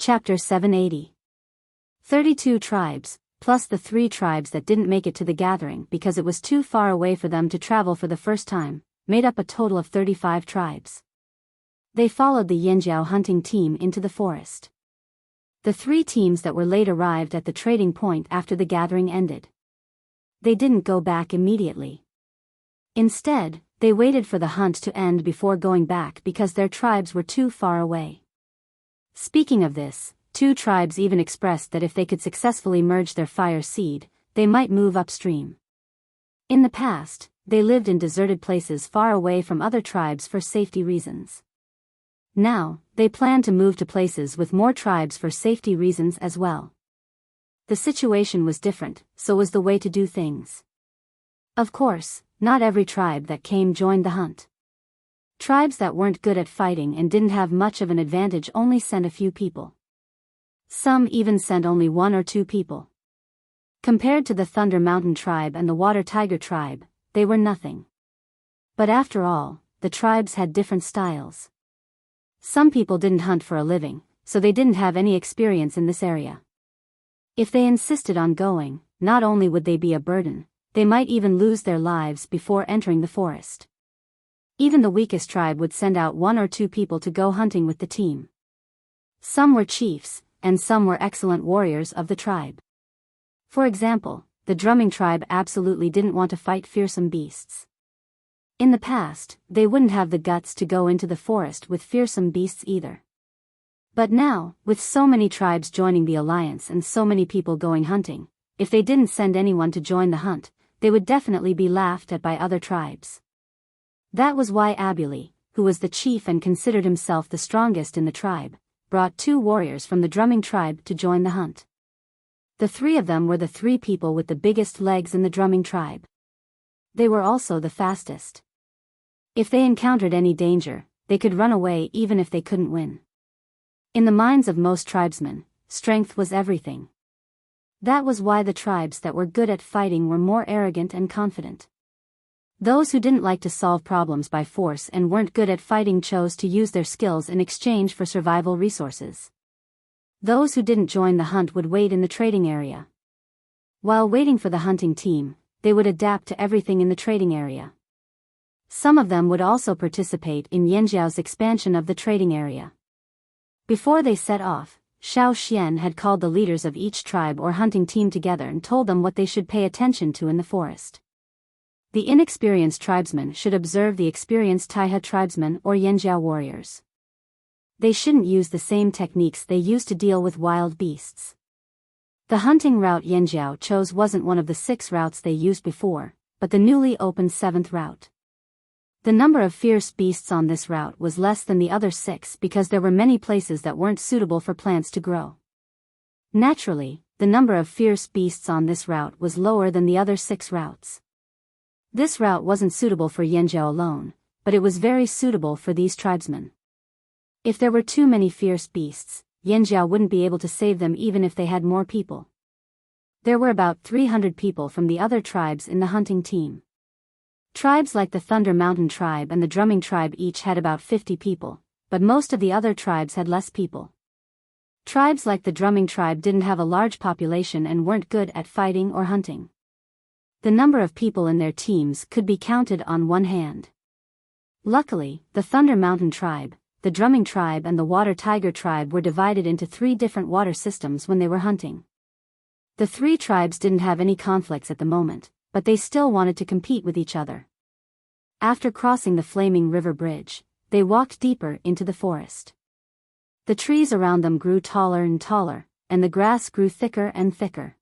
Chapter 780. 32 tribes, plus the 3 tribes that didn't make it to the gathering because it was too far away for them to travel for the first time, made up a total of 35 tribes. They followed the Yanjiao hunting team into the forest. The 3 teams that were late arrived at the trading point after the gathering ended. They didn't go back immediately. Instead, they waited for the hunt to end before going back because their tribes were too far away. Speaking of this, 2 tribes even expressed that if they could successfully merge their fire seed, they might move upstream. In the past, they lived in deserted places far away from other tribes for safety reasons. Now, they plan to move to places with more tribes for safety reasons as well. The situation was different, so was the way to do things. Of course, not every tribe that came joined the hunt. Tribes that weren't good at fighting and didn't have much of an advantage only sent a few people. Some even sent only 1 or 2 people. Compared to the Thunder Mountain tribe and the Water Tiger tribe, they were nothing. But after all, the tribes had different styles. Some people didn't hunt for a living, so they didn't have any experience in this area. If they insisted on going, not only would they be a burden, they might even lose their lives before entering the forest. Even the weakest tribe would send out 1 or 2 people to go hunting with the team. Some were chiefs, and some were excellent warriors of the tribe. For example, the drumming tribe absolutely didn't want to fight fearsome beasts. In the past, they wouldn't have the guts to go into the forest with fearsome beasts either. But now, with so many tribes joining the alliance and so many people going hunting, if they didn't send anyone to join the hunt, they would definitely be laughed at by other tribes. That was why Abuli, who was the chief and considered himself the strongest in the tribe, brought 2 warriors from the drumming tribe to join the hunt. The 3 of them were the 3 people with the biggest legs in the drumming tribe. They were also the fastest. If they encountered any danger, they could run away even if they couldn't win. In the minds of most tribesmen, strength was everything. That was why the tribes that were good at fighting were more arrogant and confident. Those who didn't like to solve problems by force and weren't good at fighting chose to use their skills in exchange for survival resources. Those who didn't join the hunt would wait in the trading area. While waiting for the hunting team, they would adapt to everything in the trading area. Some of them would also participate in Yanjiao's expansion of the trading area. Before they set off, Xiao Xian had called the leaders of each tribe or hunting team together and told them what they should pay attention to in the forest. The inexperienced tribesmen should observe the experienced Taihe tribesmen or Yanjiao warriors. They shouldn't use the same techniques they used to deal with wild beasts. The hunting route Yanjiao chose wasn't one of the 6 routes they used before, but the newly opened 7th route. The number of fierce beasts on this route was less than the other 6 because there were many places that weren't suitable for plants to grow. Naturally, the number of fierce beasts on this route was lower than the other 6 routes. This route wasn't suitable for Yanjiao alone, but it was very suitable for these tribesmen. If there were too many fierce beasts, Yanjiao wouldn't be able to save them even if they had more people. There were about 300 people from the other tribes in the hunting team. Tribes like the Thunder Mountain tribe and the Drumming tribe each had about 50 people, but most of the other tribes had less people. Tribes like the Drumming tribe didn't have a large population and weren't good at fighting or hunting. The number of people in their teams could be counted on one hand. Luckily, the Thunder Mountain tribe, the Drumming tribe and the Water Tiger tribe were divided into 3 different water systems when they were hunting. The 3 tribes didn't have any conflicts at the moment, but they still wanted to compete with each other. After crossing the Flaming River Bridge, they walked deeper into the forest. The trees around them grew taller and taller, and the grass grew thicker and thicker.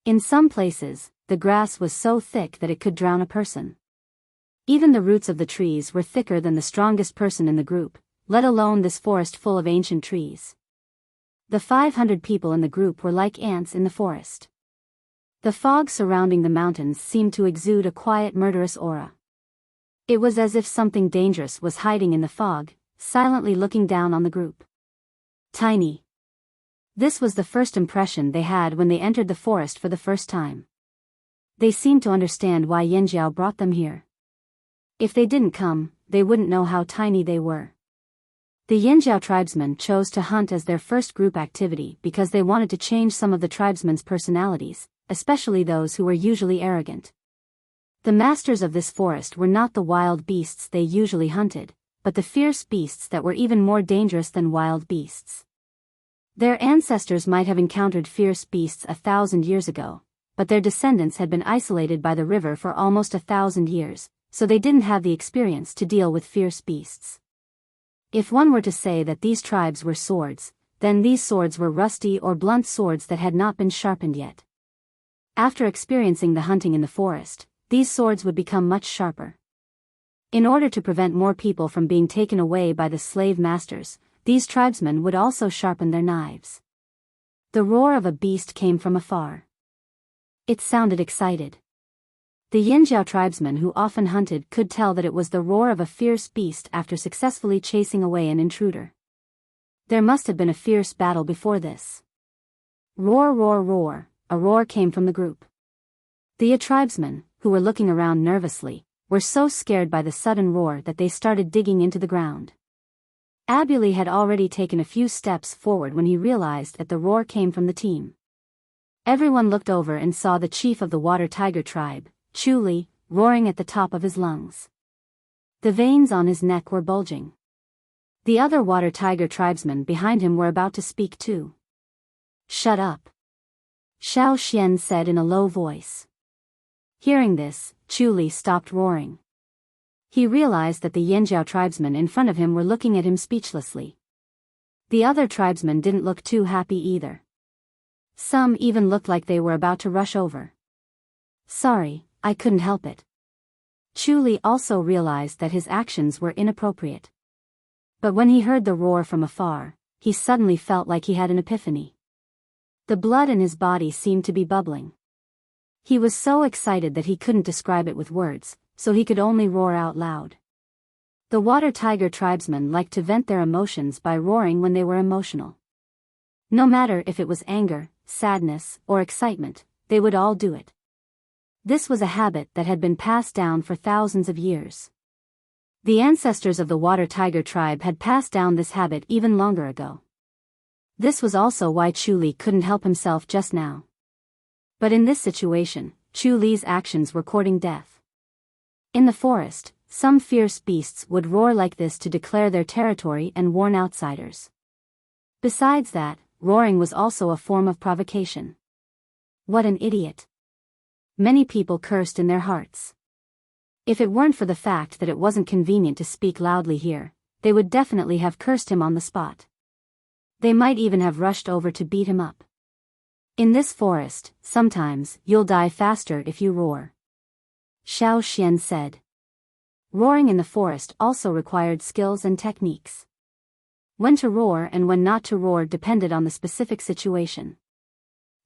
In some places, the grass was so thick that it could drown a person. Even the roots of the trees were thicker than the strongest person in the group, let alone this forest full of ancient trees. The 500 people in the group were like ants in the forest. The fog surrounding the mountains seemed to exude a quiet, murderous aura. It was as if something dangerous was hiding in the fog, silently looking down on the group. Tiny. This was the first impression they had when they entered the forest for the first time. They seemed to understand why Yanjiao brought them here. If they didn't come, they wouldn't know how tiny they were. The Yinjiao tribesmen chose to hunt as their first group activity because they wanted to change some of the tribesmen's personalities, especially those who were usually arrogant. The masters of this forest were not the wild beasts they usually hunted, but the fierce beasts that were even more dangerous than wild beasts. Their ancestors might have encountered fierce beasts 1,000 years ago, but their descendants had been isolated by the river for almost 1,000 years, so they didn't have the experience to deal with fierce beasts. If one were to say that these tribes were swords, then these swords were rusty or blunt swords that had not been sharpened yet. After experiencing the hunting in the forest, these swords would become much sharper. In order to prevent more people from being taken away by the slave masters, these tribesmen would also sharpen their knives. The roar of a beast came from afar. It sounded excited. The Yinjiao tribesmen who often hunted could tell that it was the roar of a fierce beast after successfully chasing away an intruder. There must have been a fierce battle before this. Roar, roar, roar, a roar came from the group. The tribesmen, who were looking around nervously, were so scared by the sudden roar that they started digging into the ground. Abuli had already taken a few steps forward when he realized that the roar came from the team. Everyone looked over and saw the chief of the Water Tiger tribe, Chuli, roaring at the top of his lungs. The veins on his neck were bulging. The other Water Tiger tribesmen behind him were about to speak too. "Shut up," Xiao Xian said in a low voice. Hearing this, Chuli stopped roaring. He realized that the Yinjiao tribesmen in front of him were looking at him speechlessly. The other tribesmen didn't look too happy either. Some even looked like they were about to rush over. "Sorry, I couldn't help it." Chuli also realized that his actions were inappropriate. But when he heard the roar from afar, he suddenly felt like he had an epiphany. The blood in his body seemed to be bubbling. He was so excited that he couldn't describe it with words, so he could only roar out loud. The Water Tiger tribesmen liked to vent their emotions by roaring when they were emotional. No matter if it was anger, sadness, or excitement, they would all do it. This was a habit that had been passed down for thousands of years. The ancestors of the Water Tiger tribe had passed down this habit even longer ago. This was also why Chuli couldn't help himself just now. But in this situation, Chuli's actions were courting death. In the forest, some fierce beasts would roar like this to declare their territory and warn outsiders. Besides that, roaring was also a form of provocation. What an idiot. Many people cursed in their hearts. If it weren't for the fact that it wasn't convenient to speak loudly here, they would definitely have cursed him on the spot. They might even have rushed over to beat him up. In this forest, sometimes you'll die faster if you roar, Xiao Xian said. Roaring in the forest also required skills and techniques. When to roar and when not to roar depended on the specific situation.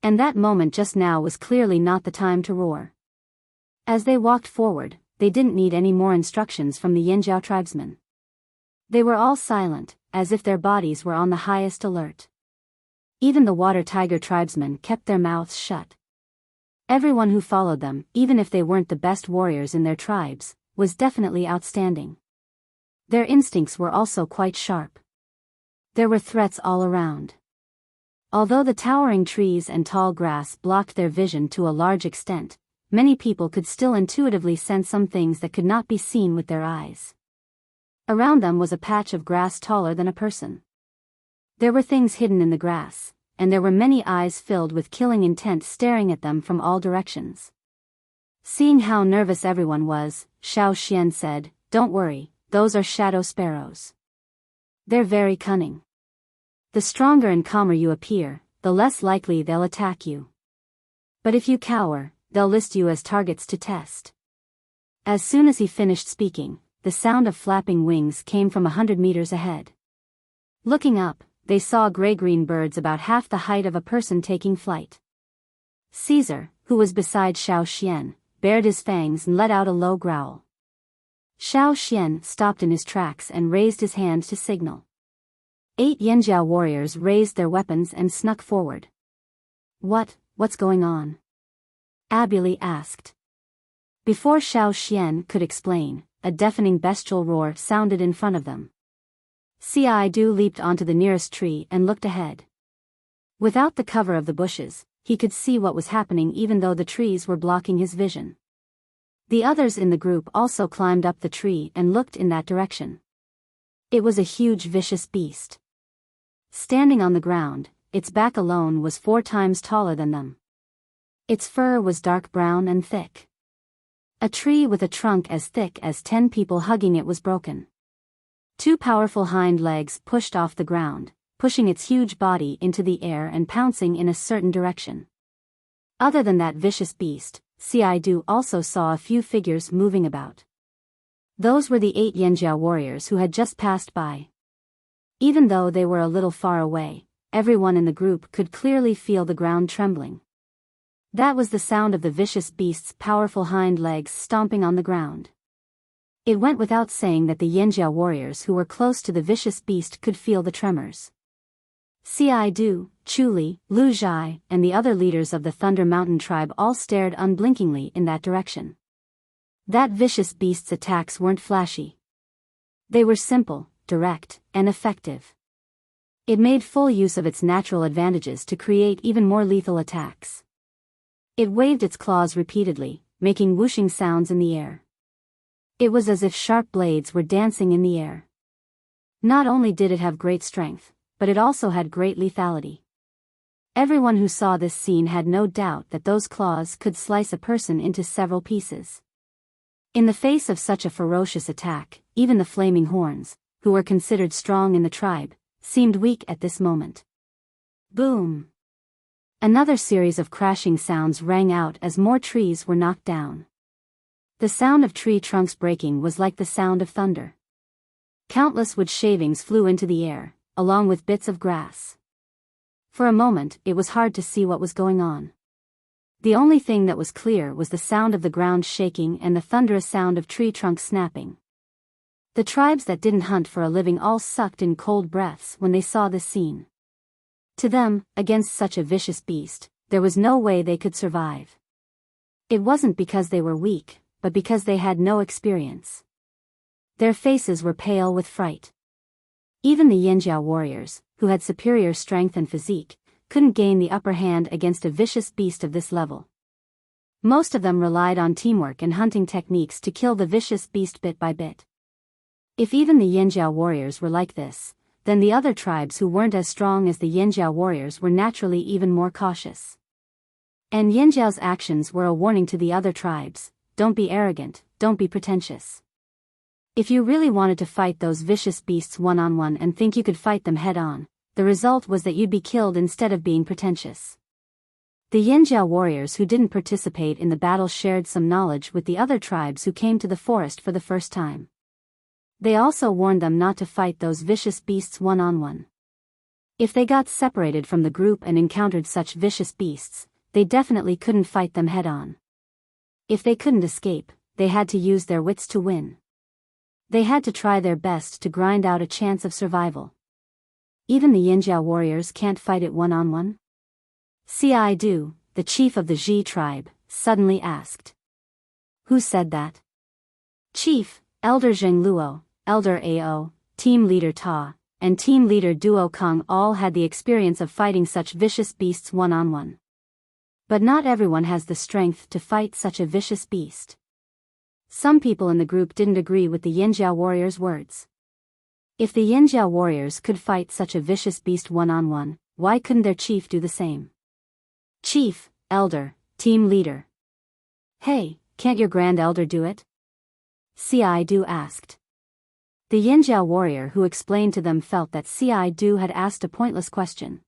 And that moment just now was clearly not the time to roar. As they walked forward, they didn't need any more instructions from the Yinjiao tribesmen. They were all silent, as if their bodies were on the highest alert. Even the Water Tiger tribesmen kept their mouths shut. Everyone who followed them, even if they weren't the best warriors in their tribes, was definitely outstanding. Their instincts were also quite sharp. There were threats all around. Although the towering trees and tall grass blocked their vision to a large extent, many people could still intuitively sense some things that could not be seen with their eyes. Around them was a patch of grass taller than a person. There were things hidden in the grass, and there were many eyes filled with killing intent staring at them from all directions. Seeing how nervous everyone was, Xiao Xian said, "Don't worry, those are shadow sparrows. They're very cunning. The stronger and calmer you appear, the less likely they'll attack you. But if you cower, they'll list you as targets to test." As soon as he finished speaking, the sound of flapping wings came from 100 meters ahead. Looking up, they saw gray-green birds about half the height of a person taking flight. Caesar, who was beside Xiao Xian, bared his fangs and let out a low growl. Xiao Xian stopped in his tracks and raised his hand to signal. 8 Yinjiao warriors raised their weapons and snuck forward. What's going on?" Abuli asked. Before Xiao Xian could explain, a deafening bestial roar sounded in front of them. Du leaped onto the nearest tree and looked ahead. Without the cover of the bushes, he could see what was happening even though the trees were blocking his vision. The others in the group also climbed up the tree and looked in that direction. It was a huge vicious beast. Standing on the ground, its back alone was 4 times taller than them. Its fur was dark brown and thick. A tree with a trunk as thick as 10 people hugging it was broken. 2 powerful hind legs pushed off the ground, pushing its huge body into the air and pouncing in a certain direction. Other than that vicious beast, Du also saw a few figures moving about. Those were the 8 Yanjiao warriors who had just passed by. Even though they were a little far away, everyone in the group could clearly feel the ground trembling. That was the sound of the vicious beast's powerful hind legs stomping on the ground. It went without saying that the Yanjiao warriors who were close to the vicious beast could feel the tremors. Du, Chuli, Lu Zhai, and the other leaders of the Thunder Mountain tribe all stared unblinkingly in that direction. That vicious beast's attacks weren't flashy. They were simple, direct, and effective. It made full use of its natural advantages to create even more lethal attacks. It waved its claws repeatedly, making whooshing sounds in the air. It was as if sharp blades were dancing in the air. Not only did it have great strength, but it also had great lethality. Everyone who saw this scene had no doubt that those claws could slice a person into several pieces. In the face of such a ferocious attack, even the flaming horns, who were considered strong in the tribe, seemed weak at this moment. Boom! Another series of crashing sounds rang out as more trees were knocked down. The sound of tree trunks breaking was like the sound of thunder. Countless wood shavings flew into the air, along with bits of grass. For a moment, it was hard to see what was going on. The only thing that was clear was the sound of the ground shaking and the thunderous sound of tree trunks snapping. The tribes that didn't hunt for a living all sucked in cold breaths when they saw this scene. To them, against such a vicious beast, there was no way they could survive. It wasn't because they were weak, but because they had no experience. Their faces were pale with fright. Even the Yanjiao warriors, who had superior strength and physique, couldn't gain the upper hand against a vicious beast of this level. Most of them relied on teamwork and hunting techniques to kill the vicious beast bit by bit. If even the Yanjiao warriors were like this, then the other tribes who weren't as strong as the Yanjiao warriors were naturally even more cautious. And Yanjiao's actions were a warning to the other tribes: don't be arrogant, don't be pretentious. If you really wanted to fight those vicious beasts one-on-one and think you could fight them head-on, the result was that you'd be killed instead of being pretentious. The Yanjiao warriors who didn't participate in the battle shared some knowledge with the other tribes who came to the forest for the first time. They also warned them not to fight those vicious beasts one-on-one. If they got separated from the group and encountered such vicious beasts, they definitely couldn't fight them head-on. If they couldn't escape, they had to use their wits to win. They had to try their best to grind out a chance of survival. Even the Yanjiao warriors can't fight it one-on-one? Du, the chief of the Ji tribe, suddenly asked. Who said that? Chief, Elder Zheng Luo, Elder Ao, Team Leader Ta, and Team Leader Duo Kong all had the experience of fighting such vicious beasts one-on-one. But not everyone has the strength to fight such a vicious beast. Some people in the group didn't agree with the Yanjiao warriors' words. If the Yanjiao warriors could fight such a vicious beast one-on-one, why couldn't their chief do the same? Chief, Elder, Team Leader. Hey, can't your Grand Elder do it? Du asked. The Yanjiao warrior who explained to them felt that Du had asked a pointless question.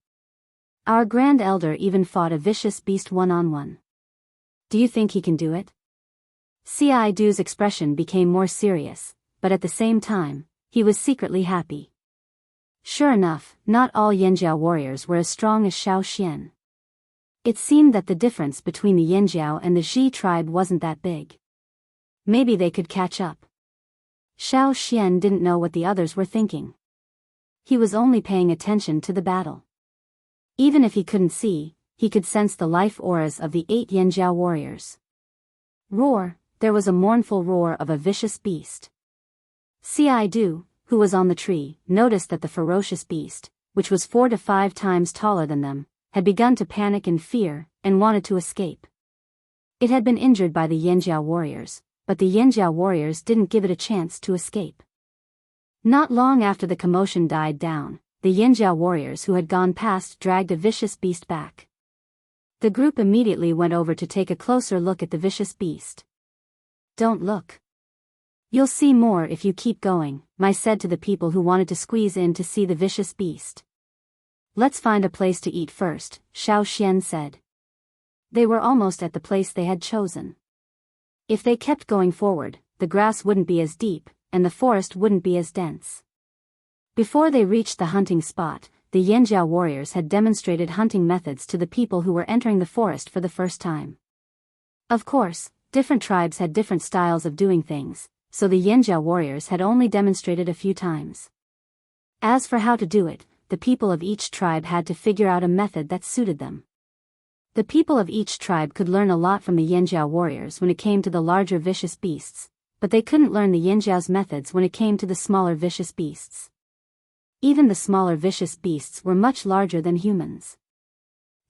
Our Grand Elder even fought a vicious beast one-on-one. Do you think he can do it? Du's expression became more serious, but at the same time, he was secretly happy. Sure enough, not all Yanjiao warriors were as strong as Shao Xian. It seemed that the difference between the Yanjiao and the Ji tribe wasn't that big. Maybe they could catch up. Shao Xian didn't know what the others were thinking. He was only paying attention to the battle. Even if he couldn't see, he could sense the life auras of the 8 Yanjiao warriors. Roar! There was a mournful roar of a vicious beast. Du, who was on the tree, noticed that the ferocious beast, which was 4 to 5 times taller than them, had begun to panic in fear, and wanted to escape. It had been injured by the Yanjiao warriors, but the Yanjiao warriors didn't give it a chance to escape. Not long after the commotion died down, the Yanjiao warriors who had gone past dragged a vicious beast back. The group immediately went over to take a closer look at the vicious beast. "Don't look. You'll see more if you keep going," Mai said to the people who wanted to squeeze in to see the vicious beast. "Let's find a place to eat first," Xiao Xian said. They were almost at the place they had chosen. If they kept going forward, the grass wouldn't be as deep, and the forest wouldn't be as dense. Before they reached the hunting spot, the Yanjiao warriors had demonstrated hunting methods to the people who were entering the forest for the first time. Of course, different tribes had different styles of doing things, so the Yanjiao warriors had only demonstrated a few times. As for how to do it, the people of each tribe had to figure out a method that suited them. The people of each tribe could learn a lot from the Yanjiao warriors when it came to the larger vicious beasts, but they couldn't learn the Yanjiao's methods when it came to the smaller vicious beasts. Even the smaller vicious beasts were much larger than humans.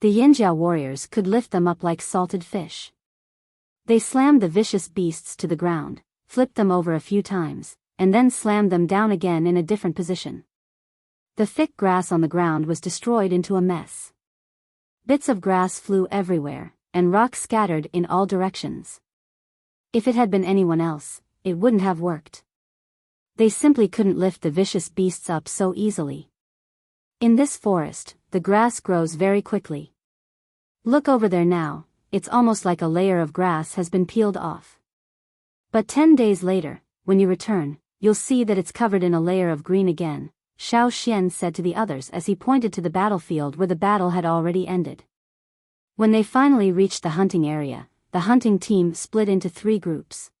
The Yanjiao warriors could lift them up like salted fish. They slammed the vicious beasts to the ground, flipped them over a few times, and then slammed them down again in a different position. The thick grass on the ground was destroyed into a mess. Bits of grass flew everywhere, and rocks scattered in all directions. If it had been anyone else, it wouldn't have worked. They simply couldn't lift the vicious beasts up so easily. In this forest, the grass grows very quickly. Look over there now, it's almost like a layer of grass has been peeled off. But 10 days later, when you return, you'll see that it's covered in a layer of green again, Xiao Xian said to the others as he pointed to the battlefield where the battle had already ended. When they finally reached the hunting area, the hunting team split into 3 groups.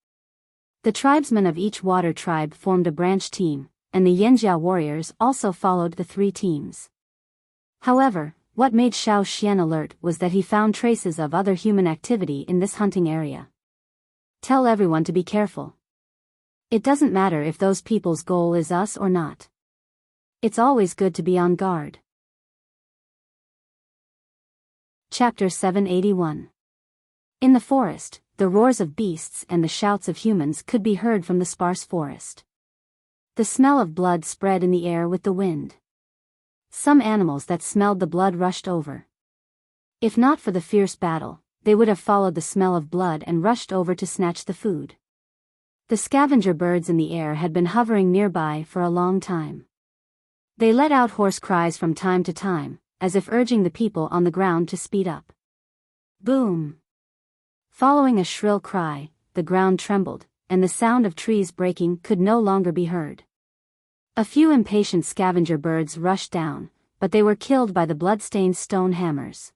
The tribesmen of each water tribe formed a branch team, and the Yanjiao warriors also followed the 3 teams. However, what made Xiao Xian alert was that he found traces of other human activity in this hunting area. "Tell everyone to be careful. It doesn't matter if those people's goal is us or not. It's always good to be on guard." Chapter 781. In the forest, the roars of beasts and the shouts of humans could be heard from the sparse forest. The smell of blood spread in the air with the wind. Some animals that smelled the blood rushed over. If not for the fierce battle, they would have followed the smell of blood and rushed over to snatch the food. The scavenger birds in the air had been hovering nearby for a long time. They let out hoarse cries from time to time, as if urging the people on the ground to speed up. Boom! Following a shrill cry, the ground trembled, and the sound of trees breaking could no longer be heard. A few impatient scavenger birds rushed down, but they were killed by the blood-stained stone hammers.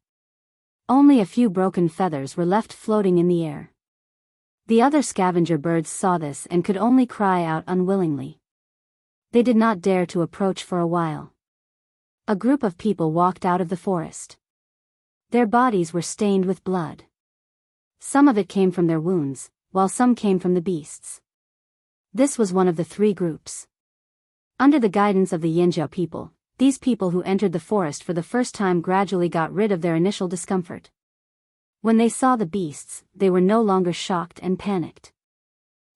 Only a few broken feathers were left floating in the air. The other scavenger birds saw this and could only cry out unwillingly. They did not dare to approach for a while. A group of people walked out of the forest. Their bodies were stained with blood. Some of it came from their wounds, while some came from the beasts. This was one of the 3 groups. Under the guidance of the Yanjiao people, these people who entered the forest for the first time gradually got rid of their initial discomfort. When they saw the beasts, they were no longer shocked and panicked.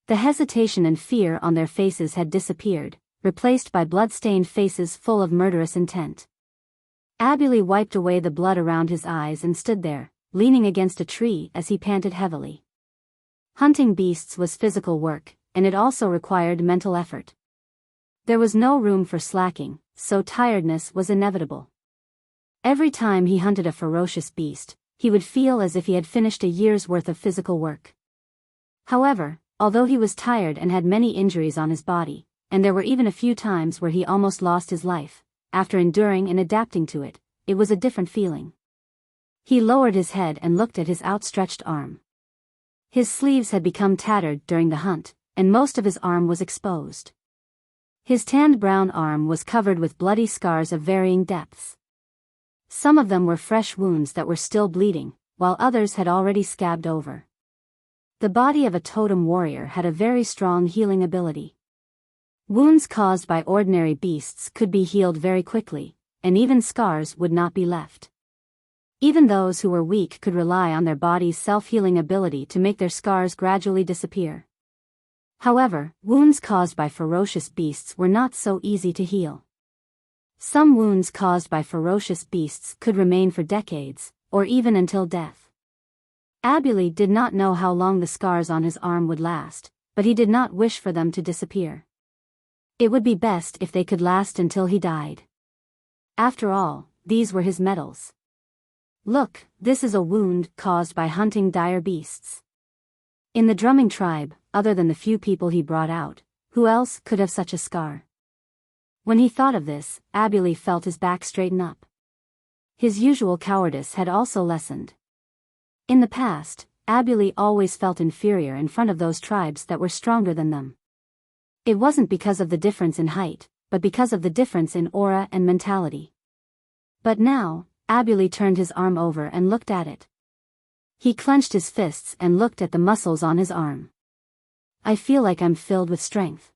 The hesitation and fear on their faces had disappeared, replaced by blood-stained faces full of murderous intent. Abuli wiped away the blood around his eyes and stood there, leaning against a tree as he panted heavily. Hunting beasts was physical work, and it also required mental effort. There was no room for slacking, so tiredness was inevitable. Every time he hunted a ferocious beast, he would feel as if he had finished a year's worth of physical work. However, although he was tired and had many injuries on his body, and there were even a few times where he almost lost his life, after enduring and adapting to it, it was a different feeling. He lowered his head and looked at his outstretched arm. His sleeves had become tattered during the hunt, and most of his arm was exposed. His tanned brown arm was covered with bloody scars of varying depths. Some of them were fresh wounds that were still bleeding, while others had already scabbed over. The body of a totem warrior had a very strong healing ability. Wounds caused by ordinary beasts could be healed very quickly, and even scars would not be left. Even those who were weak could rely on their body's self-healing ability to make their scars gradually disappear. However, wounds caused by ferocious beasts were not so easy to heal. Some wounds caused by ferocious beasts could remain for decades, or even until death. Abuli did not know how long the scars on his arm would last, but he did not wish for them to disappear. It would be best if they could last until he died. After all, these were his medals. Look, this is a wound caused by hunting dire beasts. In the drumming tribe, other than the few people he brought out, who else could have such a scar? When he thought of this, Abuli felt his back straighten up. His usual cowardice had also lessened. In the past, Abuli always felt inferior in front of those tribes that were stronger than them. It wasn't because of the difference in height, but because of the difference in aura and mentality. But now, Abuli turned his arm over and looked at it. He clenched his fists and looked at the muscles on his arm. I feel like I'm filled with strength.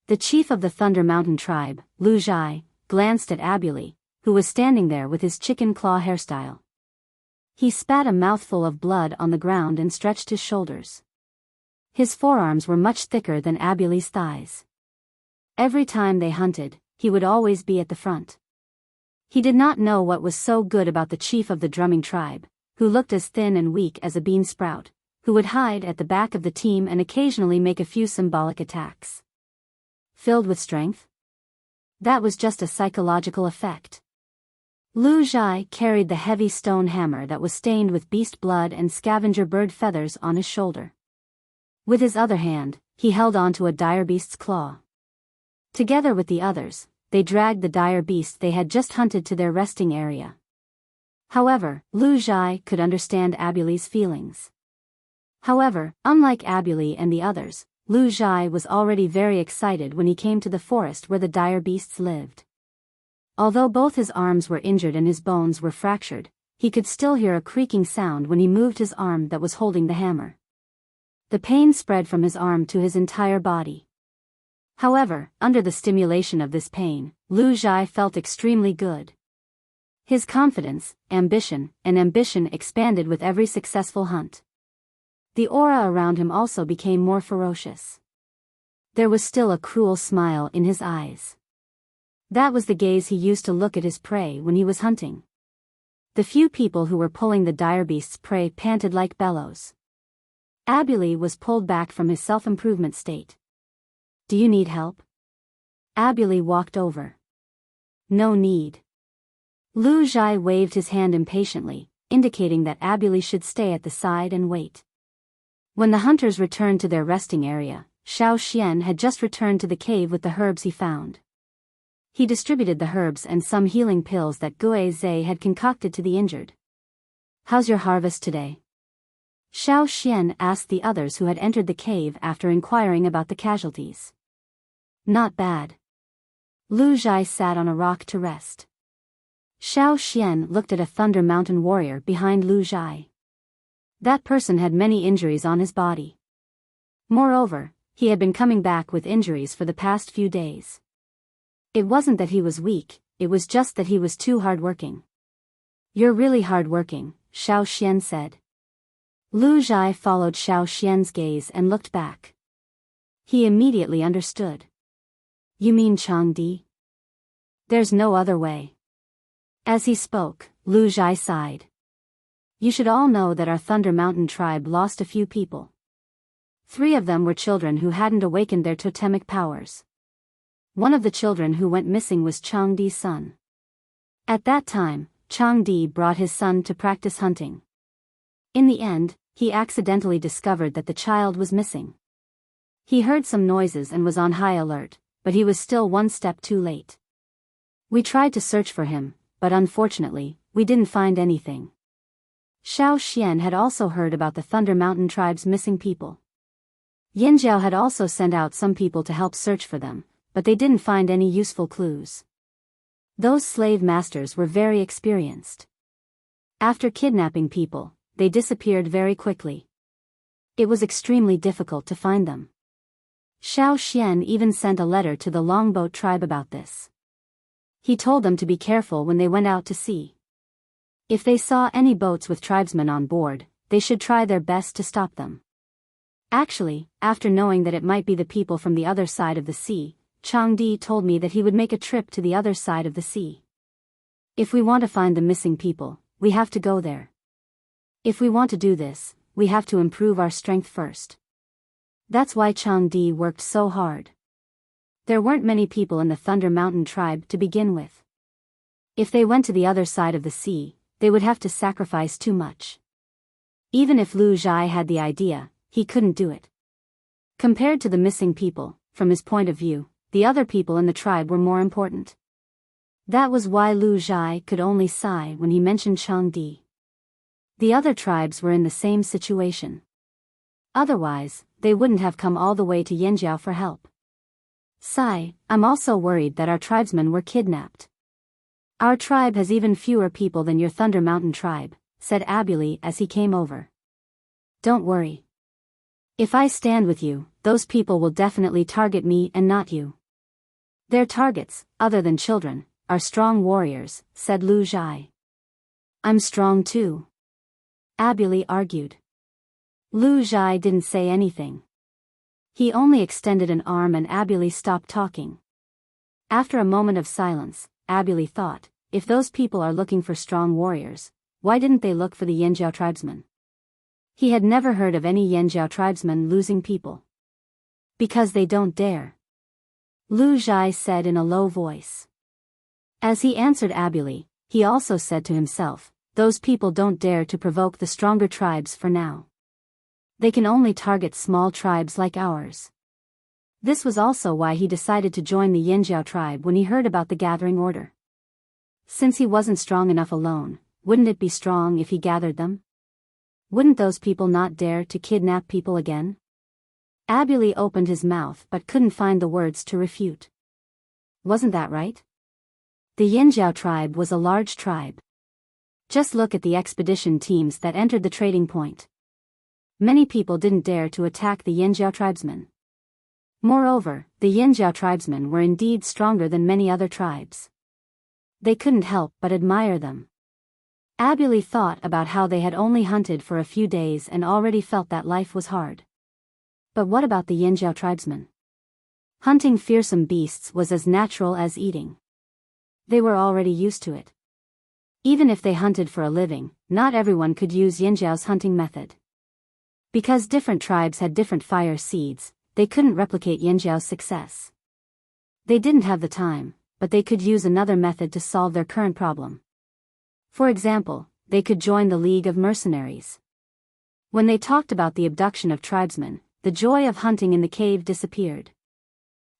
The chief of the Thunder Mountain tribe, Lu Zhai, glanced at Abuli, who was standing there with his chicken claw hairstyle. He spat a mouthful of blood on the ground and stretched his shoulders. His forearms were much thicker than Abuli's thighs. Every time they hunted, he would always be at the front. He did not know what was so good about the chief of the drumming tribe, who looked as thin and weak as a bean sprout, who would hide at the back of the team and occasionally make a few symbolic attacks. Filled with strength? That was just a psychological effect. Lu Zhai carried the heavy stone hammer that was stained with beast blood and scavenger bird feathers on his shoulder. With his other hand, he held onto a dire beast's claw. Together with the others, they dragged the dire beast they had just hunted to their resting area. However, Lu Zhai could understand Abuli's feelings. However, unlike Abuli and the others, Lu Zhai was already very excited when he came to the forest where the dire beasts lived. Although both his arms were injured and his bones were fractured, he could still hear a creaking sound when he moved his arm that was holding the hammer. The pain spread from his arm to his entire body. However, under the stimulation of this pain, Lu Zhai felt extremely good. His confidence, ambition expanded with every successful hunt. The aura around him also became more ferocious. There was still a cruel smile in his eyes. That was the gaze he used to look at his prey when he was hunting. The few people who were pulling the dire beast's prey panted like bellows. Abuli was pulled back from his self-improvement state. Do you need help? Abuli walked over. No need. Lu Zhai waved his hand impatiently, indicating that Abuli should stay at the side and wait. When the hunters returned to their resting area, Xiao Xian had just returned to the cave with the herbs he found. He distributed the herbs and some healing pills that Gui Zhe had concocted to the injured. How's your harvest today? Xiao Xian asked the others who had entered the cave after inquiring about the casualties. Not bad. Lu Zhai sat on a rock to rest. Xiao Xian looked at a Thunder Mountain warrior behind Lu Zhai. That person had many injuries on his body. Moreover, he had been coming back with injuries for the past few days. It wasn't that he was weak, it was just that he was too hardworking. You're really hardworking, Xiao Xian said. Lu Zhai followed Xiao Xian's gaze and looked back. He immediately understood. You mean Changdi? There's no other way. As he spoke, Lu Zhai sighed. You should all know that our Thunder Mountain tribe lost a few people. 3 of them were children who hadn't awakened their totemic powers. One of the children who went missing was Changdi's son. At that time, Changdi brought his son to practice hunting. In the end, he accidentally discovered that the child was missing. He heard some noises and was on high alert, but he was still one step too late. We tried to search for him, but unfortunately, we didn't find anything. Xiao Xian had also heard about the Thunder Mountain tribe's missing people. Yanjiao had also sent out some people to help search for them, but they didn't find any useful clues. Those slave masters were very experienced. After kidnapping people, they disappeared very quickly. It was extremely difficult to find them. Xiao Xian even sent a letter to the longboat tribe about this. He told them to be careful when they went out to sea. If they saw any boats with tribesmen on board, they should try their best to stop them. Actually, after knowing that it might be the people from the other side of the sea, Changdi told me that he would make a trip to the other side of the sea. If we want to find the missing people, we have to go there. If we want to do this, we have to improve our strength first. That's why Changdi worked so hard. There weren't many people in the Thunder Mountain tribe to begin with. If they went to the other side of the sea, they would have to sacrifice too much. Even if Lu Zhai had the idea, he couldn't do it. Compared to the missing people, from his point of view, the other people in the tribe were more important. That was why Lu Zhai could only sigh when he mentioned Changdi. The other tribes were in the same situation. Otherwise, they wouldn't have come all the way to Yanjiao for help. Sigh, I'm also worried that our tribesmen were kidnapped. Our tribe has even fewer people than your Thunder Mountain tribe, said Abuli as he came over. Don't worry. If I stand with you, those people will definitely target me and not you. Their targets, other than children, are strong warriors, said Lu Zhai. I'm strong too. Abuli argued. Lu Zhai didn't say anything. He only extended an arm and Abuli stopped talking. After a moment of silence, Abuli thought, if those people are looking for strong warriors, why didn't they look for the Yanjiao tribesmen? He had never heard of any Yanjiao tribesmen losing people. Because they don't dare. Lu Zhai said in a low voice. As he answered Abuli, he also said to himself, those people don't dare to provoke the stronger tribes for now. They can only target small tribes like ours. This was also why he decided to join the Yanjiao tribe when he heard about the gathering order. Since he wasn't strong enough alone, wouldn't it be strong if he gathered them? Wouldn't those people not dare to kidnap people again? Abuli opened his mouth but couldn't find the words to refute. Wasn't that right? The Yanjiao tribe was a large tribe. Just look at the expedition teams that entered the trading point. Many people didn't dare to attack the Yanjiao tribesmen. Moreover, the Yanjiao tribesmen were indeed stronger than many other tribes. They couldn't help but admire them. Abuli thought about how they had only hunted for a few days and already felt that life was hard. But what about the Yanjiao tribesmen? Hunting fearsome beasts was as natural as eating. They were already used to it. Even if they hunted for a living, not everyone could use Yanjiao's hunting method. Because different tribes had different fire seeds, they couldn't replicate Yanjiao's success. They didn't have the time, but they could use another method to solve their current problem. For example, they could join the League of Mercenaries. When they talked about the abduction of tribesmen, the joy of hunting in the cave disappeared.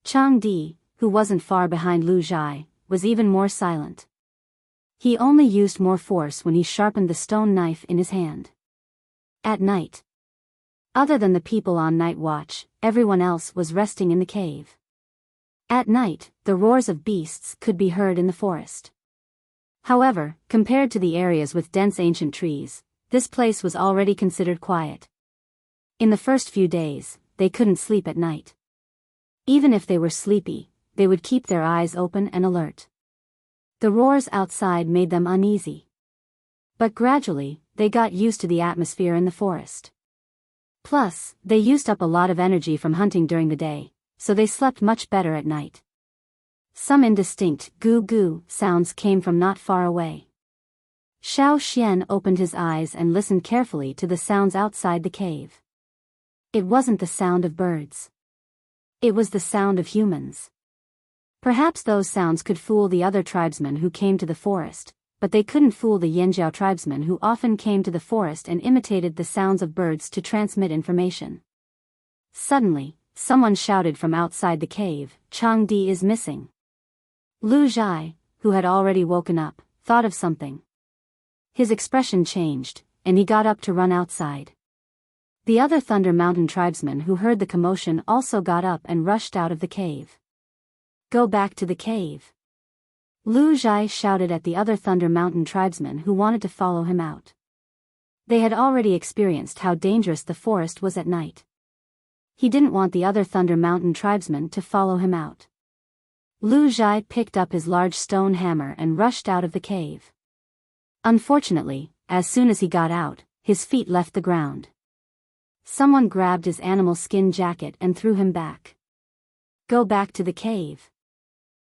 Changdi, who wasn't far behind Lu Zhai, was even more silent. He only used more force when he sharpened the stone knife in his hand. At night. Other than the people on night watch, everyone else was resting in the cave. At night, the roars of beasts could be heard in the forest. However, compared to the areas with dense ancient trees, this place was already considered quiet. In the first few days, they couldn't sleep at night. Even if they were sleepy, they would keep their eyes open and alert. The roars outside made them uneasy. But gradually, they got used to the atmosphere in the forest. Plus, they used up a lot of energy from hunting during the day, so they slept much better at night. Some indistinct goo-goo sounds came from not far away. Xiao Xian opened his eyes and listened carefully to the sounds outside the cave. It wasn't the sound of birds. It was the sound of humans. Perhaps those sounds could fool the other tribesmen who came to the forest, but they couldn't fool the Yanjiao tribesmen who often came to the forest and imitated the sounds of birds to transmit information. Suddenly, someone shouted from outside the cave, "Changdi is missing." Lu Zhai, who had already woken up, thought of something. His expression changed, and he got up to run outside. The other Thunder Mountain tribesmen who heard the commotion also got up and rushed out of the cave. Go back to the cave. Lu Zhai shouted at the other Thunder Mountain tribesmen who wanted to follow him out. They had already experienced how dangerous the forest was at night. He didn't want the other Thunder Mountain tribesmen to follow him out. Lu Zhai picked up his large stone hammer and rushed out of the cave. Unfortunately, as soon as he got out, his feet left the ground. Someone grabbed his animal skin jacket and threw him back. Go back to the cave.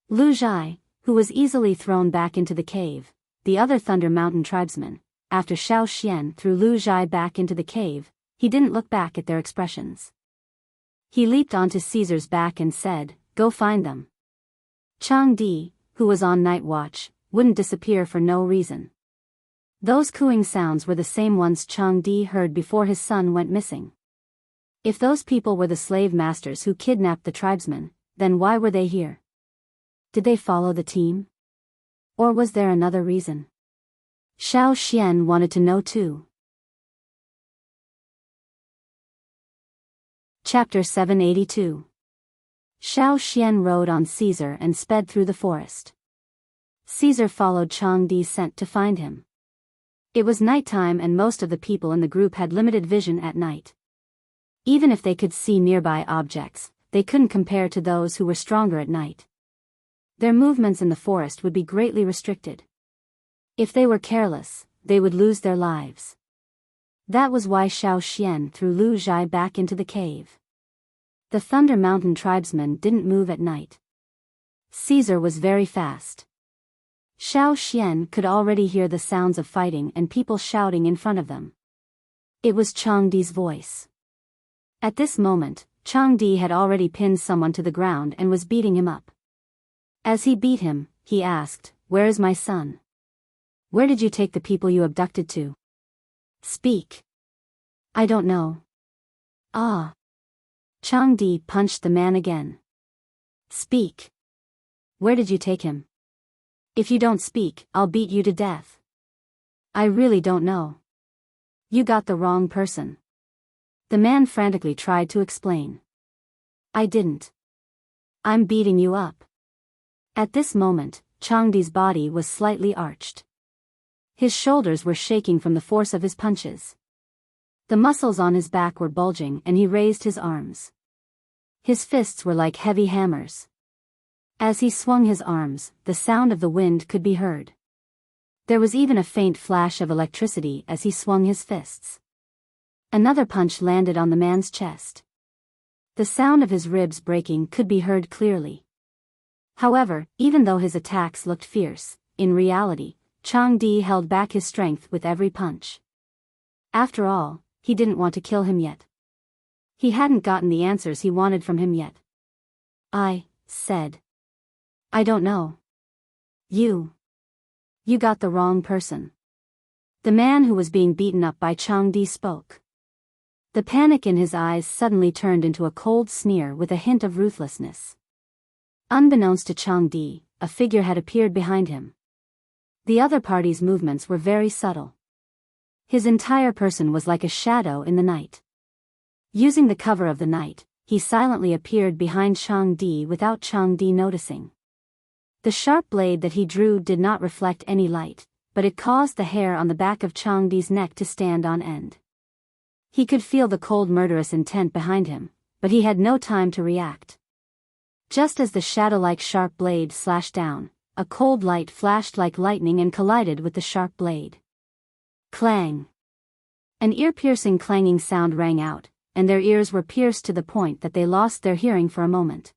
Lu Zhai, who was easily thrown back into the cave, the other Thunder Mountain tribesmen, after Xiao Xian threw Lu Zhai back into the cave, he didn't look back at their expressions. He leaped onto Caesar's back and said, "Go find them." Chang Di, who was on night watch, wouldn't disappear for no reason. Those cooing sounds were the same ones Chang Di heard before his son went missing. If those people were the slave masters who kidnapped the tribesmen, then why were they here? Did they follow the team? Or was there another reason? Xiao Xian wanted to know too. Chapter 782. Xiao Xian rode on Caesar and sped through the forest. Caesar followed Chang Di's scent to find him. It was nighttime and most of the people in the group had limited vision at night. Even if they could see nearby objects, they couldn't compare to those who were stronger at night. Their movements in the forest would be greatly restricted. If they were careless, they would lose their lives. That was why Xiao Xian threw Lu Zhai back into the cave. The Thunder Mountain tribesmen didn't move at night. Caesar was very fast. Xiao Xian could already hear the sounds of fighting and people shouting in front of them. It was Chang Di's voice. At this moment, Chang Di had already pinned someone to the ground and was beating him up. As he beat him, he asked, "Where is my son? Where did you take the people you abducted to? Speak." "I don't know." "Ah." Chang Di punched the man again. "Speak. Where did you take him? If you don't speak, I'll beat you to death." "I really don't know." "You got the wrong person." The man frantically tried to explain. "I didn't. I'm beating you up." At this moment, Chang Di's body was slightly arched. His shoulders were shaking from the force of his punches. The muscles on his back were bulging and he raised his arms. His fists were like heavy hammers. As he swung his arms, the sound of the wind could be heard. There was even a faint flash of electricity as he swung his fists. Another punch landed on the man's chest. The sound of his ribs breaking could be heard clearly. However, even though his attacks looked fierce, in reality, Chang Di held back his strength with every punch. After all, he didn't want to kill him yet. He hadn't gotten the answers he wanted from him yet. "I said. I don't know. You got the wrong person." The man who was being beaten up by Chang Di spoke. The panic in his eyes suddenly turned into a cold sneer with a hint of ruthlessness. Unbeknownst to Chang Di, a figure had appeared behind him. The other party's movements were very subtle. His entire person was like a shadow in the night. Using the cover of the night, he silently appeared behind Chang Di without Chang Di noticing. The sharp blade that he drew did not reflect any light, but it caused the hair on the back of Chang Di's neck to stand on end. He could feel the cold murderous intent behind him, but he had no time to react. Just as the shadow-like sharp blade slashed down, a cold light flashed like lightning and collided with the sharp blade. Clang! An ear-piercing clanging sound rang out, and their ears were pierced to the point that they lost their hearing for a moment.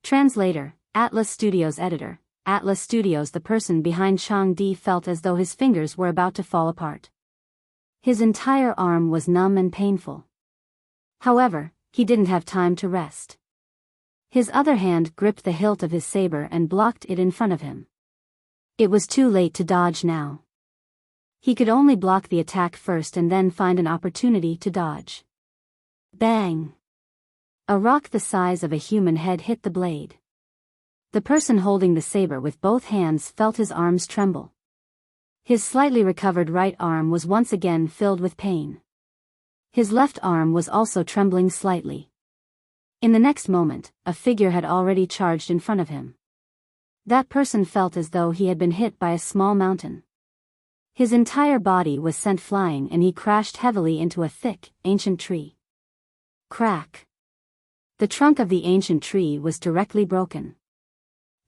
Translator, Atlas Studios editor, Atlas Studios. The person behind Chang Di felt as though his fingers were about to fall apart. His entire arm was numb and painful. However, he didn't have time to rest. His other hand gripped the hilt of his saber and blocked it in front of him. It was too late to dodge now. He could only block the attack first and then find an opportunity to dodge. Bang! A rock the size of a human head hit the blade. The person holding the saber with both hands felt his arms tremble. His slightly recovered right arm was once again filled with pain. His left arm was also trembling slightly. In the next moment, a figure had already charged in front of him. That person felt as though he had been hit by a small mountain. His entire body was sent flying and he crashed heavily into a thick, ancient tree. Crack! The trunk of the ancient tree was directly broken.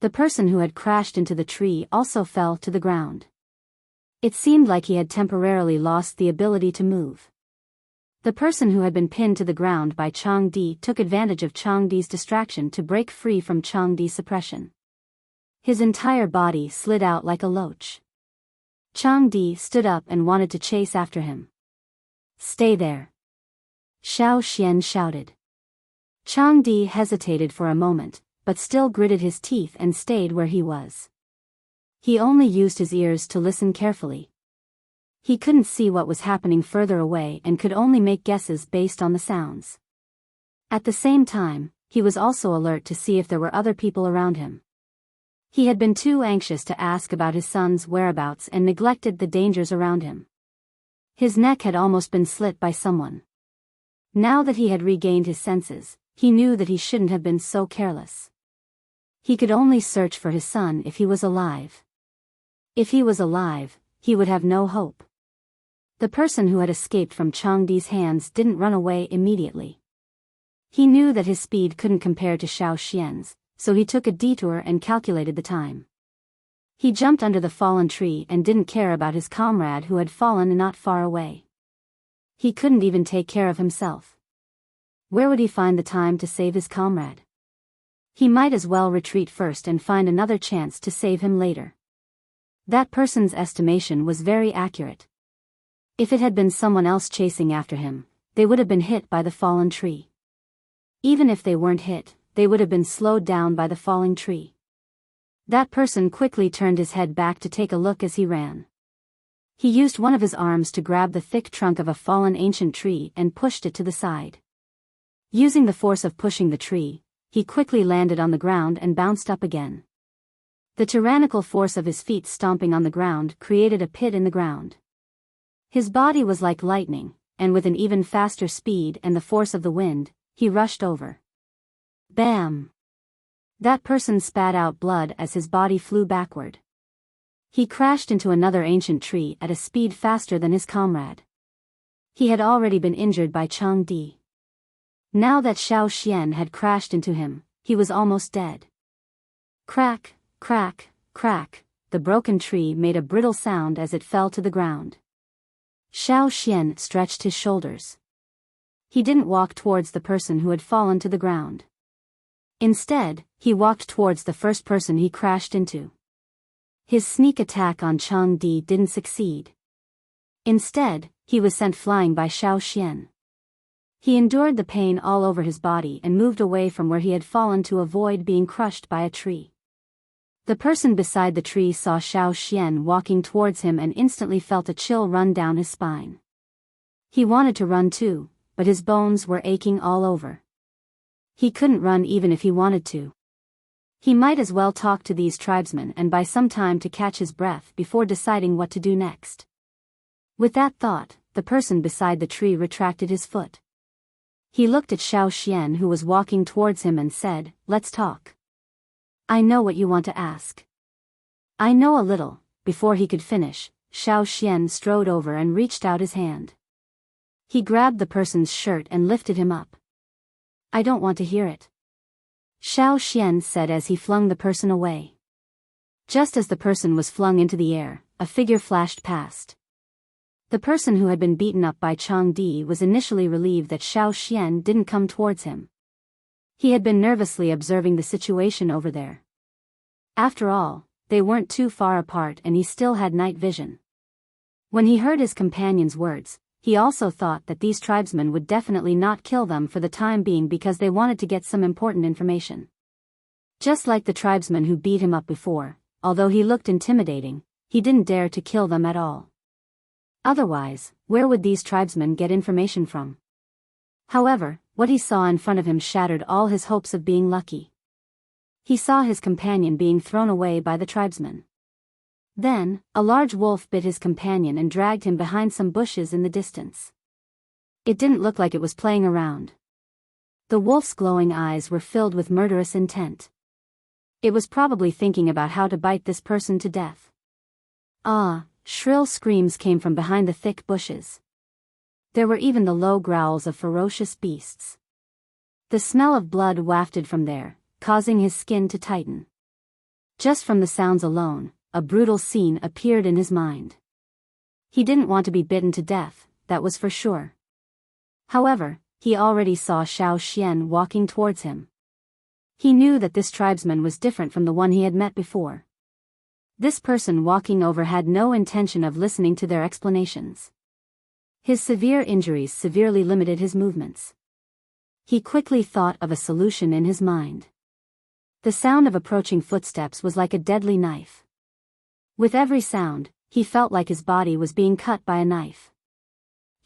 The person who had crashed into the tree also fell to the ground. It seemed like he had temporarily lost the ability to move. The person who had been pinned to the ground by Changdi took advantage of Changdi's distraction to break free from Changdi's suppression. His entire body slid out like a loach. Changdi stood up and wanted to chase after him. "Stay there!" Xiao Xian shouted. Changdi hesitated for a moment, but still gritted his teeth and stayed where he was. He only used his ears to listen carefully. He couldn't see what was happening further away and could only make guesses based on the sounds. At the same time, he was also alert to see if there were other people around him. He had been too anxious to ask about his son's whereabouts and neglected the dangers around him. His neck had almost been slit by someone. Now that he had regained his senses, he knew that he shouldn't have been so careless. He could only search for his son if he was alive. If he was alive, he would have no hope. The person who had escaped from Changdi's hands didn't run away immediately. He knew that his speed couldn't compare to Xiao Xian's, so he took a detour and calculated the time. He jumped under the fallen tree and didn't care about his comrade who had fallen not far away. He couldn't even take care of himself. Where would he find the time to save his comrade? He might as well retreat first and find another chance to save him later. That person's estimation was very accurate. If it had been someone else chasing after him, they would have been hit by the fallen tree. Even if they weren't hit, they would have been slowed down by the falling tree. That person quickly turned his head back to take a look as he ran. He used one of his arms to grab the thick trunk of a fallen ancient tree and pushed it to the side. Using the force of pushing the tree, he quickly landed on the ground and bounced up again. The tyrannical force of his feet stomping on the ground created a pit in the ground. His body was like lightning, and with an even faster speed and the force of the wind, he rushed over. Bam! That person spat out blood as his body flew backward. He crashed into another ancient tree at a speed faster than his comrade. He had already been injured by Changdi. Now that Xiao Xian had crashed into him, he was almost dead. Crack, crack, crack, the broken tree made a brittle sound as it fell to the ground. Xiao Xian stretched his shoulders. He didn't walk towards the person who had fallen to the ground. Instead, he walked towards the first person he crashed into. His sneak attack on Changdi didn't succeed. Instead, he was sent flying by Xiao Xian. He endured the pain all over his body and moved away from where he had fallen to avoid being crushed by a tree. The person beside the tree saw Xiao Xian walking towards him and instantly felt a chill run down his spine. He wanted to run too, but his bones were aching all over. He couldn't run even if he wanted to. He might as well talk to these tribesmen and buy some time to catch his breath before deciding what to do next. With that thought, the person beside the tree retracted his foot. He looked at Xiao Xian who was walking towards him and said, "Let's talk. I know what you want to ask." "I know a little." Before he could finish, Xiao Xian strode over and reached out his hand. He grabbed the person's shirt and lifted him up. "I don't want to hear it," Xiao Xian said as he flung the person away. Just as the person was flung into the air, a figure flashed past. The person who had been beaten up by Changdi was initially relieved that Xiao Xian didn't come towards him. He had been nervously observing the situation over there. After all, they weren't too far apart and he still had night vision. When he heard his companion's words, he also thought that these tribesmen would definitely not kill them for the time being because they wanted to get some important information. Just like the tribesmen who beat him up before, although he looked intimidating, he didn't dare to kill them at all. Otherwise, where would these tribesmen get information from? However, what he saw in front of him shattered all his hopes of being lucky. He saw his companion being thrown away by the tribesmen. Then, a large wolf bit his companion and dragged him behind some bushes in the distance. It didn't look like it was playing around. The wolf's glowing eyes were filled with murderous intent. It was probably thinking about how to bite this person to death. Ah! Shrill screams came from behind the thick bushes. There were even the low growls of ferocious beasts. The smell of blood wafted from there, causing his skin to tighten. Just from the sounds alone, a brutal scene appeared in his mind. He didn't want to be bitten to death, that was for sure. However, he already saw Xiao Xian walking towards him. He knew that this tribesman was different from the one he had met before. This person walking over had no intention of listening to their explanations. His severe injuries severely limited his movements. He quickly thought of a solution in his mind. The sound of approaching footsteps was like a deadly knife. With every sound, he felt like his body was being cut by a knife.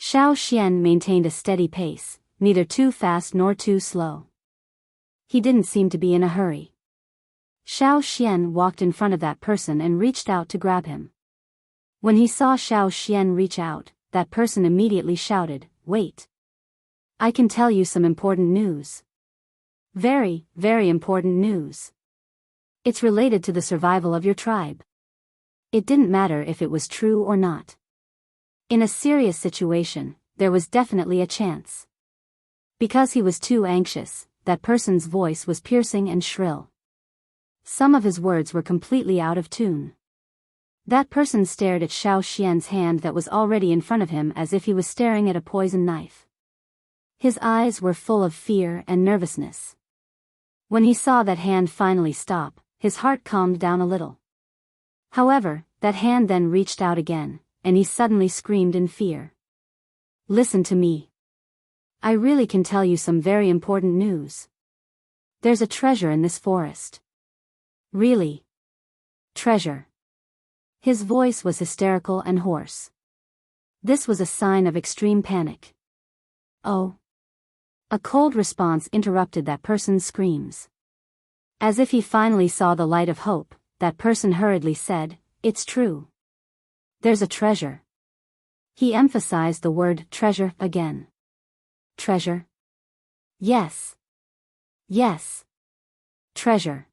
Xiao Xian maintained a steady pace, neither too fast nor too slow. He didn't seem to be in a hurry. Xiao Xian walked in front of that person and reached out to grab him. When he saw Xiao Xian reach out, that person immediately shouted, "Wait! I can tell you some important news. Very, very important news. It's related to the survival of your tribe." It didn't matter if it was true or not. In a serious situation, there was definitely a chance. Because he was too anxious, that person's voice was piercing and shrill. Some of his words were completely out of tune. That person stared at Xiao Xian's hand that was already in front of him as if he was staring at a poison knife. His eyes were full of fear and nervousness. When he saw that hand finally stop, his heart calmed down a little. However, that hand then reached out again, and he suddenly screamed in fear. "Listen to me. I really can tell you some very important news. There's a treasure in this forest." "Really? Treasure?" His voice was hysterical and hoarse. This was a sign of extreme panic. "Oh." A cold response interrupted that person's screams. As if he finally saw the light of hope, that person hurriedly said, "It's true. There's a treasure." He emphasized the word treasure again. "Treasure? Yes. Yes. Treasure."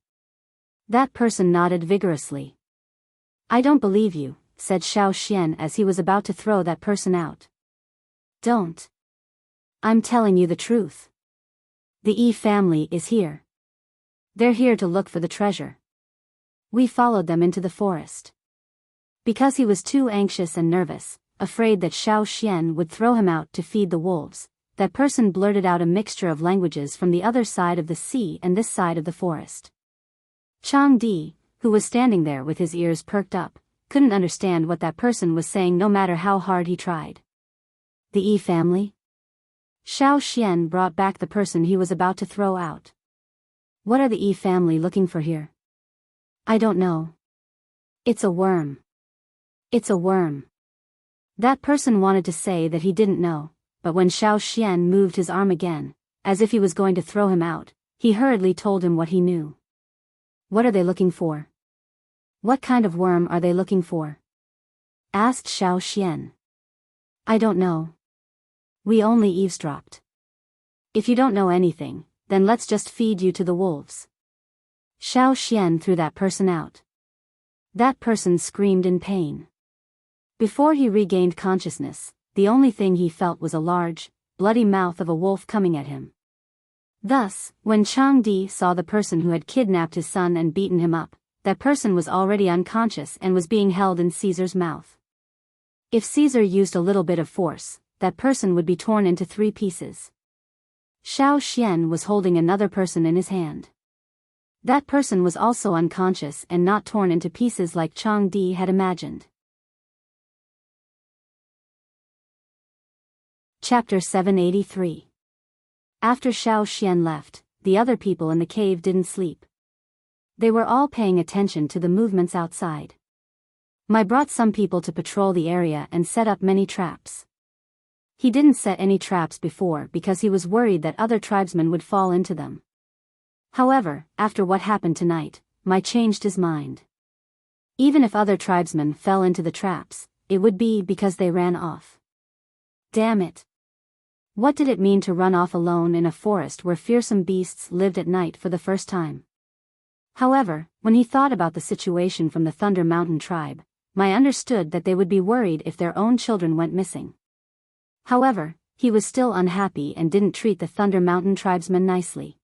That person nodded vigorously. "I don't believe you," said Xiao Xian as he was about to throw that person out. "Don't. I'm telling you the truth. The Yi family is here. They're here to look for the treasure. We followed them into the forest." Because he was too anxious and nervous, afraid that Xiao Xian would throw him out to feed the wolves, that person blurted out a mixture of languages from the other side of the sea and this side of the forest. Chang Di, who was standing there with his ears perked up, couldn't understand what that person was saying no matter how hard he tried. The Yi family? Xiao Xian brought back the person he was about to throw out. "What are the Yi family looking for here?" "I don't know. It's a worm. It's a worm." That person wanted to say that he didn't know, but when Xiao Xian moved his arm again, as if he was going to throw him out, he hurriedly told him what he knew. "What are they looking for? What kind of worm are they looking for?" asked Xiao Xian. "I don't know. We only eavesdropped. If you don't know anything, then let's just feed you to the wolves." Xiao Xian threw that person out. That person screamed in pain. Before he regained consciousness, the only thing he felt was a large, bloody mouth of a wolf coming at him. Thus, when Chang Di saw the person who had kidnapped his son and beaten him up, that person was already unconscious and was being held in Caesar's mouth. If Caesar used a little bit of force, that person would be torn into 3 pieces. Xiao Xian was holding another person in his hand. That person was also unconscious and not torn into pieces like Chang Di had imagined. Chapter 783. After Xiao Xian left, the other people in the cave didn't sleep. They were all paying attention to the movements outside. Mai brought some people to patrol the area and set up many traps. He didn't set any traps before because he was worried that other tribesmen would fall into them. However, after what happened tonight, Mai changed his mind. Even if other tribesmen fell into the traps, it would be because they ran off. Damn it! What did it mean to run off alone in a forest where fearsome beasts lived at night for the first time? However, when he thought about the situation from the Thunder Mountain tribe, Mai understood that they would be worried if their own children went missing. However, He was still unhappy and didn't treat the Thunder Mountain tribesmen nicely.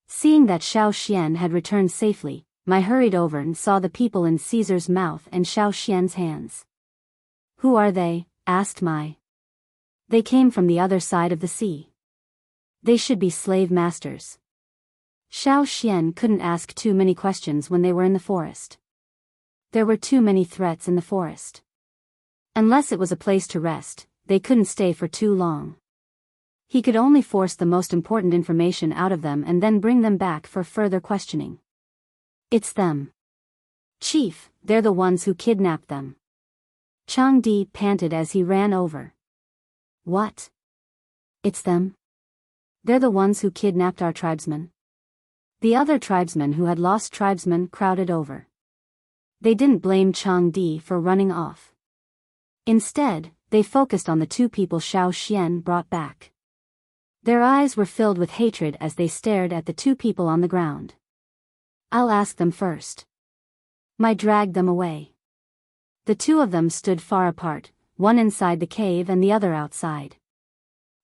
Seeing that Xiao Xian had returned safely, Mai hurried over and saw the people in Caesar's mouth and Xiao Xian's hands. "Who are they?" asked Mai. "They came from the other side of the sea. They should be slave masters." Xiao Xian couldn't ask too many questions when they were in the forest. There were too many threats in the forest. Unless it was a place to rest, they couldn't stay for too long. He could only force the most important information out of them and then bring them back for further questioning. "It's them. Chief, they're the ones who kidnapped them." Chang Di panted as he ran over. "What? It's them? They're the ones who kidnapped our tribesmen?" The other tribesmen who had lost tribesmen crowded over. They didn't blame Chang Di for running off. Instead, they focused on the two people Xiao Xian brought back. Their eyes were filled with hatred as they stared at the two people on the ground. "I'll ask them first." Mai dragged them away. The two of them stood far apart, one inside the cave and the other outside.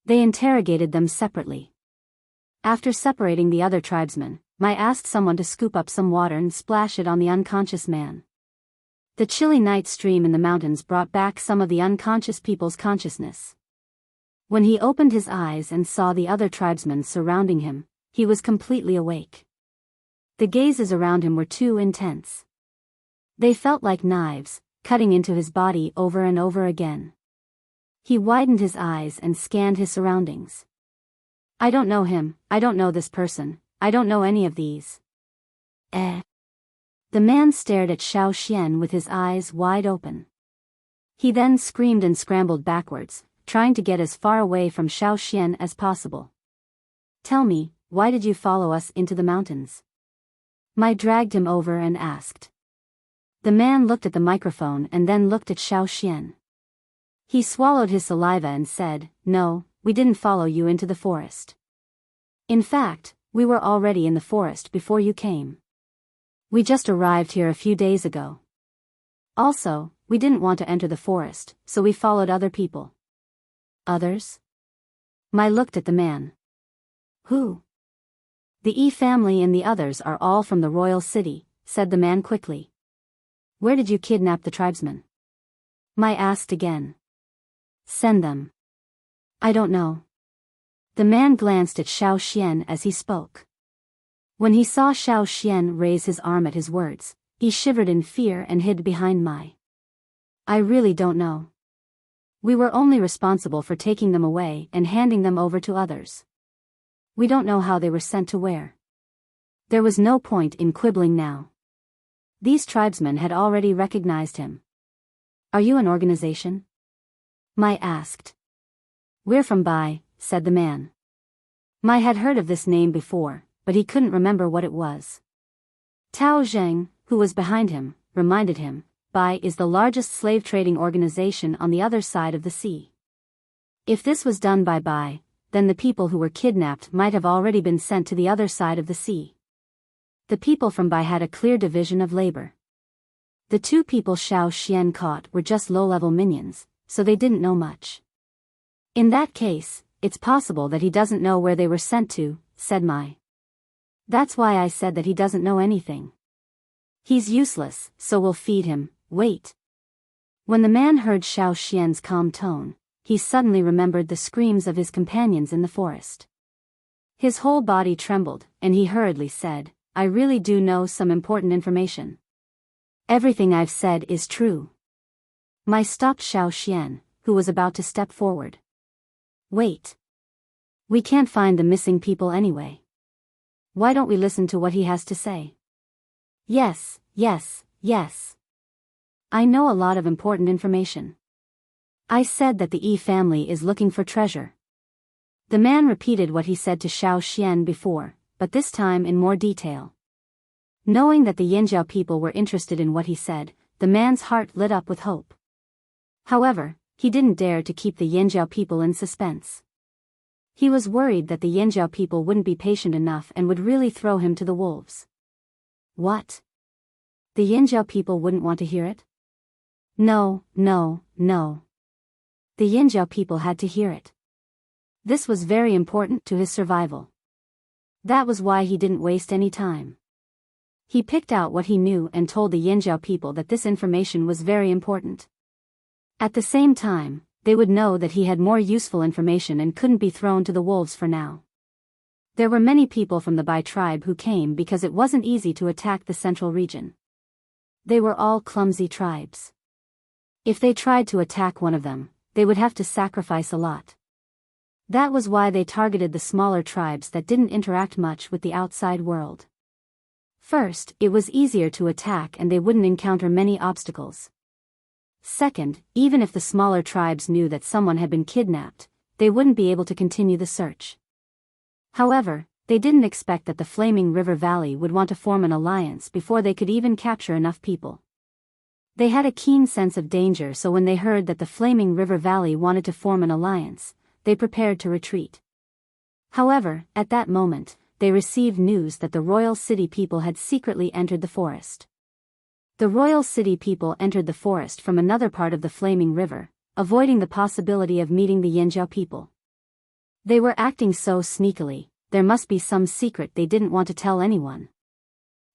They interrogated them separately. After separating the other tribesmen, Mai asked someone to scoop up some water and splash it on the unconscious man. The chilly night stream in the mountains brought back some of the unconscious people's consciousness. When he opened his eyes and saw the other tribesmen surrounding him, he was completely awake. The gazes around him were too intense. They felt like knives, cutting into his body over and over again. He widened his eyes and scanned his surroundings. "I don't know him, I don't know this person, I don't know any of these." Eh? The man stared at Xiao Xian with his eyes wide open. He then screamed and scrambled backwards, trying to get as far away from Xiao Xian as possible. "Tell me, why did you follow us into the mountains?" Mai dragged him over and asked. The man looked at the microphone and then looked at Xiao Xian. He swallowed his saliva and said, "No, we didn't follow you into the forest. In fact, we were already in the forest before you came. We just arrived here a few days ago. Also, we didn't want to enter the forest, so we followed other people." "Others?" Mai looked at the man. "Who?" "The Yi family and the others are all from the royal city," said the man quickly. "Where did you kidnap the tribesmen?" Mai asked again. "Send them." "I don't know." The man glanced at Xiao Xian as he spoke. When he saw Xiao Xian raise his arm at his words, he shivered in fear and hid behind Mai. "I really don't know. We were only responsible for taking them away and handing them over to others. We don't know how they were sent to where." There was no point in quibbling now. These tribesmen had already recognized him. "Are you an organization?" Mai asked. "We're from Bai," said the man. Mai had heard of this name before, but he couldn't remember what it was. Tao Zheng, who was behind him, reminded him, Bai is the largest slave trading organization on the other side of the sea. If this was done by Bai, then the people who were kidnapped might have already been sent to the other side of the sea. The people from Bai had a clear division of labor. The two people Xiao Xian caught were just low-level minions, so they didn't know much. "In that case, it's possible that he doesn't know where they were sent to," said Mai. "That's why I said that he doesn't know anything. He's useless, so we'll feed him, wait." When the man heard Xiao Xian's calm tone, he suddenly remembered the screams of his companions in the forest. His whole body trembled, and he hurriedly said, "I really do know some important information. Everything I've said is true." Mai stopped Xiao Xian, who was about to step forward. "Wait. We can't find the missing people anyway. Why don't we listen to what he has to say?" Yes. I know a lot of important information. I said that the Yi family is looking for treasure." The man repeated what he said to Xiao Xian before, but this time in more detail. Knowing that the Yinjiao people were interested in what he said, the man's heart lit up with hope. However, he didn't dare to keep the Yinjiao people in suspense. He was worried that the Yinjiao people wouldn't be patient enough and would really throw him to the wolves. What? The Yinjiao people wouldn't want to hear it? No. The Yinjiao people had to hear it. This was very important to his survival. That was why he didn't waste any time. He picked out what he knew and told the Yanjiao people that this information was very important. At the same time, they would know that he had more useful information and couldn't be thrown to the wolves for now. There were many people from the Bai tribe who came because it wasn't easy to attack the central region. They were all clumsy tribes. If they tried to attack one of them, they would have to sacrifice a lot. That was why they targeted the smaller tribes that didn't interact much with the outside world. First, it was easier to attack and they wouldn't encounter many obstacles. Second, even if the smaller tribes knew that someone had been kidnapped, they wouldn't be able to continue the search. However, they didn't expect that the Flaming River Valley would want to form an alliance before they could even capture enough people. They had a keen sense of danger, so when they heard that the Flaming River Valley wanted to form an alliance, they prepared to retreat. However, at that moment, they received news that the Royal City people had secretly entered the forest. The Royal City people entered the forest from another part of the Flaming River, avoiding the possibility of meeting the Yanjiao people. They were acting so sneakily, there must be some secret they didn't want to tell anyone.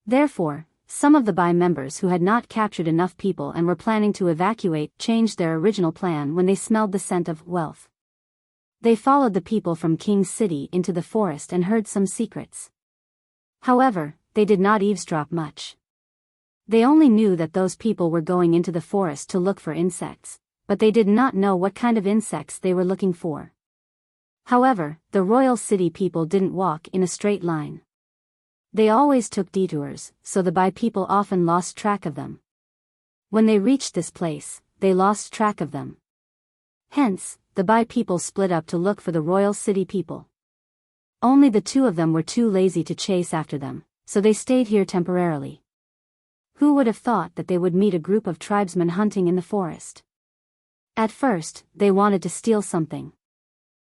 Therefore, some of the Bai members who had not captured enough people and were planning to evacuate changed their original plan when they smelled the scent of wealth. They followed the people from King's City into the forest and heard some secrets. However, they did not eavesdrop much. They only knew that those people were going into the forest to look for insects, but they did not know what kind of insects they were looking for. However, the Royal City people didn't walk in a straight line. They always took detours, so the Bai people often lost track of them. When they reached this place, they lost track of them. Hence, the Bai people split up to look for the Royal City people. Only the two of them were too lazy to chase after them, so they stayed here temporarily. Who would have thought that they would meet a group of tribesmen hunting in the forest? At first, they wanted to steal something.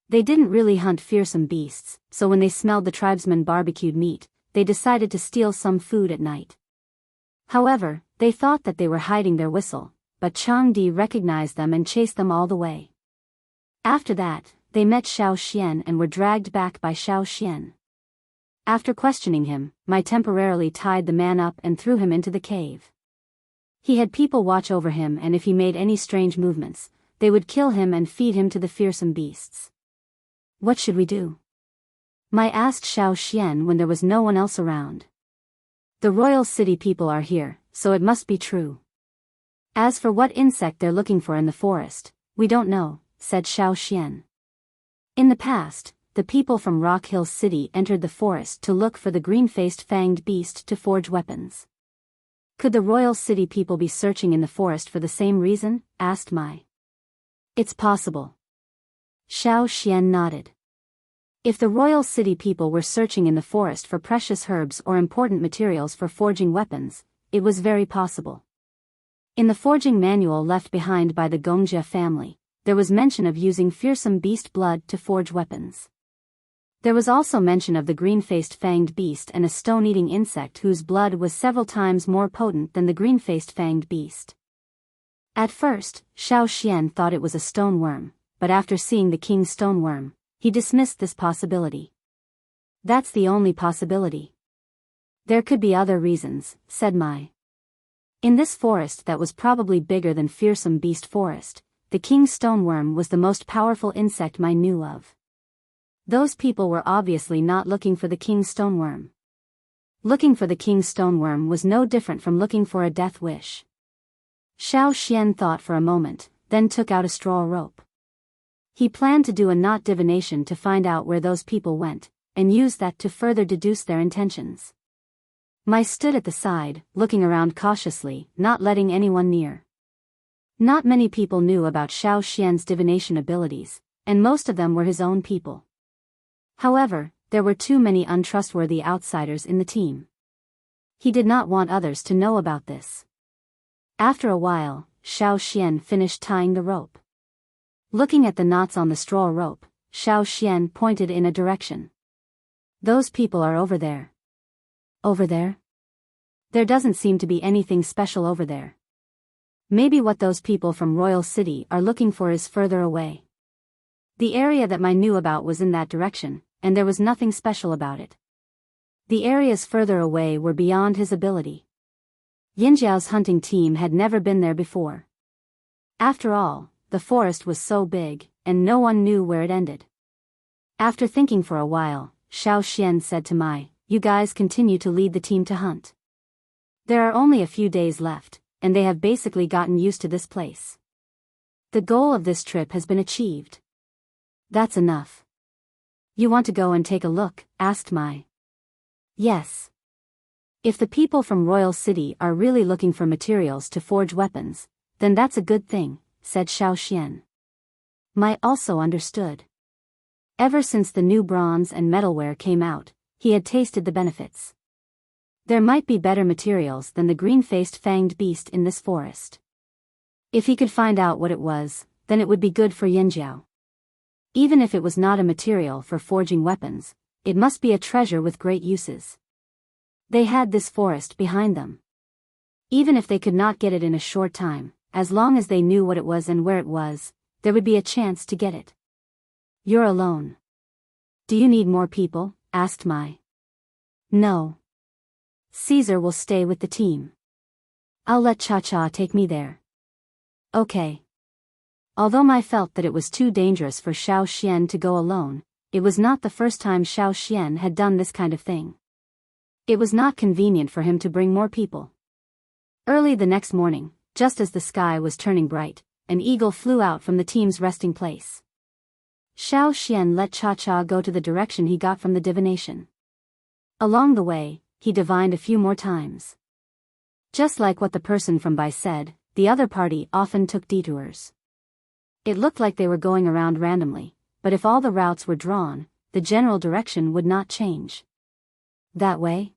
They didn't really hunt fearsome beasts, so when they smelled the tribesmen barbecued meat, they decided to steal some food at night. However, they thought that they were hiding their whistle, but Changdi recognized them and chased them all the way. After that, they met Xiao Xian and were dragged back by Xiao Xian. After questioning him, Mai temporarily tied the man up and threw him into the cave. He had people watch over him, and if he made any strange movements, they would kill him and feed him to the fearsome beasts. What should we do? Mai asked Xiao Xian when there was no one else around. The Royal City people are here, so it must be true. As for what insect they're looking for in the forest, we don't know, said Xiao Xian. In the past, the people from Rock Hill City entered the forest to look for the green-faced fanged beast to forge weapons. Could the Royal City people be searching in the forest for the same reason? Asked Mai. It's possible. Xiao Xian nodded. If the Royal City people were searching in the forest for precious herbs or important materials for forging weapons, it was very possible. In the forging manual left behind by the Gongjia family, there was mention of using fearsome beast blood to forge weapons. There was also mention of the green-faced fanged beast and a stone-eating insect whose blood was several times more potent than the green-faced fanged beast. At first, Xiao Xian thought it was a stone worm, but after seeing the king's stone worm, he dismissed this possibility. That's the only possibility. There could be other reasons, said Mai. In this forest that was probably bigger than fearsome beast forest, the king's stone worm was the most powerful insect Mai knew of. Those people were obviously not looking for the king's stoneworm. Looking for the king's stoneworm was no different from looking for a death wish. Xiao Xian thought for a moment, then took out a straw rope. He planned to do a knot divination to find out where those people went, and use that to further deduce their intentions. Mai stood at the side, looking around cautiously, not letting anyone near. Not many people knew about Xiao Xian's divination abilities, and most of them were his own people. However, there were too many untrustworthy outsiders in the team. He did not want others to know about this. After a while, Xiao Xian finished tying the rope. Looking at the knots on the straw rope, Xiao Xian pointed in a direction. Those people are over there. Over there? There doesn't seem to be anything special over there. Maybe what those people from Royal City are looking for is further away. The area that I knew about was in that direction, and there was nothing special about it. The areas further away were beyond his ability. Yinjiao's hunting team had never been there before. After all, the forest was so big, and no one knew where it ended. After thinking for a while, Xiao Xian said to Mai, "You guys continue to lead the team to hunt. There are only a few days left, and they have basically gotten used to this place. The goal of this trip has been achieved. That's enough." "You want to go and take a look?" asked Mai. "Yes. If the people from Royal City are really looking for materials to forge weapons, then that's a good thing," said Xiao Xian. Mai also understood. Ever since the new bronze and metalware came out, he had tasted the benefits. There might be better materials than the green-faced fanged beast in this forest. If he could find out what it was, then it would be good for Yinjiao. Even if it was not a material for forging weapons, it must be a treasure with great uses. They had this forest behind them. Even if they could not get it in a short time, as long as they knew what it was and where it was, there would be a chance to get it. "You're alone. Do you need more people?" asked Mai. "No. Caesar will stay with the team. I'll let Cha-Cha take me there." "Okay." Although Mai felt that it was too dangerous for Xiao Xian to go alone, it was not the first time Xiao Xian had done this kind of thing. It was not convenient for him to bring more people. Early the next morning, just as the sky was turning bright, an eagle flew out from the team's resting place. Xiao Xian let Cha-Cha go to the direction he got from the divination. Along the way, he divined a few more times. Just like what the person from Bai said, the other party often took detours. It looked like they were going around randomly, but if all the routes were drawn, the general direction would not change. "That way?"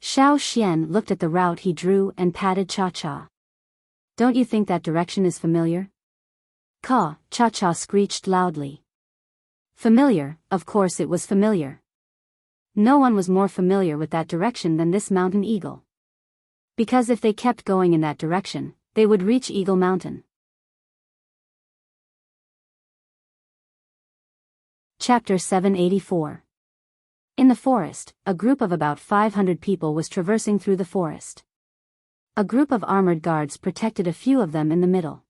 Xiao Xian looked at the route he drew and patted Cha-Cha. "Don't you think that direction is familiar?" "Caw," Cha-Cha screeched loudly. Familiar, of course it was familiar. No one was more familiar with that direction than this mountain eagle. Because if they kept going in that direction, they would reach Eagle Mountain. Chapter 784. In the forest, a group of about 500 people was traversing through the forest. A group of armored guards protected a few of them in the middle.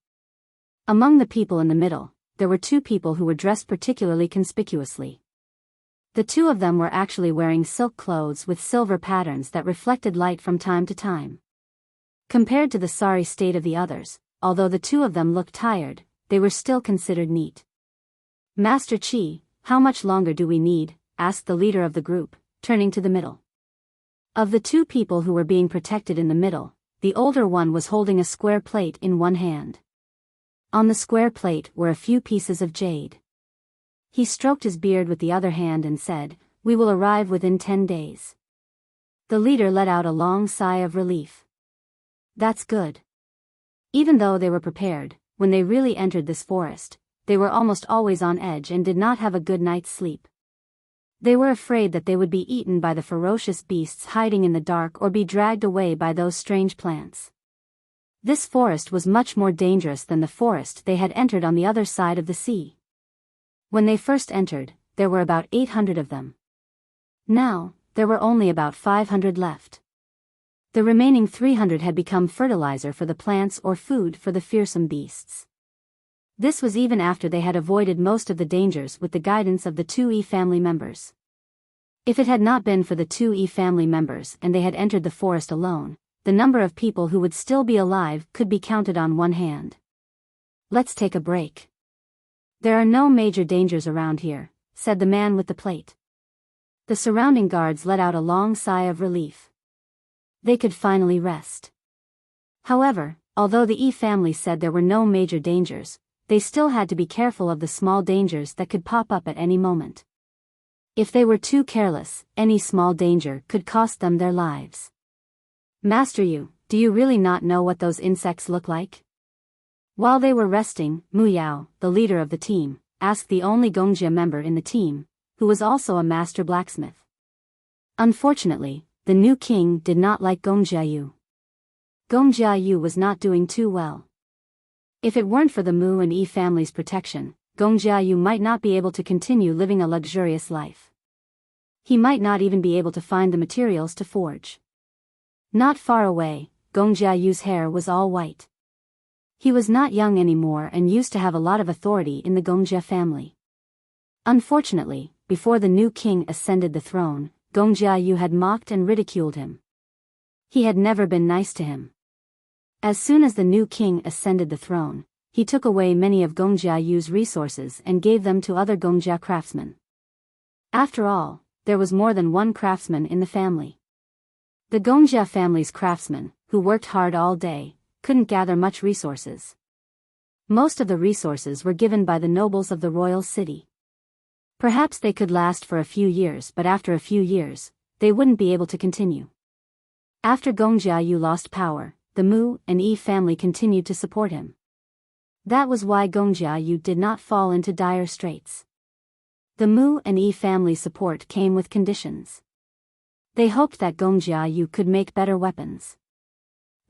Among the people in the middle, there were two people who were dressed particularly conspicuously. The two of them were actually wearing silk clothes with silver patterns that reflected light from time to time. Compared to the sorry state of the others, although the two of them looked tired, they were still considered neat. "Master Qi, how much longer do we need?" asked the leader of the group, turning to the middle. Of the two people who were being protected in the middle, the older one was holding a square plate in one hand. On the square plate were a few pieces of jade. He stroked his beard with the other hand and said, "We will arrive within 10 days. The leader let out a long sigh of relief. That's good. Even though they were prepared, when they really entered this forest, they were almost always on edge and did not have a good night's sleep. They were afraid that they would be eaten by the ferocious beasts hiding in the dark or be dragged away by those strange plants. This forest was much more dangerous than the forest they had entered on the other side of the sea. When they first entered, there were about 800 of them. Now, there were only about 500 left. The remaining 300 had become fertilizer for the plants or food for the fearsome beasts. This was even after they had avoided most of the dangers with the guidance of the 2E family members. If it had not been for the 2E family members and they had entered the forest alone, the number of people who would still be alive could be counted on one hand. "Let's take a break. There are no major dangers around here," said the man with the plate. The surrounding guards let out a long sigh of relief. They could finally rest. However, although the E family said there were no major dangers, they still had to be careful of the small dangers that could pop up at any moment. If they were too careless, any small danger could cost them their lives. "Master Yu, do you really not know what those insects look like?" While they were resting, Muyao, the leader of the team, asked the only Gongjia member in the team, who was also a master blacksmith. Unfortunately, the new king did not like Gongjia Yu. Gongjia Yu was not doing too well. If it weren't for the Mu and Yi family's protection, Gong Jiayu might not be able to continue living a luxurious life. He might not even be able to find the materials to forge. Not far away, Gong Jiayu's hair was all white. He was not young anymore and used to have a lot of authority in the Gongjia family. Unfortunately, before the new king ascended the throne, Gong Jiayu had mocked and ridiculed him. He had never been nice to him. As soon as the new king ascended the throne, he took away many of Gong Jiayu's resources and gave them to other Gongjia craftsmen. After all, there was more than one craftsman in the family. The Gongjia family's craftsmen, who worked hard all day, couldn't gather much resources. Most of the resources were given by the nobles of the royal city. Perhaps they could last for a few years, but after a few years, they wouldn't be able to continue. After Gong Jiayu lost power, the Mu and Yi family continued to support him. That was why Gong Jiayu did not fall into dire straits. The Mu and Yi family support came with conditions. They hoped that Gong Jiayu could make better weapons.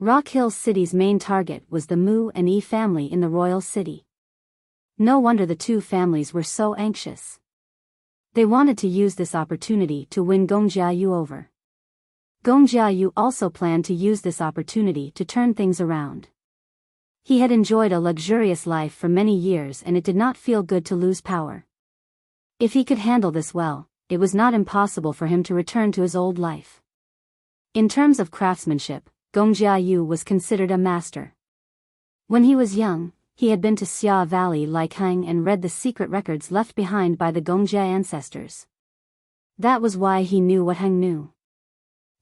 Rock Hill City's main target was the Mu and Yi family in the royal city. No wonder the two families were so anxious. They wanted to use this opportunity to win Gong Jiayu over. Gong Jiayu also planned to use this opportunity to turn things around. He had enjoyed a luxurious life for many years and it did not feel good to lose power. If he could handle this well, it was not impossible for him to return to his old life. In terms of craftsmanship, Gong Jiayu was considered a master. When he was young, he had been to Xia Valley Likhang and read the secret records left behind by the Gongjia ancestors. That was why he knew what Heng knew.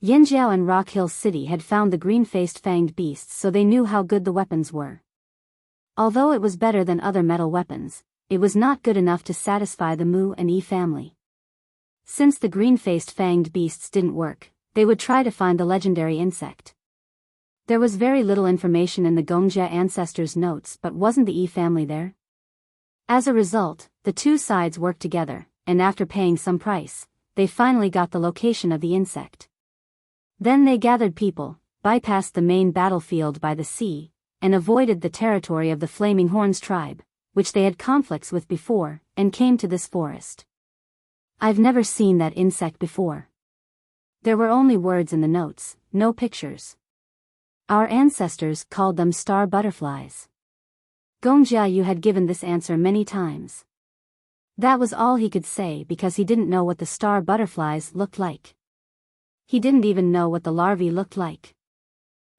Yanjiao and Rock Hill City had found the green-faced fanged beasts, so they knew how good the weapons were. Although it was better than other metal weapons, it was not good enough to satisfy the Mu and Yi family. Since the green-faced fanged beasts didn't work, they would try to find the legendary insect. There was very little information in the Gongjia ancestors' notes, but wasn't the Yi family there? As a result, the two sides worked together, and after paying some price, they finally got the location of the insect. Then they gathered people, bypassed the main battlefield by the sea, and avoided the territory of the Flaming Horns tribe, which they had conflicts with before, and came to this forest. I've never seen that insect before. There were only words in the notes, no pictures. Our ancestors called them star butterflies. Gong Jiayu had given this answer many times. That was all he could say because he didn't know what the star butterflies looked like. He didn't even know what the larvae looked like.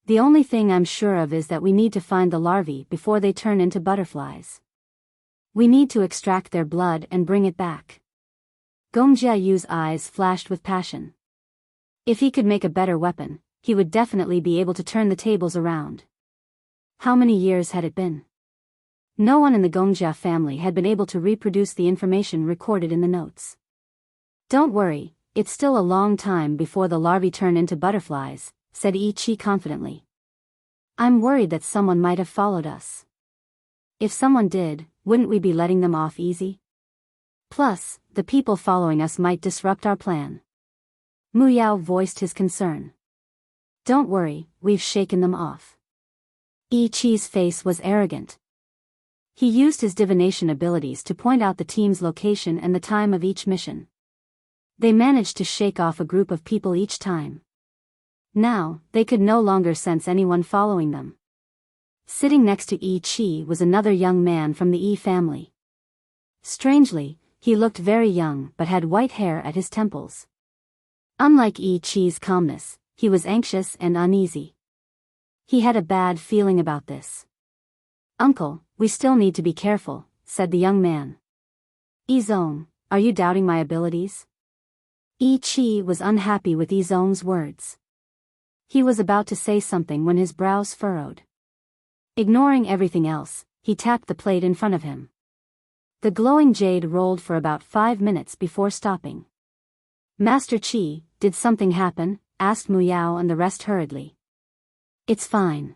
The only thing I'm sure of is that we need to find the larvae before they turn into butterflies. We need to extract their blood and bring it back. Gong Jiayu's eyes flashed with passion. If he could make a better weapon, he would definitely be able to turn the tables around. How many years had it been? No one in the Gongjia family had been able to reproduce the information recorded in the notes. Don't worry, it's still a long time before the larvae turn into butterflies, said Yi Chi confidently. I'm worried that someone might have followed us. If someone did, wouldn't we be letting them off easy? Plus, the people following us might disrupt our plan. Mu Yao voiced his concern. Don't worry, we've shaken them off. Yi Chi's face was arrogant. He used his divination abilities to point out the team's location and the time of each mission. They managed to shake off a group of people each time. Now, they could no longer sense anyone following them. Sitting next to Yi Chi was another young man from the Yi family. Strangely, he looked very young but had white hair at his temples. Unlike Yi Chi's calmness, he was anxious and uneasy. He had a bad feeling about this. Uncle, we still need to be careful, said the young man. Izong, are you doubting my abilities? Yi Chi was unhappy with Izong's words. He was about to say something when his brows furrowed. Ignoring everything else, he tapped the plate in front of him. The glowing jade rolled for about 5 minutes before stopping. Master Qi, did something happen? Asked Mu Yao and the rest hurriedly. It's fine.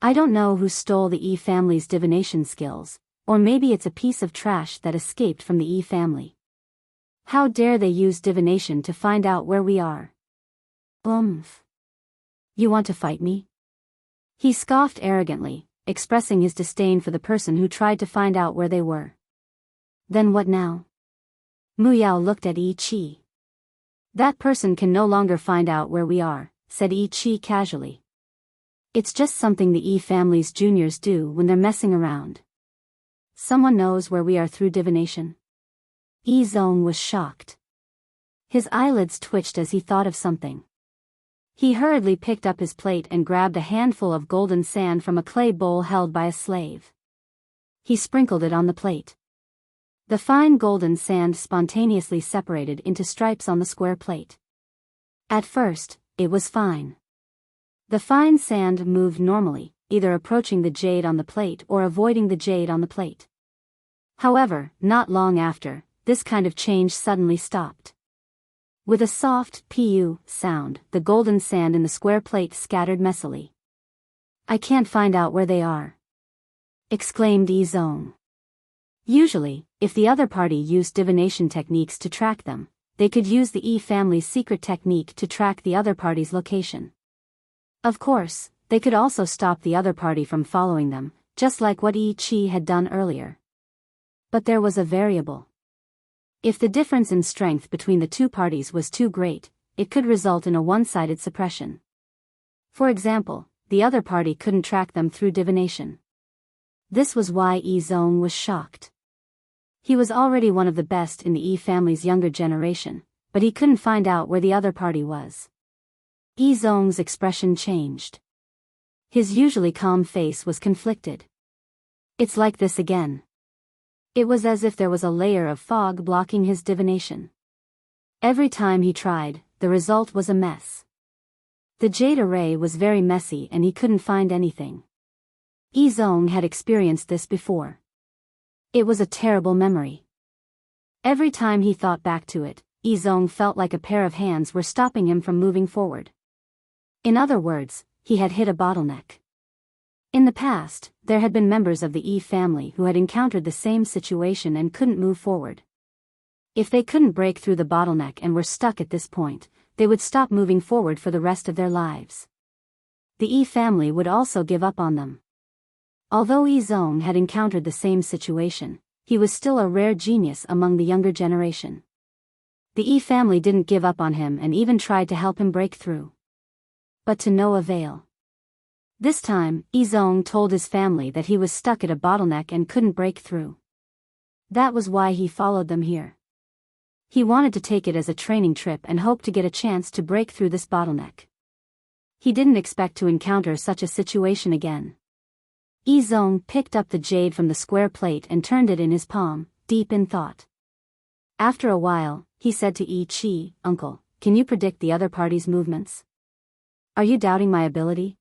I don't know who stole the Yi family's divination skills, or maybe it's a piece of trash that escaped from the Yi family. How dare they use divination to find out where we are? You want to fight me? He scoffed arrogantly, expressing his disdain for the person who tried to find out where they were. Then what now? Mu Yao looked at Yi Qi. That person can no longer find out where we are, said Yi Qi casually. It's just something the Yi family's juniors do when they're messing around. Someone knows where we are through divination? Yi Zong was shocked. His eyelids twitched as he thought of something. He hurriedly picked up his plate and grabbed a handful of golden sand from a clay bowl held by a slave. He sprinkled it on the plate. The fine golden sand spontaneously separated into stripes on the square plate. At first, it was fine. The fine sand moved normally, either approaching the jade on the plate or avoiding the jade on the plate. However, not long after, this kind of change suddenly stopped. With a soft pu sound, the golden sand in the square plate scattered messily. I can't find out where they are, exclaimed Yi Zong. Usually, if the other party used divination techniques to track them, they could use the Yi family's secret technique to track the other party's location. Of course, they could also stop the other party from following them, just like what Yi Qi had done earlier. But there was a variable. If the difference in strength between the two parties was too great, it could result in a one-sided suppression. For example, the other party couldn't track them through divination. This was why Yi Zong was shocked. He was already one of the best in the Yi family's younger generation, but he couldn't find out where the other party was. Yi Zong's expression changed. His usually calm face was conflicted. It's like this again. It was as if there was a layer of fog blocking his divination. Every time he tried, the result was a mess. The jade array was very messy and he couldn't find anything. Yi Zong had experienced this before. It was a terrible memory. Every time he thought back to it, Yi Zong felt like a pair of hands were stopping him from moving forward. In other words, he had hit a bottleneck. In the past, there had been members of the Yi family who had encountered the same situation and couldn't move forward. If they couldn't break through the bottleneck and were stuck at this point, they would stop moving forward for the rest of their lives. The Yi family would also give up on them. Although Yi Zong had encountered the same situation, he was still a rare genius among the younger generation. The Yi family didn't give up on him and even tried to help him break through. But to no avail. This time, Yi Zong told his family that he was stuck at a bottleneck and couldn't break through. That was why he followed them here. He wanted to take it as a training trip and hoped to get a chance to break through this bottleneck. He didn't expect to encounter such a situation again. Yi Zong picked up the jade from the square plate and turned it in his palm, deep in thought. After a while, he said to Yi Qi, "Uncle, can you predict the other party's movements? Are you doubting my ability?"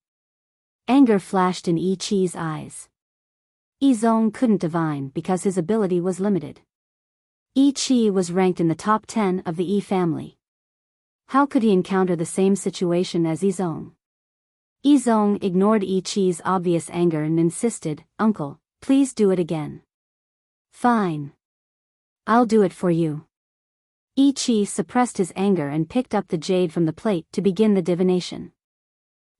Anger flashed in Yi Qi's eyes. Yi Zong couldn't divine because his ability was limited. Yi Qi was ranked in the top 10 of the Yi family. How could he encounter the same situation as Yi Zong? Yi Zong ignored Yi Qi's obvious anger and insisted, "Uncle, please do it again." "Fine. I'll do it for you." Yi Qi suppressed his anger and picked up the jade from the plate to begin the divination.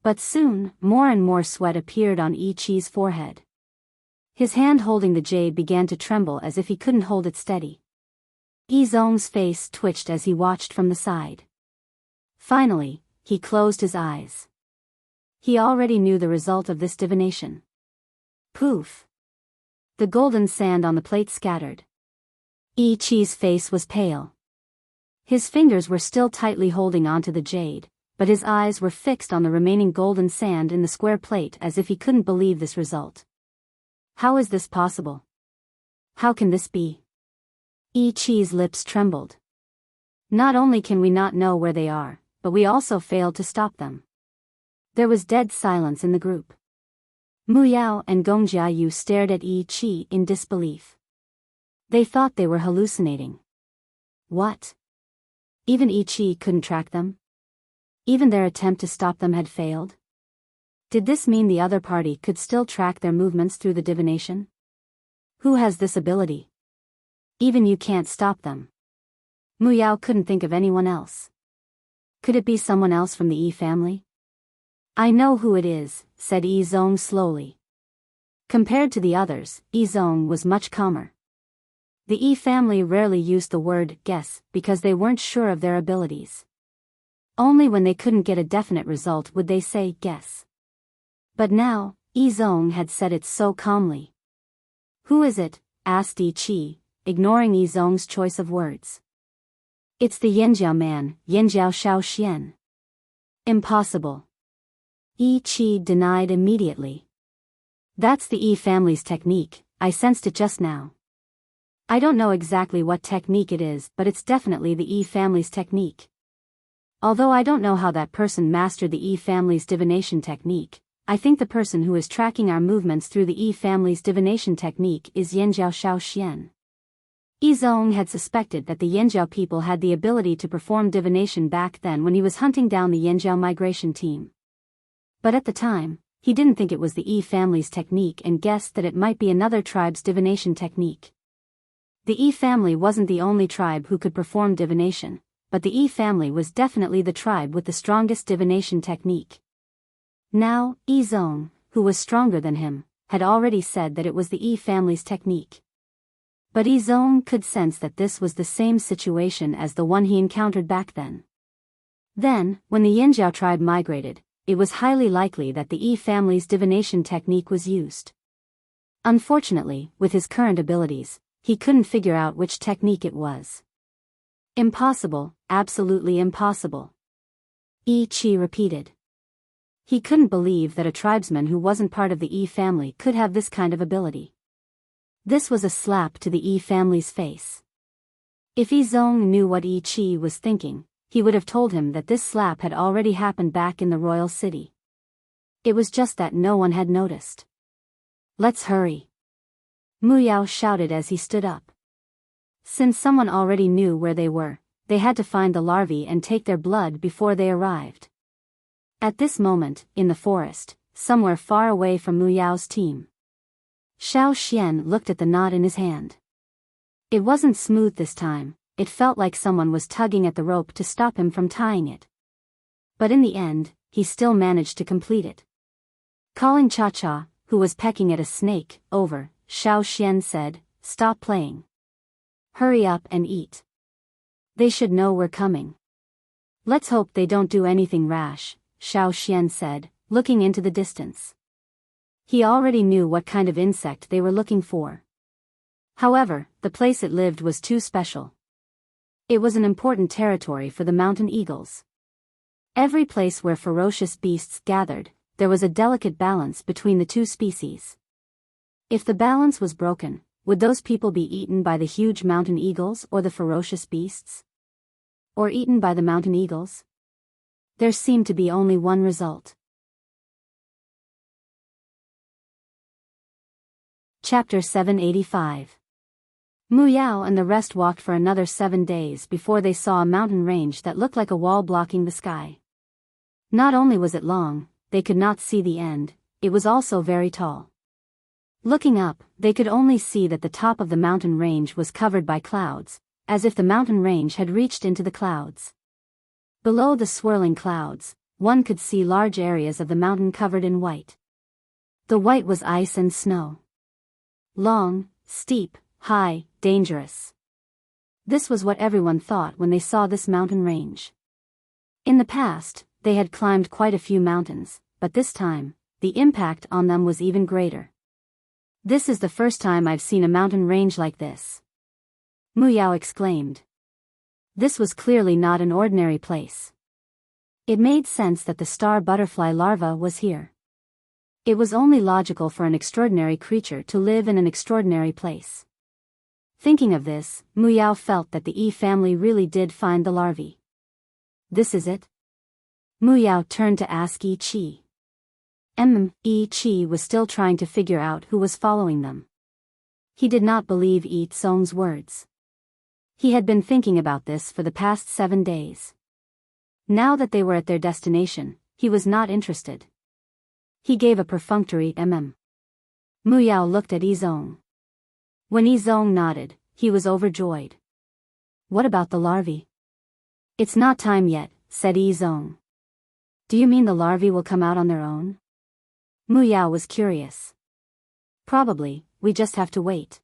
But soon, more and more sweat appeared on Yi Qi's forehead. His hand holding the jade began to tremble as if he couldn't hold it steady. Yi Zong's face twitched as he watched from the side. Finally, he closed his eyes. He already knew the result of this divination. Poof! The golden sand on the plate scattered. Yi Qi's face was pale. His fingers were still tightly holding onto the jade, but his eyes were fixed on the remaining golden sand in the square plate as if he couldn't believe this result. How is this possible? How can this be? Yi Qi's lips trembled. Not only can we not know where they are, but we also failed to stop them. There was dead silence in the group. Mu Yao and Gong Jiayu stared at Yi Qi in disbelief. They thought they were hallucinating. What? Even Yi Qi couldn't track them? Even their attempt to stop them had failed? Did this mean the other party could still track their movements through the divination? Who has this ability? Even you can't stop them. Mu Yao couldn't think of anyone else. Could it be someone else from the Yi family? "I know who it is," said Yi Zong slowly. Compared to the others, Yi Zong was much calmer. The Yi family rarely used the word guess because they weren't sure of their abilities. Only when they couldn't get a definite result would they say guess. But now, Yi Zong had said it so calmly. Who is it? Asked Yi Qi, ignoring Yi Zong's choice of words. It's the Yanjiao man, Yanjiao Shaoxian. Impossible. Yi Qi denied immediately. That's the Yi family's technique, I sensed it just now. I don't know exactly what technique it is, but it's definitely the Yi family's technique. Although I don't know how that person mastered the Yi family's divination technique, I think the person who is tracking our movements through the Yi family's divination technique is Yanjiao Shaoxian. Yi Zong had suspected that the Yanjiao people had the ability to perform divination back then when he was hunting down the Yanjiao migration team. But at the time, he didn't think it was the Yi family's technique and guessed that it might be another tribe's divination technique. The Yi family wasn't the only tribe who could perform divination, but the Yi family was definitely the tribe with the strongest divination technique. Now, Yi Zong, who was stronger than him, had already said that it was the Yi family's technique. But Yi Zong could sense that this was the same situation as the one he encountered back then. Then, when the Yanjiao tribe migrated, it was highly likely that the Yi family's divination technique was used. Unfortunately, with his current abilities, he couldn't figure out which technique it was. Impossible, absolutely impossible. Yi Qi repeated. He couldn't believe that a tribesman who wasn't part of the Yi family could have this kind of ability. This was a slap to the Yi family's face. If Yi Zong knew what Yi Qi was thinking, he would have told him that this slap had already happened back in the royal city. It was just that no one had noticed. Let's hurry. Biyao shouted as he stood up. Since someone already knew where they were, they had to find the larvae and take their blood before they arrived. At this moment, in the forest, somewhere far away from Biyao's team, Shaoxian looked at the knot in his hand. It wasn't smooth this time, it felt like someone was tugging at the rope to stop him from tying it. But in the end, he still managed to complete it. Calling Cha-Cha, who was pecking at a snake, over, Shaoxian said, "Stop playing. Hurry up and eat. They should know we're coming." "Let's hope they don't do anything rash," Shaoxian said, looking into the distance. He already knew what kind of insect they were looking for. However, the place it lived was too special. It was an important territory for the mountain eagles. Every place where ferocious beasts gathered, there was a delicate balance between the two species. If the balance was broken, would those people be eaten by the huge mountain eagles or the ferocious beasts? Or eaten by the mountain eagles? There seemed to be only one result. Chapter 785. Biyao and the rest walked for another 7 days before they saw a mountain range that looked like a wall blocking the sky. Not only was it long, they could not see the end, it was also very tall. Looking up, they could only see that the top of the mountain range was covered by clouds, as if the mountain range had reached into the clouds. Below the swirling clouds, one could see large areas of the mountain covered in white. The white was ice and snow. Long, steep, high, dangerous. This was what everyone thought when they saw this mountain range. In the past, they had climbed quite a few mountains, but this time, the impact on them was even greater. "This is the first time I've seen a mountain range like this," Biyao exclaimed. This was clearly not an ordinary place. It made sense that the star butterfly larva was here. It was only logical for an extraordinary creature to live in an extraordinary place. Thinking of this, Biyao felt that the Yi family really did find the larvae. "This is it?" Biyao turned to ask Yi Qi. Yi Qi was still trying to figure out who was following them. He did not believe Yi Zong's words. He had been thinking about this for the past 7 days. Now that they were at their destination, he was not interested. He gave a perfunctory Biyao looked at Yi Zong. When Yi Zong nodded, he was overjoyed. "What about the larvae?" "It's not time yet," said Yi Zong. "Do you mean the larvae will come out on their own?" Biyao was curious. "Probably, we just have to wait."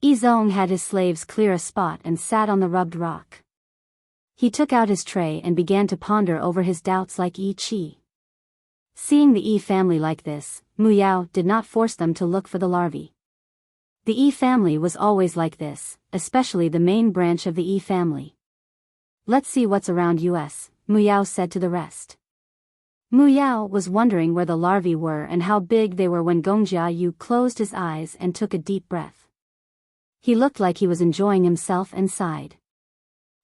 Yizong had his slaves clear a spot and sat on the rubbed rock. He took out his tray and began to ponder over his doubts like Yi Qi. Seeing the Yi family like this, Muyao did not force them to look for the larvae. The Yi family was always like this, especially the main branch of the Yi family. Let's see what's around us, Muyao said to the rest. Muyao was wondering where the larvae were and how big they were when Gongjia closed his eyes and took a deep breath. He looked like he was enjoying himself and sighed.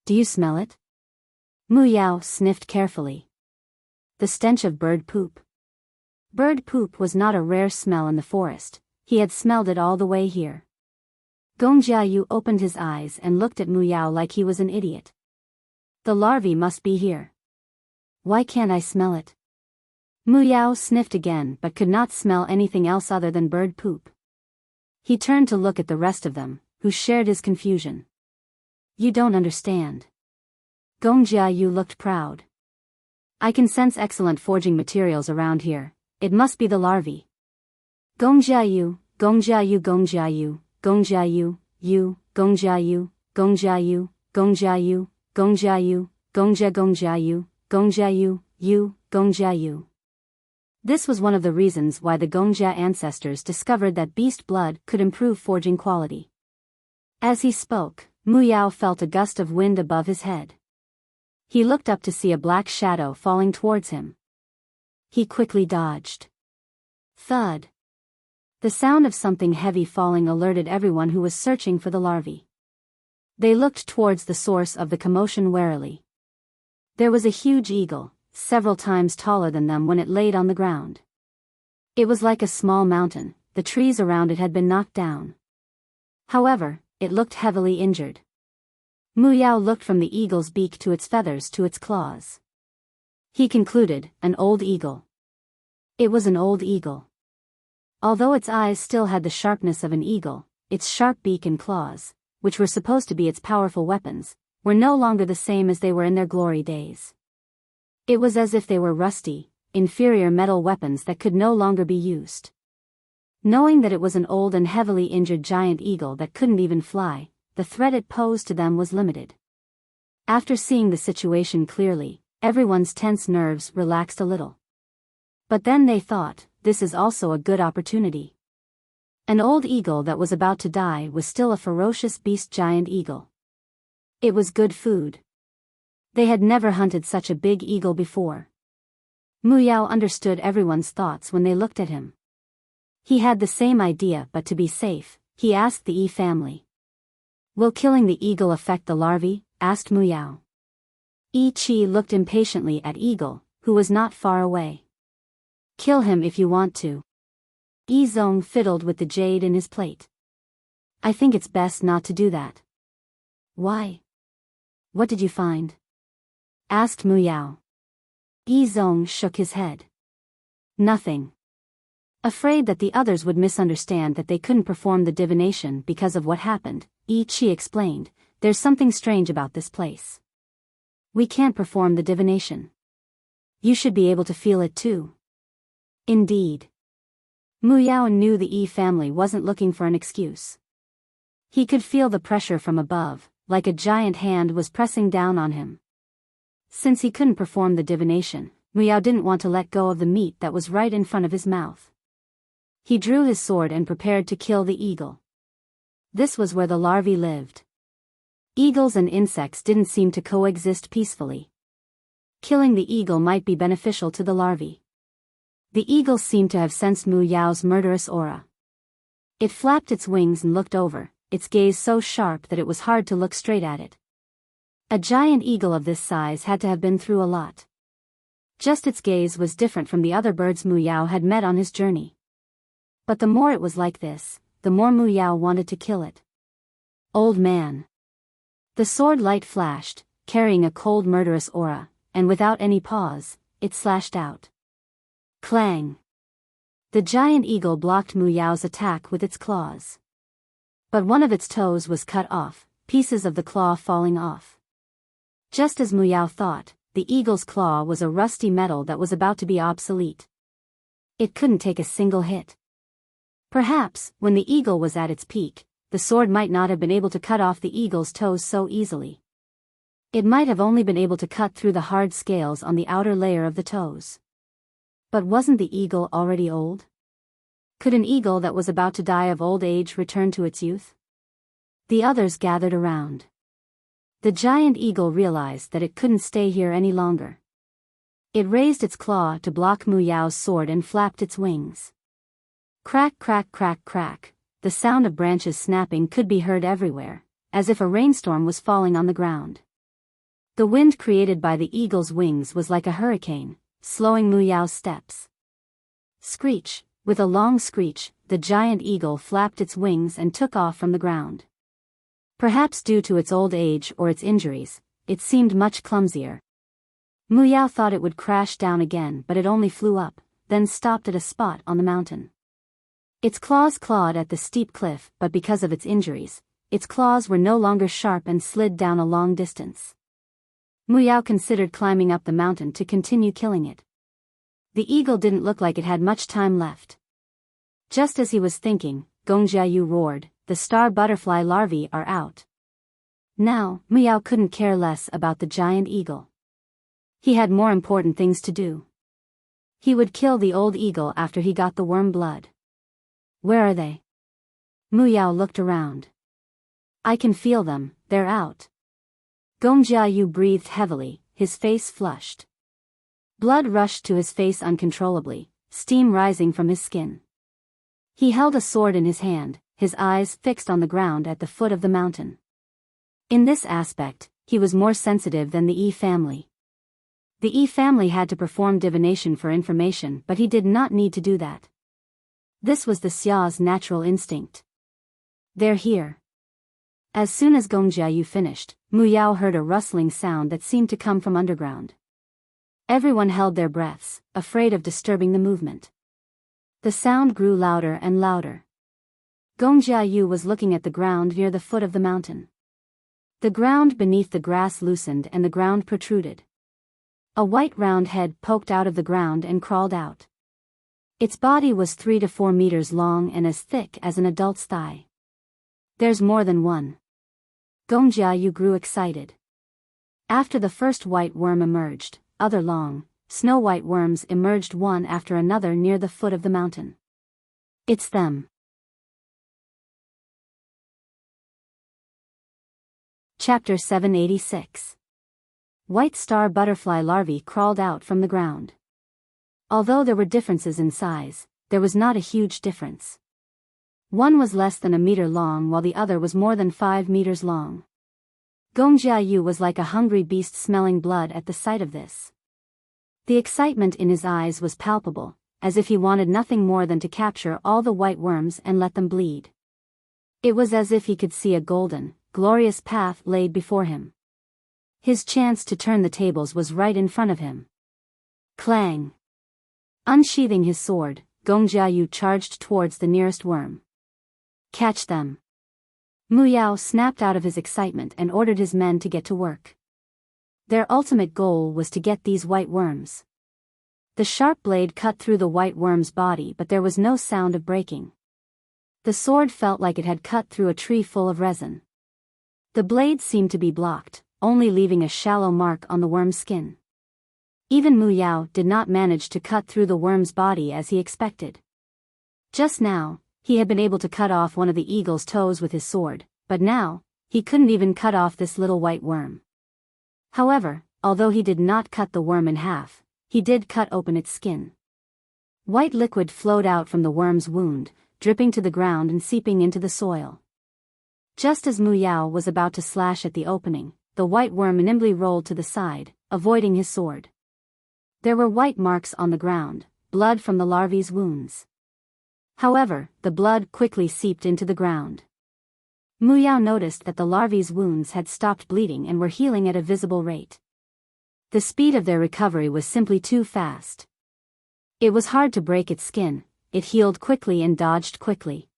Do you smell it? Muyao sniffed carefully. The stench of bird poop. Bird poop was not a rare smell in the forest, he had smelled it all the way here. Gongjia opened his eyes and looked at Muyao like he was an idiot. The larvae must be here. Why can't I smell it? Muyao sniffed again but could not smell anything else other than bird poop. He turned to look at the rest of them, who shared his confusion. You don't understand. Gongjia looked proud. I can sense excellent forging materials around here, it must be the larvae. Gongjia, Gongjia, Gongjia, Gongjia, Gongjia, Gongjia, Gongjia, Gongjia, Gongjia, Gongjia, Gongjia. This was one of the reasons why the Gongjia ancestors discovered that beast blood could improve forging quality. As he spoke, Muyao felt a gust of wind above his head. He looked up to see a black shadow falling towards him. He quickly dodged. Thud. The sound of something heavy falling alerted everyone who was searching for the larvae. They looked towards the source of the commotion warily. There was a huge eagle, several times taller than them when it laid on the ground. It was like a small mountain, the trees around it had been knocked down. However, it looked heavily injured. Muyao looked from the eagle's beak to its feathers to its claws. He concluded, an old eagle. It was an old eagle. Although its eyes still had the sharpness of an eagle, its sharp beak and claws, which were supposed to be its powerful weapons, were no longer the same as they were in their glory days. It was as if they were rusty, inferior metal weapons that could no longer be used. Knowing that it was an old and heavily injured giant eagle that couldn't even fly, the threat it posed to them was limited. After seeing the situation clearly, everyone's tense nerves relaxed a little. But then they thought, this is also a good opportunity. An old eagle that was about to die was still a ferocious beast giant eagle. It was good food. They had never hunted such a big eagle before. Muyao understood everyone's thoughts when they looked at him. He had the same idea, but to be safe, he asked the Yi family. Will killing the eagle affect the larvae? Asked Muyao. Yi Qi looked impatiently at Eagle, who was not far away. Kill him if you want to. Yizong fiddled with the jade in his plate. I think it's best not to do that. Why? What did you find? Asked Muyao. Yizong shook his head. Nothing. Afraid that the others would misunderstand that they couldn't perform the divination because of what happened, Yi Qi explained, there's something strange about this place. We can't perform the divination. You should be able to feel it too. Indeed. Muyao knew the Yi family wasn't looking for an excuse. He could feel the pressure from above, like a giant hand was pressing down on him. Since he couldn't perform the divination, Muyao didn't want to let go of the meat that was right in front of his mouth. He drew his sword and prepared to kill the eagle. This was where the larvae lived. Eagles and insects didn't seem to coexist peacefully. Killing the eagle might be beneficial to the larvae. The eagle seemed to have sensed Muyao's murderous aura. It flapped its wings and looked over, its gaze so sharp that it was hard to look straight at it. A giant eagle of this size had to have been through a lot. Just its gaze was different from the other birds Muyao had met on his journey. But the more it was like this, the more Muyao wanted to kill it. Old man. The sword light flashed, carrying a cold murderous aura, and without any pause, it slashed out. Clang. The giant eagle blocked Muyao's attack with its claws. But one of its toes was cut off, pieces of the claw falling off. Just as Muyao thought, the eagle's claw was a rusty metal that was about to be obsolete. It couldn't take a single hit. Perhaps, when the eagle was at its peak, the sword might not have been able to cut off the eagle's toes so easily. It might have only been able to cut through the hard scales on the outer layer of the toes. But wasn't the eagle already old? Could an eagle that was about to die of old age return to its youth? The others gathered around. The giant eagle realized that it couldn't stay here any longer. It raised its claw to block Mu Yao's sword and flapped its wings. Crack, crack, crack, crack. The sound of branches snapping could be heard everywhere, as if a rainstorm was falling on the ground. The wind created by the eagle's wings was like a hurricane, slowing Mu Yao's steps. Screech, with a long screech, the giant eagle flapped its wings and took off from the ground. Perhaps due to its old age or its injuries, it seemed much clumsier. Mu Yao thought it would crash down again, but it only flew up, then stopped at a spot on the mountain. Its claws clawed at the steep cliff, but because of its injuries, its claws were no longer sharp and slid down a long distance. Mu Yao considered climbing up the mountain to continue killing it. The eagle didn't look like it had much time left. Just as he was thinking, Gong Jiayu roared, "The star butterfly larvae are out." Now, Mu Yao couldn't care less about the giant eagle. He had more important things to do. He would kill the old eagle after he got the worm blood. Where are they? Mu Yao looked around. I can feel them, they're out. Gong Jiayu breathed heavily, his face flushed. Blood rushed to his face uncontrollably, steam rising from his skin. He held a sword in his hand, his eyes fixed on the ground at the foot of the mountain. In this aspect, he was more sensitive than the Yi family. The Yi family had to perform divination for information, but he did not need to do that. This was the Xia's natural instinct. They're here. As soon as Gong Jiayu finished, Mu Yao heard a rustling sound that seemed to come from underground. Everyone held their breaths, afraid of disturbing the movement. The sound grew louder and louder. Gong Jiayu was looking at the ground near the foot of the mountain. The ground beneath the grass loosened and the ground protruded. A white round head poked out of the ground and crawled out. Its body was 3 to 4 meters long and as thick as an adult's thigh. There's more than one. Gong Jiayu grew excited. After the first white worm emerged, other long, snow-white worms emerged one after another near the foot of the mountain. It's them. Chapter 786. White star butterfly larvae crawled out from the ground. Although there were differences in size, there was not a huge difference. One was less than a meter long while the other was more than 5 meters long. Gong Jiayu was like a hungry beast smelling blood at the sight of this. The excitement in his eyes was palpable, as if he wanted nothing more than to capture all the white worms and let them bleed. It was as if he could see a golden, glorious path laid before him. His chance to turn the tables was right in front of him. Clang! Unsheathing his sword, Gong Jiayu charged towards the nearest worm. Catch them! Mu Yao snapped out of his excitement and ordered his men to get to work. Their ultimate goal was to get these white worms. The sharp blade cut through the white worm's body, but there was no sound of breaking. The sword felt like it had cut through a tree full of resin. The blade seemed to be blocked, only leaving a shallow mark on the worm's skin. Even Mu Yao did not manage to cut through the worm's body as he expected. Just now, he had been able to cut off one of the eagle's toes with his sword, but now, he couldn't even cut off this little white worm. However, although he did not cut the worm in half, he did cut open its skin. White liquid flowed out from the worm's wound, dripping to the ground and seeping into the soil. Just as Mu Yao was about to slash at the opening, the white worm nimbly rolled to the side, avoiding his sword. There were white marks on the ground, blood from the larvae's wounds. However, the blood quickly seeped into the ground. Mu Yao noticed that the larvae's wounds had stopped bleeding and were healing at a visible rate. The speed of their recovery was simply too fast. It was hard to break its skin, it healed quickly and dodged quickly.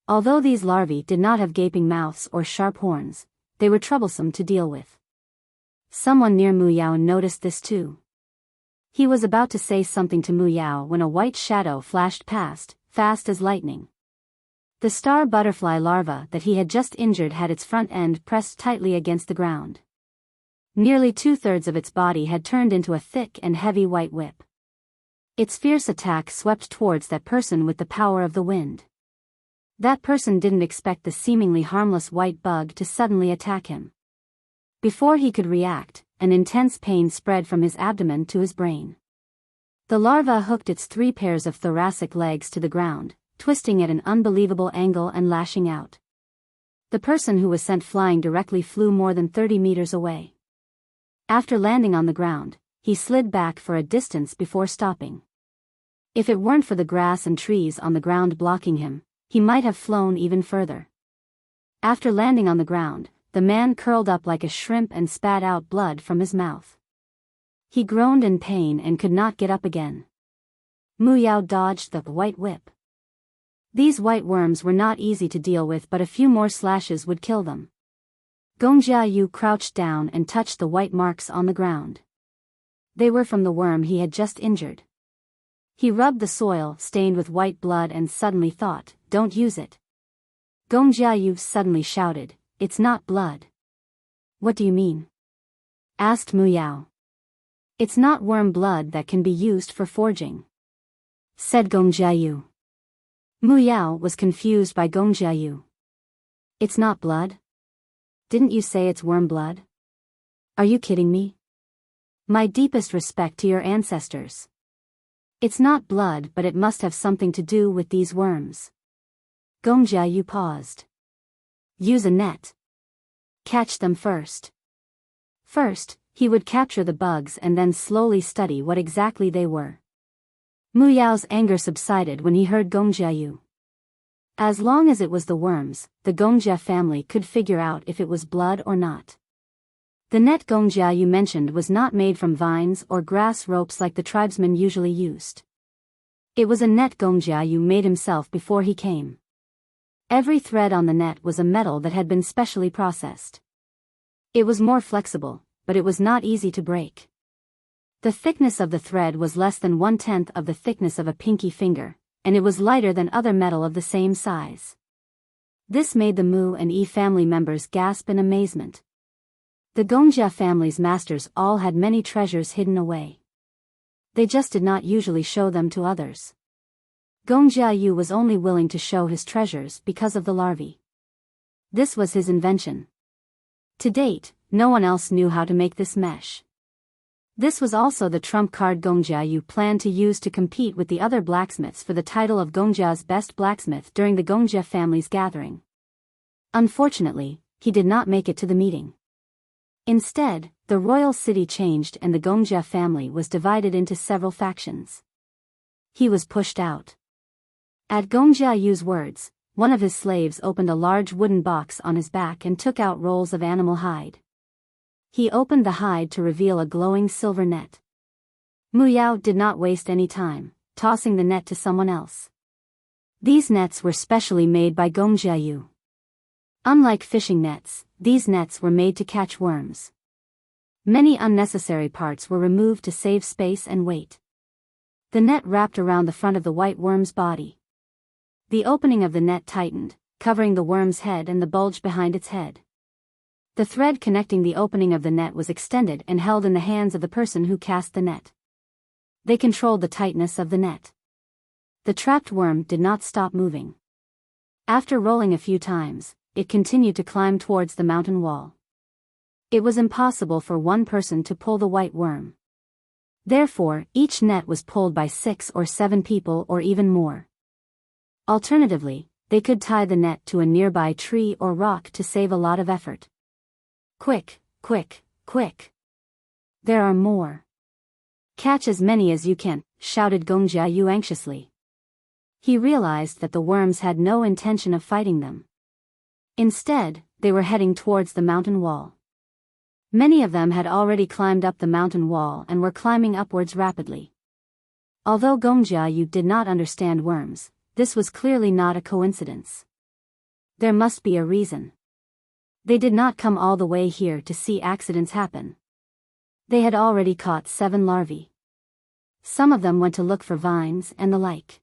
Although these larvae did not have gaping mouths or sharp horns, they were troublesome to deal with. Someone near Mu Yao noticed this too. He was about to say something to Mu Yao when a white shadow flashed past, fast as lightning. The star butterfly larva that he had just injured had its front end pressed tightly against the ground. Nearly 2/3 of its body had turned into a thick and heavy white whip. Its fierce attack swept towards that person with the power of the wind. That person didn't expect the seemingly harmless white bug to suddenly attack him. Before he could react, an intense pain spread from his abdomen to his brain. The larva hooked its 3 pairs of thoracic legs to the ground, twisting at an unbelievable angle and lashing out. The person who was sent flying directly flew more than 30 meters away. After landing on the ground, he slid back for a distance before stopping. If it weren't for the grass and trees on the ground blocking him, he might have flown even further. After landing on the ground, the man curled up like a shrimp and spat out blood from his mouth. He groaned in pain and could not get up again. Biyao dodged the white whip. These white worms were not easy to deal with, but a few more slashes would kill them. Biyao crouched down and touched the white marks on the ground. They were from the worm he had just injured. He rubbed the soil stained with white blood and suddenly thought, "Don't use it." Biyao suddenly shouted, "It's not blood." "What do you mean?" asked Biyao. "It's not worm blood that can be used for forging," said Biyao. Biyao was confused by Biyao. "It's not blood? Didn't you say it's worm blood? Are you kidding me? My deepest respect to your ancestors. It's not blood, but it must have something to do with these worms." Biyao paused. "Use a net. Catch them first." First, he would capture the bugs and then slowly study what exactly they were. Biyao's anger subsided when he heard Biyao. As long as it was the worms, the Biyao family could figure out if it was blood or not. The net Biyao mentioned was not made from vines or grass ropes like the tribesmen usually used. It was a net Biyao made himself before he came. Every thread on the net was a metal that had been specially processed. It was more flexible, but it was not easy to break. The thickness of the thread was less than 1/10 of the thickness of a pinky finger, and it was lighter than other metal of the same size. This made the Mu and E family members gasp in amazement. The Biyao family's masters all had many treasures hidden away. They just did not usually show them to others. Biyao was only willing to show his treasures because of the larvae. This was his invention. To date, no one else knew how to make this mesh. This was also the trump card Biyao planned to use to compete with the other blacksmiths for the title of Biyao's best blacksmith during the Biyao family's gathering. Unfortunately, he did not make it to the meeting. Instead, the royal city changed and the Biyao family was divided into several factions. He was pushed out. At Biyao's words, one of his slaves opened a large wooden box on his back and took out rolls of animal hide. He opened the hide to reveal a glowing silver net. Biyao did not waste any time, tossing the net to someone else. These nets were specially made by Biyao. Unlike fishing nets, these nets were made to catch worms. Many unnecessary parts were removed to save space and weight. The net wrapped around the front of the white worm's body. The opening of the net tightened, covering the worm's head and the bulge behind its head. The thread connecting the opening of the net was extended and held in the hands of the person who cast the net. They controlled the tightness of the net. The trapped worm did not stop moving. After rolling a few times, it continued to climb towards the mountain wall. It was impossible for one person to pull the white worm. Therefore, each net was pulled by 6 or 7 people or even more. Alternatively, they could tie the net to a nearby tree or rock to save a lot of effort. "Quick, quick, quick. There are more. Catch as many as you can," shouted Biyao anxiously. He realized that the worms had no intention of fighting them. Instead, they were heading towards the mountain wall. Many of them had already climbed up the mountain wall and were climbing upwards rapidly. Although Biyao did not understand worms, this was clearly not a coincidence. There must be a reason. They did not come all the way here to see accidents happen. They had already caught 7 larvae. Some of them went to look for vines and the like.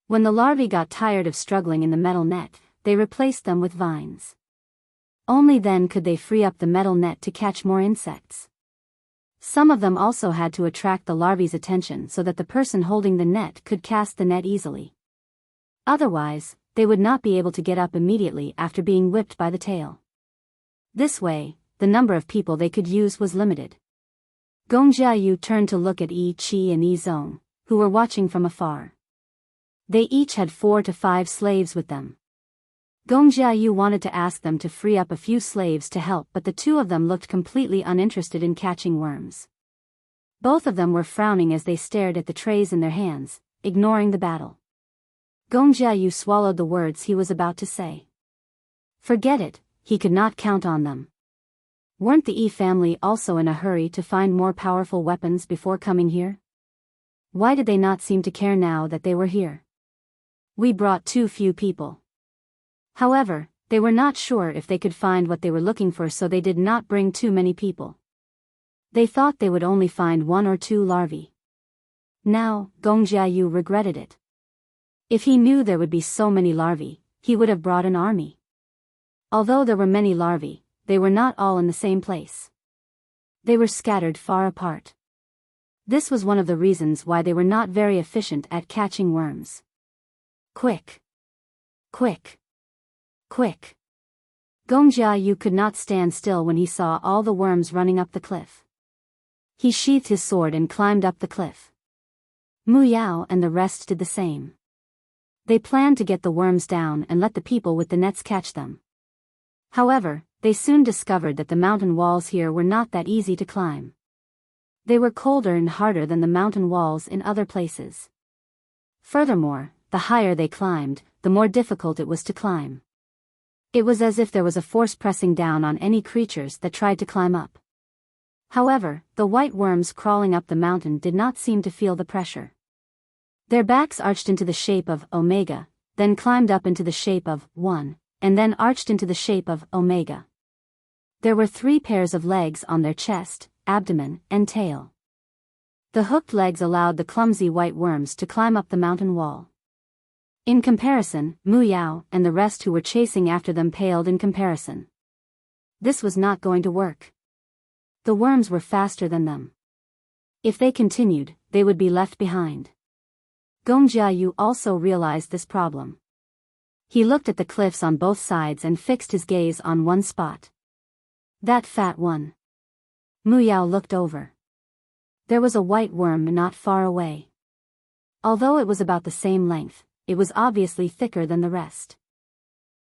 When the larvae got tired of struggling in the metal net, they replaced them with vines. Only then could they free up the metal net to catch more insects. Some of them also had to attract the larvae's attention so that the person holding the net could cast the net easily. Otherwise, they would not be able to get up immediately after being whipped by the tail. This way, the number of people they could use was limited. Gong Jiayu turned to look at Yi Qi and Yi Zong, who were watching from afar. They each had 4 to 5 slaves with them. Gong Jiayu wanted to ask them to free up a few slaves to help, but the two of them looked completely uninterested in catching worms. Both of them were frowning as they stared at the trays in their hands, ignoring the battle. Gong Jiayu swallowed the words he was about to say. Forget it, he could not count on them. Weren't the Yi family also in a hurry to find more powerful weapons before coming here? Why did they not seem to care now that they were here? We brought too few people. However, they were not sure if they could find what they were looking for, so they did not bring too many people. They thought they would only find 1 or 2 larvae. Now, Gong Jiayu regretted it. If he knew there would be so many larvae, he would have brought an army. Although there were many larvae, they were not all in the same place. They were scattered far apart. This was one of the reasons why they were not very efficient at catching worms. Quick! Quick! Quick! Gong Jiayu could not stand still when he saw all the worms running up the cliff. He sheathed his sword and climbed up the cliff. Mu Yao and the rest did the same. They planned to get the worms down and let the people with the nets catch them. However, they soon discovered that the mountain walls here were not that easy to climb. They were colder and harder than the mountain walls in other places. Furthermore, the higher they climbed, the more difficult it was to climb. It was as if there was a force pressing down on any creatures that tried to climb up. However, the white worms crawling up the mountain did not seem to feel the pressure. Their backs arched into the shape of omega, then climbed up into the shape of 1, and then arched into the shape of omega. There were 3 pairs of legs on their chest, abdomen, and tail. The hooked legs allowed the clumsy white worms to climb up the mountain wall. In comparison, Mu Yao and the rest who were chasing after them paled in comparison. This was not going to work. The worms were faster than them. If they continued, they would be left behind. Gong Jiayu also realized this problem. He looked at the cliffs on both sides and fixed his gaze on one spot. That fat one. Mu Yao looked over. There was a white worm not far away. Although it was about the same length, it was obviously thicker than the rest.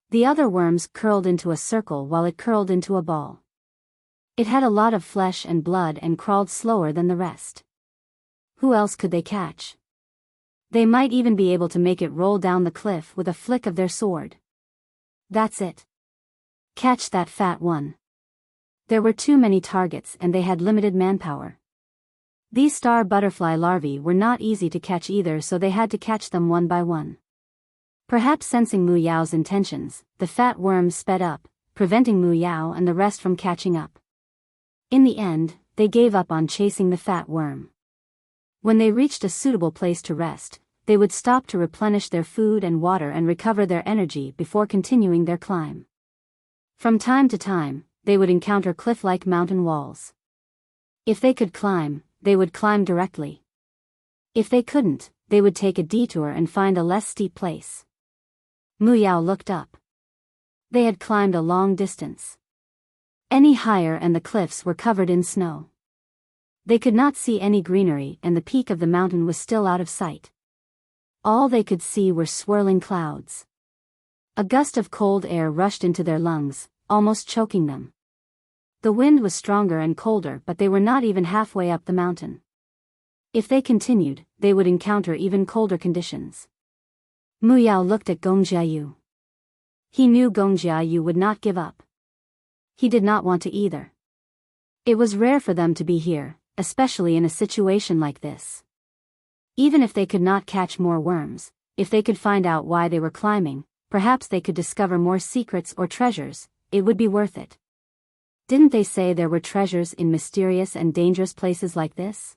The other worms curled into a circle while it curled into a ball. It had a lot of flesh and blood and crawled slower than the rest. Who else could they catch? They might even be able to make it roll down the cliff with a flick of their sword. That's it. Catch that fat one. There were too many targets and they had limited manpower. These star butterfly larvae were not easy to catch either, so they had to catch them one by one. Perhaps sensing Mu Yao's intentions, the fat worms sped up, preventing Mu Yao and the rest from catching up. In the end, they gave up on chasing the fat worm. When they reached a suitable place to rest, they would stop to replenish their food and water and recover their energy before continuing their climb. From time to time, they would encounter cliff-like mountain walls. If they could climb, they would climb directly. If they couldn't, they would take a detour and find a less steep place. Mu Yao looked up. They had climbed a long distance. Any higher and the cliffs were covered in snow. They could not see any greenery and the peak of the mountain was still out of sight. All they could see were swirling clouds. A gust of cold air rushed into their lungs, almost choking them. The wind was stronger and colder, but they were not even halfway up the mountain. If they continued, they would encounter even colder conditions. Mu Yao looked at Gong Jiayu. He knew Gong Jiayu would not give up. He did not want to either. It was rare for them to be here, especially in a situation like this. Even if they could not catch more worms, if they could find out why they were climbing, perhaps they could discover more secrets or treasures, it would be worth it. Didn't they say there were treasures in mysterious and dangerous places like this?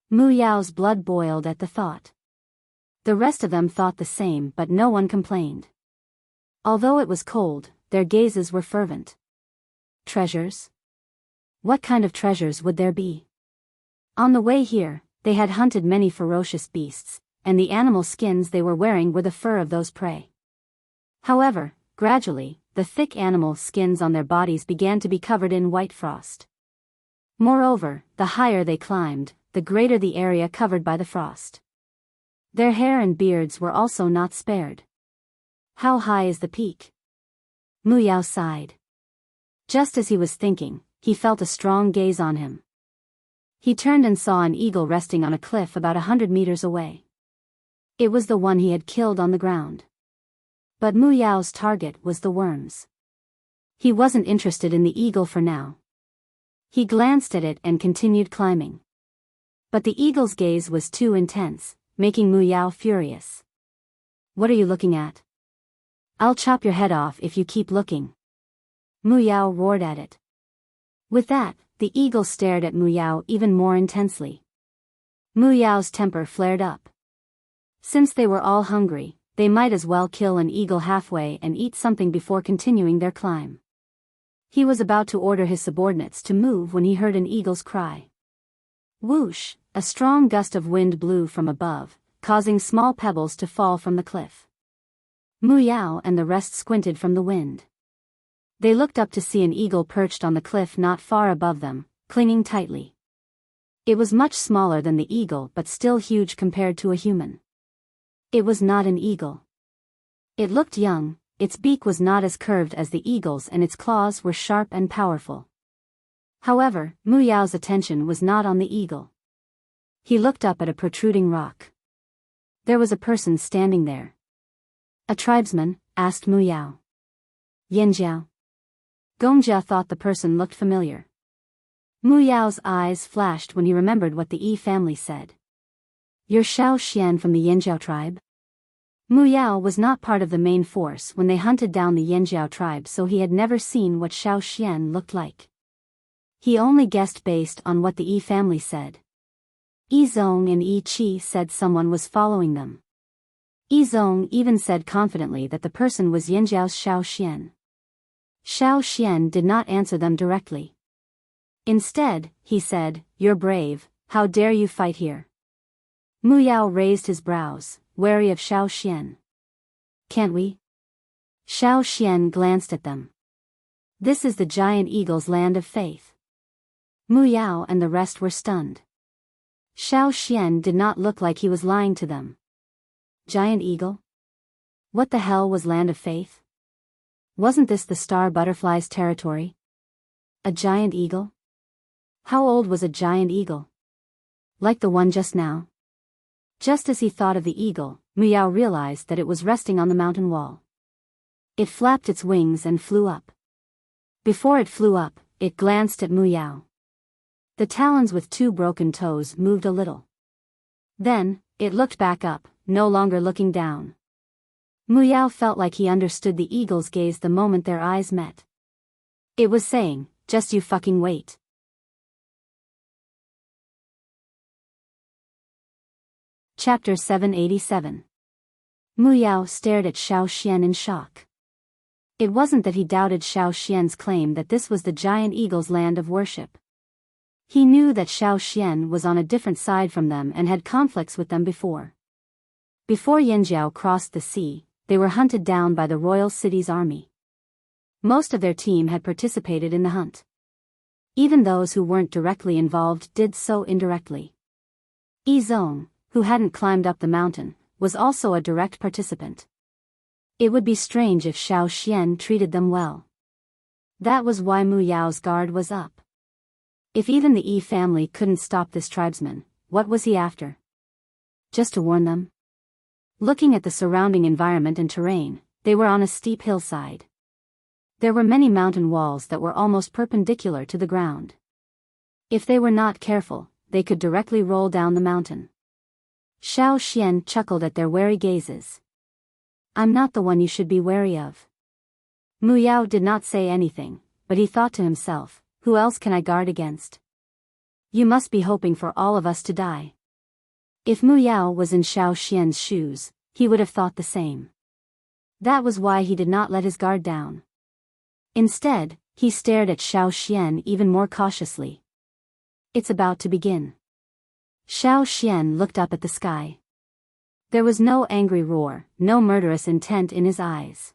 Mu Yao's blood boiled at the thought. The rest of them thought the same, but no one complained. Although it was cold, their gazes were fervent. Treasures? What kind of treasures would there be? On the way here, they had hunted many ferocious beasts, and the animal skins they were wearing were the fur of those prey. However, gradually, the thick animal skins on their bodies began to be covered in white frost. Moreover, the higher they climbed, the greater the area covered by the frost. Their hair and beards were also not spared. How high is the peak? Mu Yao sighed. Just as he was thinking, he felt a strong gaze on him. He turned and saw an eagle resting on a cliff about 100 meters away. It was the one he had killed on the ground. But Mu Yao's target was the worms. He wasn't interested in the eagle for now. He glanced at it and continued climbing. But the eagle's gaze was too intense, making Mu Yao furious. What are you looking at? I'll chop your head off if you keep looking. Mu Yao roared at it. With that, the eagle stared at Mu Yao even more intensely. Mu Yao's temper flared up. Since they were all hungry, they might as well kill an eagle halfway and eat something before continuing their climb. He was about to order his subordinates to move when he heard an eagle's cry. Whoosh! A strong gust of wind blew from above, causing small pebbles to fall from the cliff. Mu Yao and the rest squinted from the wind. They looked up to see an eagle perched on the cliff not far above them, clinging tightly. It was much smaller than the eagle but still huge compared to a human. It was not an eagle. It looked young, its beak was not as curved as the eagle's and its claws were sharp and powerful. However, Mu Yao's attention was not on the eagle. He looked up at a protruding rock. There was a person standing there. A tribesman? Asked Mu Yao. Yanjiao. Gongjia thought the person looked familiar. Mu Yao's eyes flashed when he remembered what the Yi family said. You're Shao Xian from the Yanjiao tribe? Mu Yao was not part of the main force when they hunted down the Yanjiao tribe, so he had never seen what Shao Xian looked like. He only guessed based on what the Yi family said. Yi Zong and Yi Qi said someone was following them. Yi Zong even said confidently that the person was Yanjiao's Shao Xian. Shao Xian did not answer them directly. Instead, he said, "You're brave, how dare you fight here?" Mu Yao raised his brows, wary of Shao Xian. Can't we? Shao Xian glanced at them. This is the giant eagle's land of faith. Mu Yao and the rest were stunned. Shao Xian did not look like he was lying to them. Giant eagle? What the hell was land of faith? Wasn't this the star butterfly's territory? A giant eagle? How old was a giant eagle? Like the one just now? Just as he thought of the eagle, Mu Yao realized that it was resting on the mountain wall. It flapped its wings and flew up. Before it flew up, it glanced at Mu Yao. The talons with 2 broken toes moved a little. Then, it looked back up, no longer looking down. Mu Yao felt like he understood the eagle's gaze the moment their eyes met. It was saying, just you fucking wait. Chapter 787. Mu Yao stared at Shao Xian in shock. It wasn't that he doubted Shao Xian's claim that this was the giant eagle's land of worship. He knew that Shao Xian was on a different side from them and had conflicts with them before. Before Yanjiao crossed the sea, they were hunted down by the royal city's army. Most of their team had participated in the hunt. Even those who weren't directly involved did so indirectly. Yi Zong, who hadn't climbed up the mountain, was also a direct participant. It would be strange if Shao Xian treated them well. That was why Mu Yao's guard was up. If even the Yi family couldn't stop this tribesman, what was he after? Just to warn them? Looking at the surrounding environment and terrain, they were on a steep hillside. There were many mountain walls that were almost perpendicular to the ground. If they were not careful, they could directly roll down the mountain. Shao Xian chuckled at their wary gazes. I'm not the one you should be wary of. Mu Yao did not say anything, but he thought to himself, who else can I guard against? You must be hoping for all of us to die. If Mu Yao was in Xiao Xian's shoes, he would have thought the same. That was why he did not let his guard down. Instead, he stared at Xiao Xian even more cautiously. It's about to begin. Xiao Xian looked up at the sky. There was no angry roar, no murderous intent in his eyes.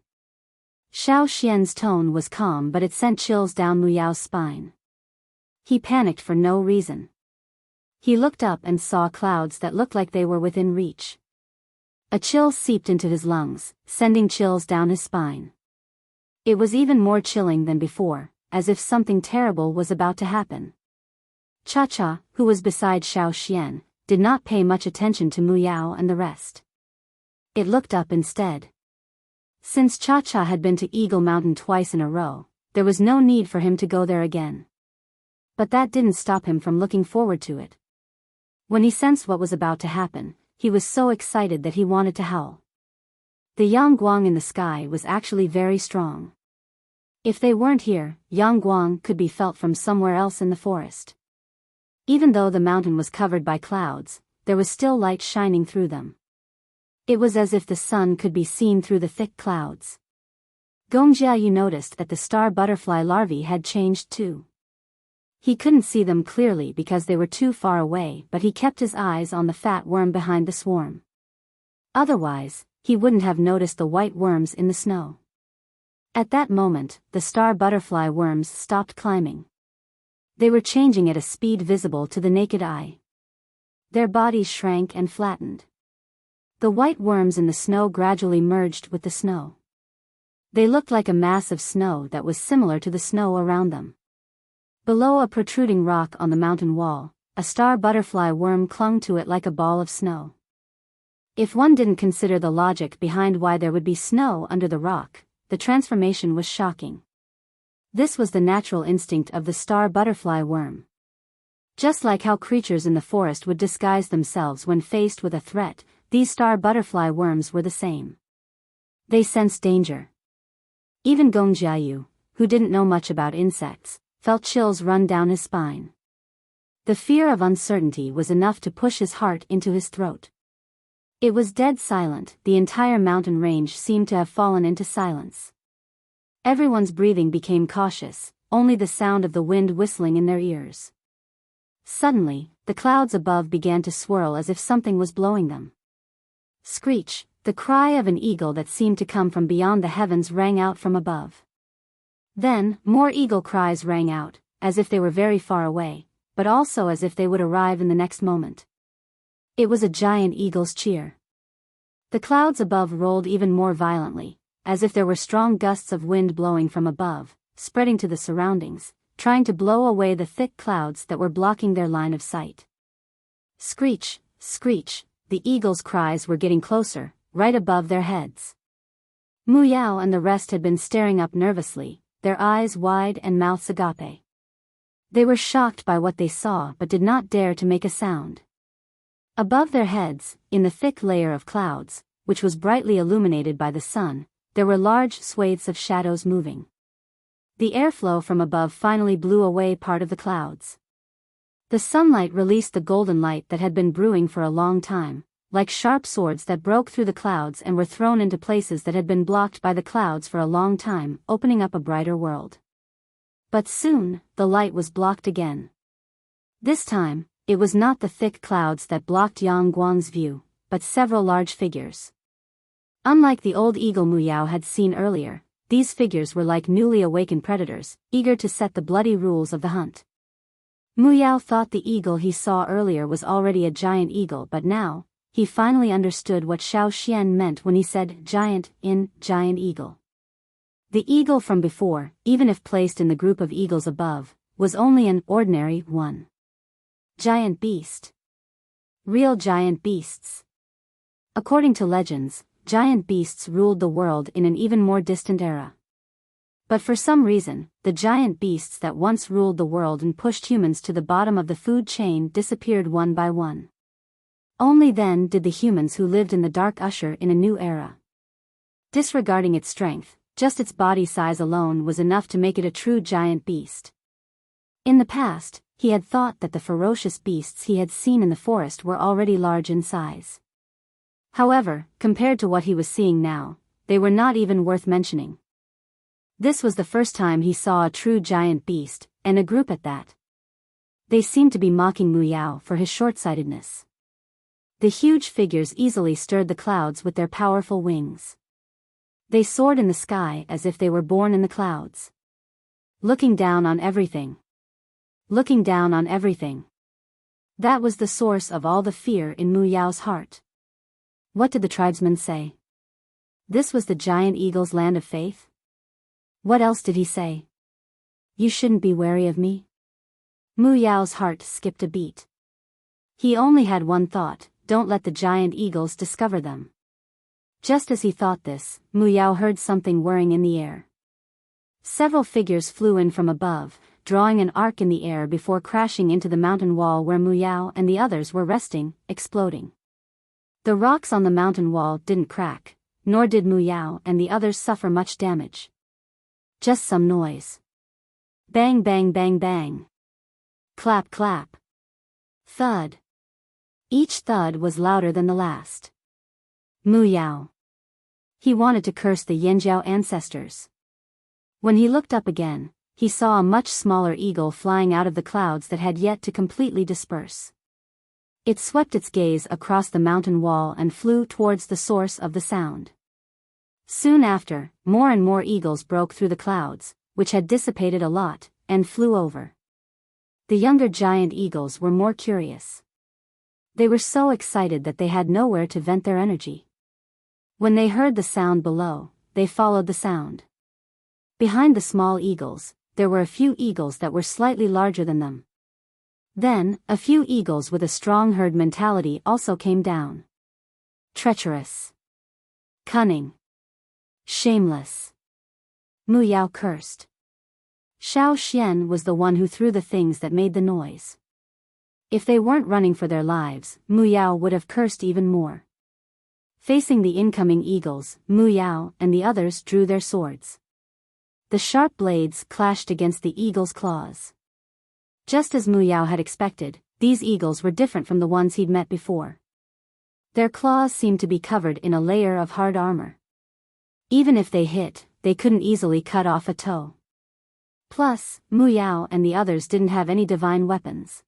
Xiao Xian's tone was calm, but it sent chills down Mu Yao's spine. He panicked for no reason. He looked up and saw clouds that looked like they were within reach. A chill seeped into his lungs, sending chills down his spine. It was even more chilling than before, as if something terrible was about to happen. Cha-Cha, who was beside Xiao Xian, did not pay much attention to Mu Yao and the rest. It looked up instead. Since Cha-Cha had been to Eagle Mountain twice in a row, there was no need for him to go there again. But that didn't stop him from looking forward to it. When he sensed what was about to happen, he was so excited that he wanted to howl. The Yangguang in the sky was actually very strong. If they weren't here, Yangguang could be felt from somewhere else in the forest. Even though the mountain was covered by clouds, there was still light shining through them. It was as if the sun could be seen through the thick clouds. Gongjiayu noticed that the star butterfly larvae had changed too. He couldn't see them clearly because they were too far away, but he kept his eyes on the fat worm behind the swarm. Otherwise, he wouldn't have noticed the white worms in the snow. At that moment, the star butterfly worms stopped climbing. They were changing at a speed visible to the naked eye. Their bodies shrank and flattened. The white worms in the snow gradually merged with the snow. They looked like a mass of snow that was similar to the snow around them. Below a protruding rock on the mountain wall, a star butterfly worm clung to it like a ball of snow. If one didn't consider the logic behind why there would be snow under the rock, the transformation was shocking. This was the natural instinct of the star butterfly worm. Just like how creatures in the forest would disguise themselves when faced with a threat, these star butterfly worms were the same. They sensed danger. Even Gongjiayu, who didn't know much about insects, felt chills run down his spine. The fear of uncertainty was enough to push his heart into his throat. It was dead silent. The entire mountain range seemed to have fallen into silence. Everyone's breathing became cautious, only the sound of the wind whistling in their ears. Suddenly, the clouds above began to swirl as if something was blowing them. Screech, the cry of an eagle that seemed to come from beyond the heavens, rang out from above. Then, more eagle cries rang out, as if they were very far away, but also as if they would arrive in the next moment. It was a giant eagle's cheer. The clouds above rolled even more violently, as if there were strong gusts of wind blowing from above, spreading to the surroundings, trying to blow away the thick clouds that were blocking their line of sight. Screech, screech, the eagles' cries were getting closer, right above their heads. Mu Yao and the rest had been staring up nervously, their eyes wide and mouths agape. They were shocked by what they saw but did not dare to make a sound. Above their heads, in the thick layer of clouds, which was brightly illuminated by the sun, there were large swathes of shadows moving. The airflow from above finally blew away part of the clouds. The sunlight released the golden light that had been brewing for a long time, like sharp swords that broke through the clouds and were thrown into places that had been blocked by the clouds for a long time, opening up a brighter world. But soon, the light was blocked again. This time, it was not the thick clouds that blocked Yang Guang's view, but several large figures. Unlike the old eagle Mu Yao had seen earlier, these figures were like newly awakened predators, eager to set the bloody rules of the hunt. Mu Yao thought the eagle he saw earlier was already a giant eagle, but now, he finally understood what Xiao Xian meant when he said giant eagle. The eagle from before, even if placed in the group of eagles above, was only an ordinary one. Giant beast. Real giant beasts. According to legends, giant beasts ruled the world in an even more distant era. But for some reason, the giant beasts that once ruled the world and pushed humans to the bottom of the food chain disappeared one by one. Only then did the humans who lived in the dark usher in a new era. Disregarding its strength, just its body size alone was enough to make it a true giant beast. In the past, he had thought that the ferocious beasts he had seen in the forest were already large in size. However, compared to what he was seeing now, they were not even worth mentioning. This was the first time he saw a true giant beast, and a group at that. They seemed to be mocking Biyao for his short-sightedness. The huge figures easily stirred the clouds with their powerful wings. They soared in the sky as if they were born in the clouds. Looking down on everything. Looking down on everything. That was the source of all the fear in Biyao's heart. What did the tribesmen say? This was the giant eagle's land of faith? What else did he say? You shouldn't be wary of me? Biyao's heart skipped a beat. He only had one thought: don't let the giant eagles discover them. Just as he thought this, Biyao heard something whirring in the air. Several figures flew in from above, drawing an arc in the air before crashing into the mountain wall where Biyao and the others were resting, exploding. The rocks on the mountain wall didn't crack, nor did Biyao and the others suffer much damage. Just some noise. Bang bang bang bang. Clap clap. Thud. Each thud was louder than the last. Biyao. He wanted to curse the Yanjiao ancestors. When he looked up again, he saw a much smaller eagle flying out of the clouds that had yet to completely disperse. It swept its gaze across the mountain wall and flew towards the source of the sound. Soon after, more and more eagles broke through the clouds, which had dissipated a lot, and flew over. The younger giant eagles were more curious. They were so excited that they had nowhere to vent their energy. When they heard the sound below, they followed the sound. Behind the small eagles, there were a few eagles that were slightly larger than them. Then, a few eagles with a strong herd mentality also came down. Treacherous. Cunning. Shameless. Biyao cursed. Xiao Xian was the one who threw the things that made the noise. If they weren't running for their lives, Biyao would have cursed even more. Facing the incoming eagles, Biyao and the others drew their swords. The sharp blades clashed against the eagles' claws. Just as Biyao had expected, these eagles were different from the ones he'd met before. Their claws seemed to be covered in a layer of hard armor. Even if they hit, they couldn't easily cut off a toe. Plus, Biyao and the others didn't have any divine weapons.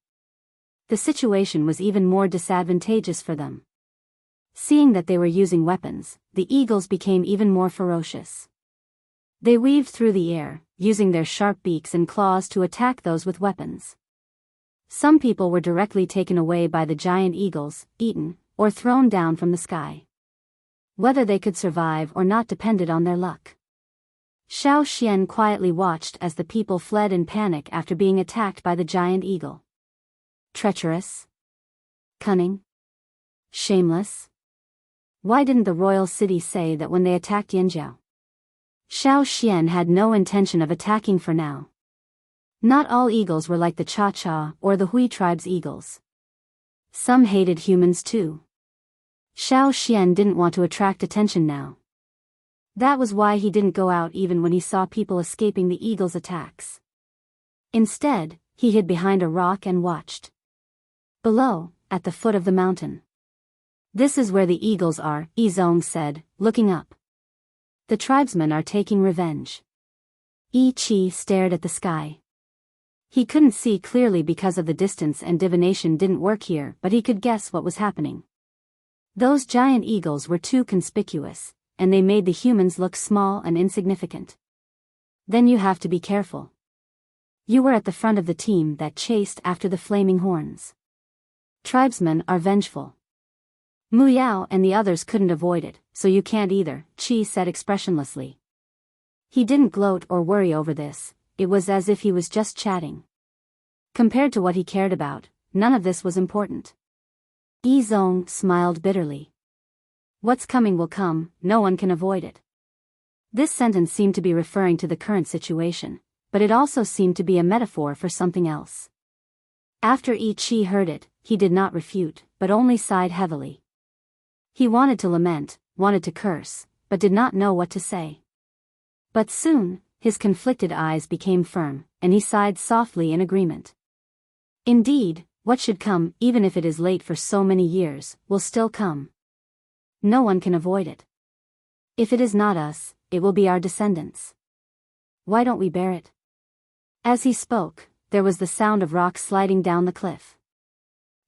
The situation was even more disadvantageous for them. Seeing that they were using weapons, the eagles became even more ferocious. They weaved through the air, using their sharp beaks and claws to attack those with weapons. Some people were directly taken away by the giant eagles, eaten, or thrown down from the sky. Whether they could survive or not depended on their luck. Xiao Xian quietly watched as the people fled in panic after being attacked by the giant eagle. Treacherous? Cunning? Shameless? Why didn't the royal city say that when they attacked Yanjiao? Xiao Xian had no intention of attacking for now. Not all eagles were like the Cha-Cha or the Hui tribe's eagles. Some hated humans too. Xiao Xian didn't want to attract attention now. That was why he didn't go out even when he saw people escaping the eagles' attacks. Instead, he hid behind a rock and watched. Below, at the foot of the mountain. This is where the eagles are, Yizong said, looking up. The tribesmen are taking revenge. Yi Qi stared at the sky. He couldn't see clearly because of the distance and divination didn't work here, but he could guess what was happening. Those giant eagles were too conspicuous, and they made the humans look small and insignificant. Then you have to be careful. You were at the front of the team that chased after the flaming horns. Tribesmen are vengeful. Biyao and the others couldn't avoid it, so you can't either, Qi said expressionlessly. He didn't gloat or worry over this, it was as if he was just chatting. Compared to what he cared about, none of this was important. Yizong smiled bitterly. What's coming will come, no one can avoid it. This sentence seemed to be referring to the current situation, but it also seemed to be a metaphor for something else. After Yi Qi heard it, he did not refute, but only sighed heavily. He wanted to lament, wanted to curse, but did not know what to say. But soon, his conflicted eyes became firm, and he sighed softly in agreement. Indeed, what should come, even if it is late for so many years, will still come. No one can avoid it. If it is not us, it will be our descendants. Why don't we bear it? As he spoke, there was the sound of rocks sliding down the cliff.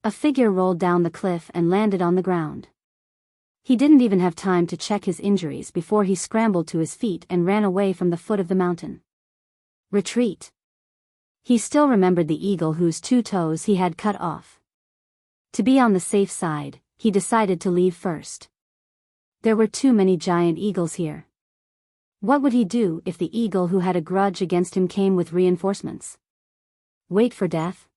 A figure rolled down the cliff and landed on the ground. He didn't even have time to check his injuries before he scrambled to his feet and ran away from the foot of the mountain. Retreat. He still remembered the eagle whose 2 toes he had cut off. To be on the safe side, he decided to leave first. There were too many giant eagles here. What would he do if the eagle who had a grudge against him came with reinforcements? Wait for death?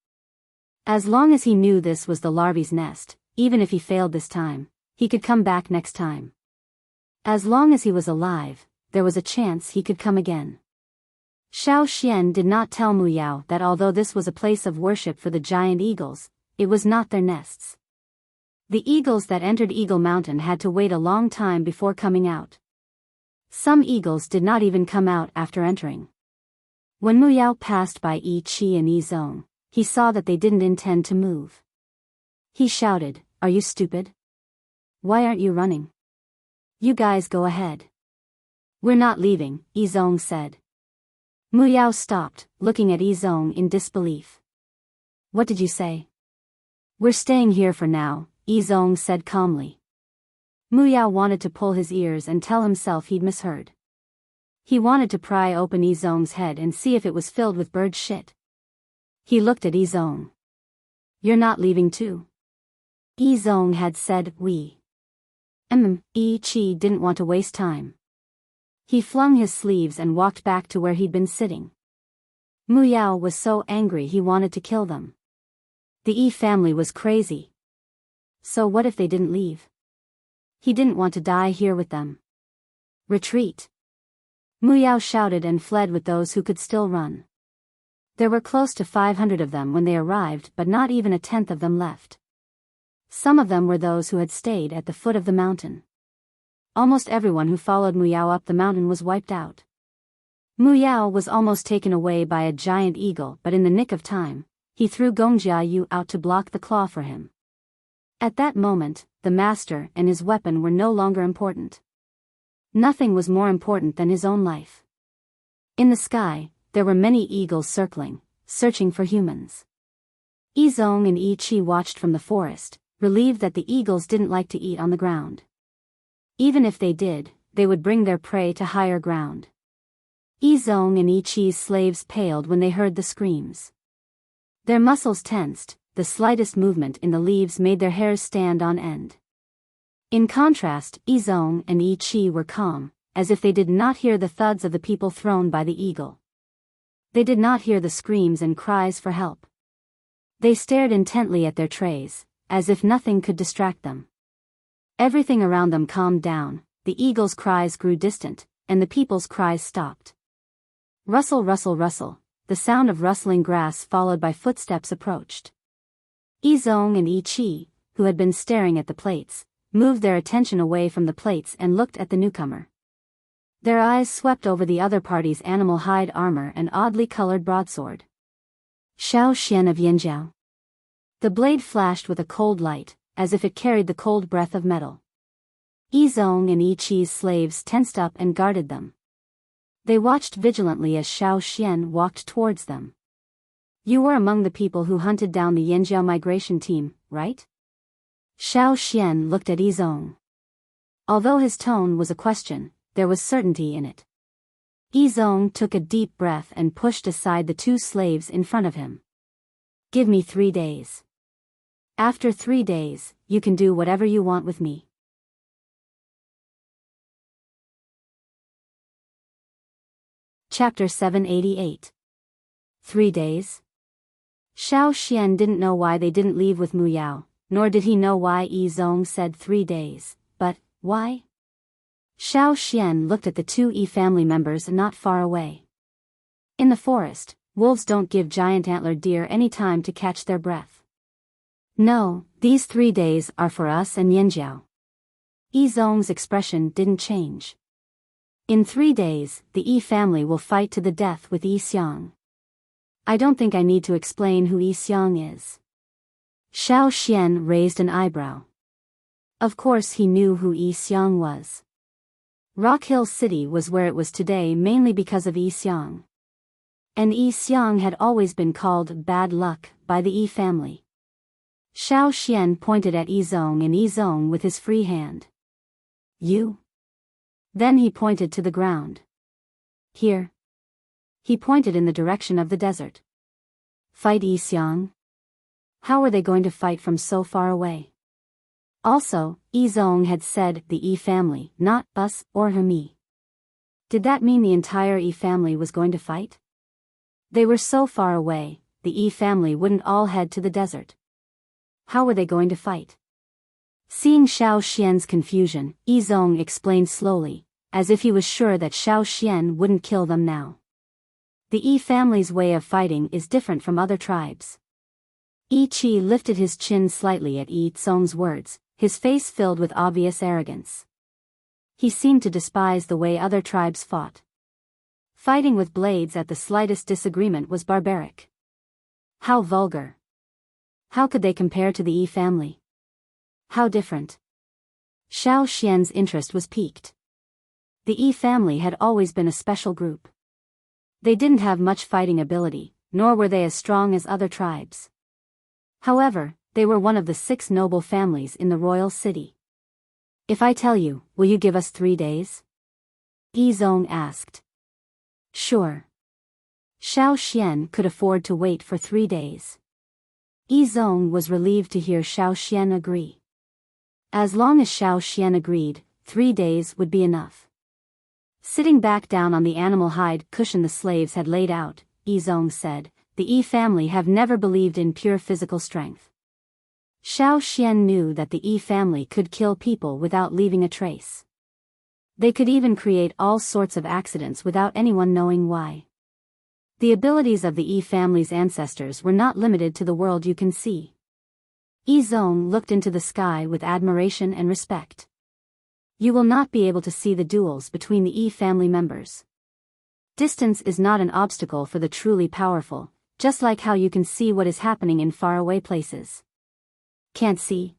As long as he knew this was the larvae's nest, even if he failed this time, he could come back next time. As long as he was alive, there was a chance he could come again. Xiao Xian did not tell Biyao that although this was a place of worship for the giant eagles, it was not their nests. The eagles that entered Eagle Mountain had to wait a long time before coming out. Some eagles did not even come out after entering. When Biyao passed by Yi Qi and Yi Zong, he saw that they didn't intend to move. He shouted, "Are you stupid? Why aren't you running? You guys go ahead." "We're not leaving," Yi Zong said. Biyao stopped, looking at Yi Zong in disbelief. "What did you say?" "We're staying here for now," Yi Zong said calmly. Biyao wanted to pull his ears and tell himself he'd misheard. He wanted to pry open Yi Zong's head and see if it was filled with bird shit. He looked at Yi Zong. "You're not leaving too?" Yi Zong had said, "We." Yi Qi didn't want to waste time. He flung his sleeves and walked back to where he'd been sitting. Biyao was so angry he wanted to kill them. The Yi family was crazy. So what if they didn't leave? He didn't want to die here with them. "Retreat!" Biyao shouted and fled with those who could still run. There were close to 500 of them when they arrived, but not even a tenth of them left. Some of them were those who had stayed at the foot of the mountain. Almost everyone who followed Biyao up the mountain was wiped out. Biyao was almost taken away by a giant eagle, but in the nick of time, he threw Gongjia Yu out to block the claw for him. At that moment, the master and his weapon were no longer important. Nothing was more important than his own life. In the sky, there were many eagles circling, searching for humans. Yi Zong and Yi Qi watched from the forest, relieved that the eagles didn't like to eat on the ground. Even if they did, they would bring their prey to higher ground. Yi Zong and Yi Qi's slaves paled when they heard the screams. Their muscles tensed, the slightest movement in the leaves made their hairs stand on end. In contrast, Yi Zong and Yi Qi were calm, as if they did not hear the thuds of the people thrown by the eagle. They did not hear the screams and cries for help. They stared intently at their trays, as if nothing could distract them. Everything around them calmed down, the eagle's cries grew distant, and the people's cries stopped. Rustle, rustle, rustle, the sound of rustling grass followed by footsteps approached. Yi Zong and Yi Qi, who had been staring at the plates, moved their attention away from the plates and looked at the newcomer. Their eyes swept over the other party's animal hide armor and oddly colored broadsword. Xiao Xian of Yanjiao. The blade flashed with a cold light, as if it carried the cold breath of metal. Yi Zong and Yi Qi's slaves tensed up and guarded them. They watched vigilantly as Xiao Xian walked towards them. "You were among the people who hunted down the Yanjiao migration team, right?" Xiao Xian looked at Yi Zong. Although his tone was a question, there was certainty in it. Yi Zong took a deep breath and pushed aside the 2 slaves in front of him. "Give me 3 days. After 3 days, you can do whatever you want with me." Chapter 788. 3 days? Xiao Xian didn't know why they didn't leave with Biyao, nor did he know why Yi Zong said 3 days, but, why? Xiao Xian looked at the 2 Yi family members not far away. In the forest, wolves don't give giant antlered deer any time to catch their breath. "No, these 3 days are for us and Yanjiao." Yi Zong's expression didn't change. "In 3 days, the Yi family will fight to the death with Yi Xiang." I don't think I need to explain who Yi Xiang is. Xiao Xian raised an eyebrow. Of course he knew who Yi Xiang was. Rock Hill City was where it was today mainly because of Yi Xiang. And Yi Xiang had always been called bad luck by the Yi family. Xiao Xian pointed at Yi Zong and Yi Zong with his free hand. You? Then he pointed to the ground. Here. He pointed in the direction of the desert. Fight Yi Xiang? How are they going to fight from so far away? Also, Yi Zong had said the Yi family, not us or me. Did that mean the entire Yi family was going to fight? They were so far away, the Yi family wouldn't all head to the desert. How were they going to fight? Seeing Xiao Xian's confusion, Yi Zong explained slowly, as if he was sure that Xiao Xian wouldn't kill them now. The Yi family's way of fighting is different from other tribes. Yi Qi lifted his chin slightly at Yi Zong's words, his face filled with obvious arrogance. He seemed to despise the way other tribes fought. Fighting with blades at the slightest disagreement was barbaric. How vulgar. How could they compare to the Yi family? How different. Xiao Xian's interest was piqued. The Yi family had always been a special group. They didn't have much fighting ability, nor were they as strong as other tribes. However, they were one of the 6 noble families in the royal city. If I tell you, will you give us 3 days? Yi Zong asked. Sure. Xiao Xian could afford to wait for 3 days. Yi Zong was relieved to hear Xiao Xian agree. As long as Xiao Xian agreed, 3 days would be enough. Sitting back down on the animal hide cushion the slaves had laid out, Yi Zong said, the Yi family have never believed in pure physical strength. Xiao Xian knew that the Yi family could kill people without leaving a trace. They could even create all sorts of accidents without anyone knowing why. The abilities of the Yi family's ancestors were not limited to the world you can see. Yi Zong looked into the sky with admiration and respect. You will not be able to see the duels between the Yi family members. Distance is not an obstacle for the truly powerful, just like how you can see what is happening in faraway places. Can't see?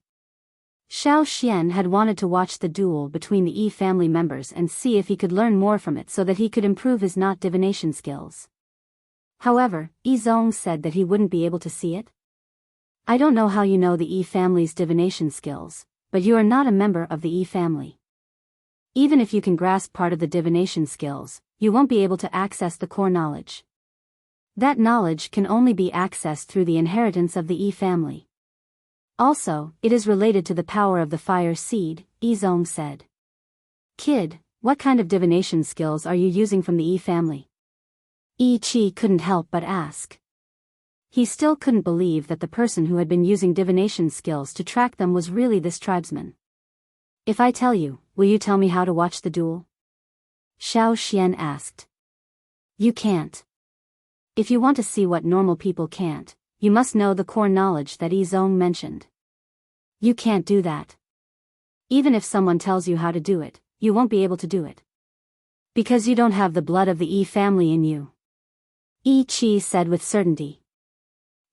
Xiao Xian had wanted to watch the duel between the Yi family members and see if he could learn more from it so that he could improve his not divination skills. However, Yi Zong said that he wouldn't be able to see it. I don't know how you know the Yi family's divination skills, but you are not a member of the Yi family. Even if you can grasp part of the divination skills, you won't be able to access the core knowledge. That knowledge can only be accessed through the inheritance of the Yi family. Also, it is related to the power of the fire seed, Yi Zong said. Kid, what kind of divination skills are you using from the Yi family? Yi Qi couldn't help but ask. He still couldn't believe that the person who had been using divination skills to track them was really this tribesman. If I tell you, will you tell me how to watch the duel? Xiao Xian asked. You can't. If you want to see what normal people can't, you must know the core knowledge that Yi Zong mentioned. You can't do that. Even if someone tells you how to do it, you won't be able to do it. Because you don't have the blood of the Yi family in you. Yi Qi said with certainty.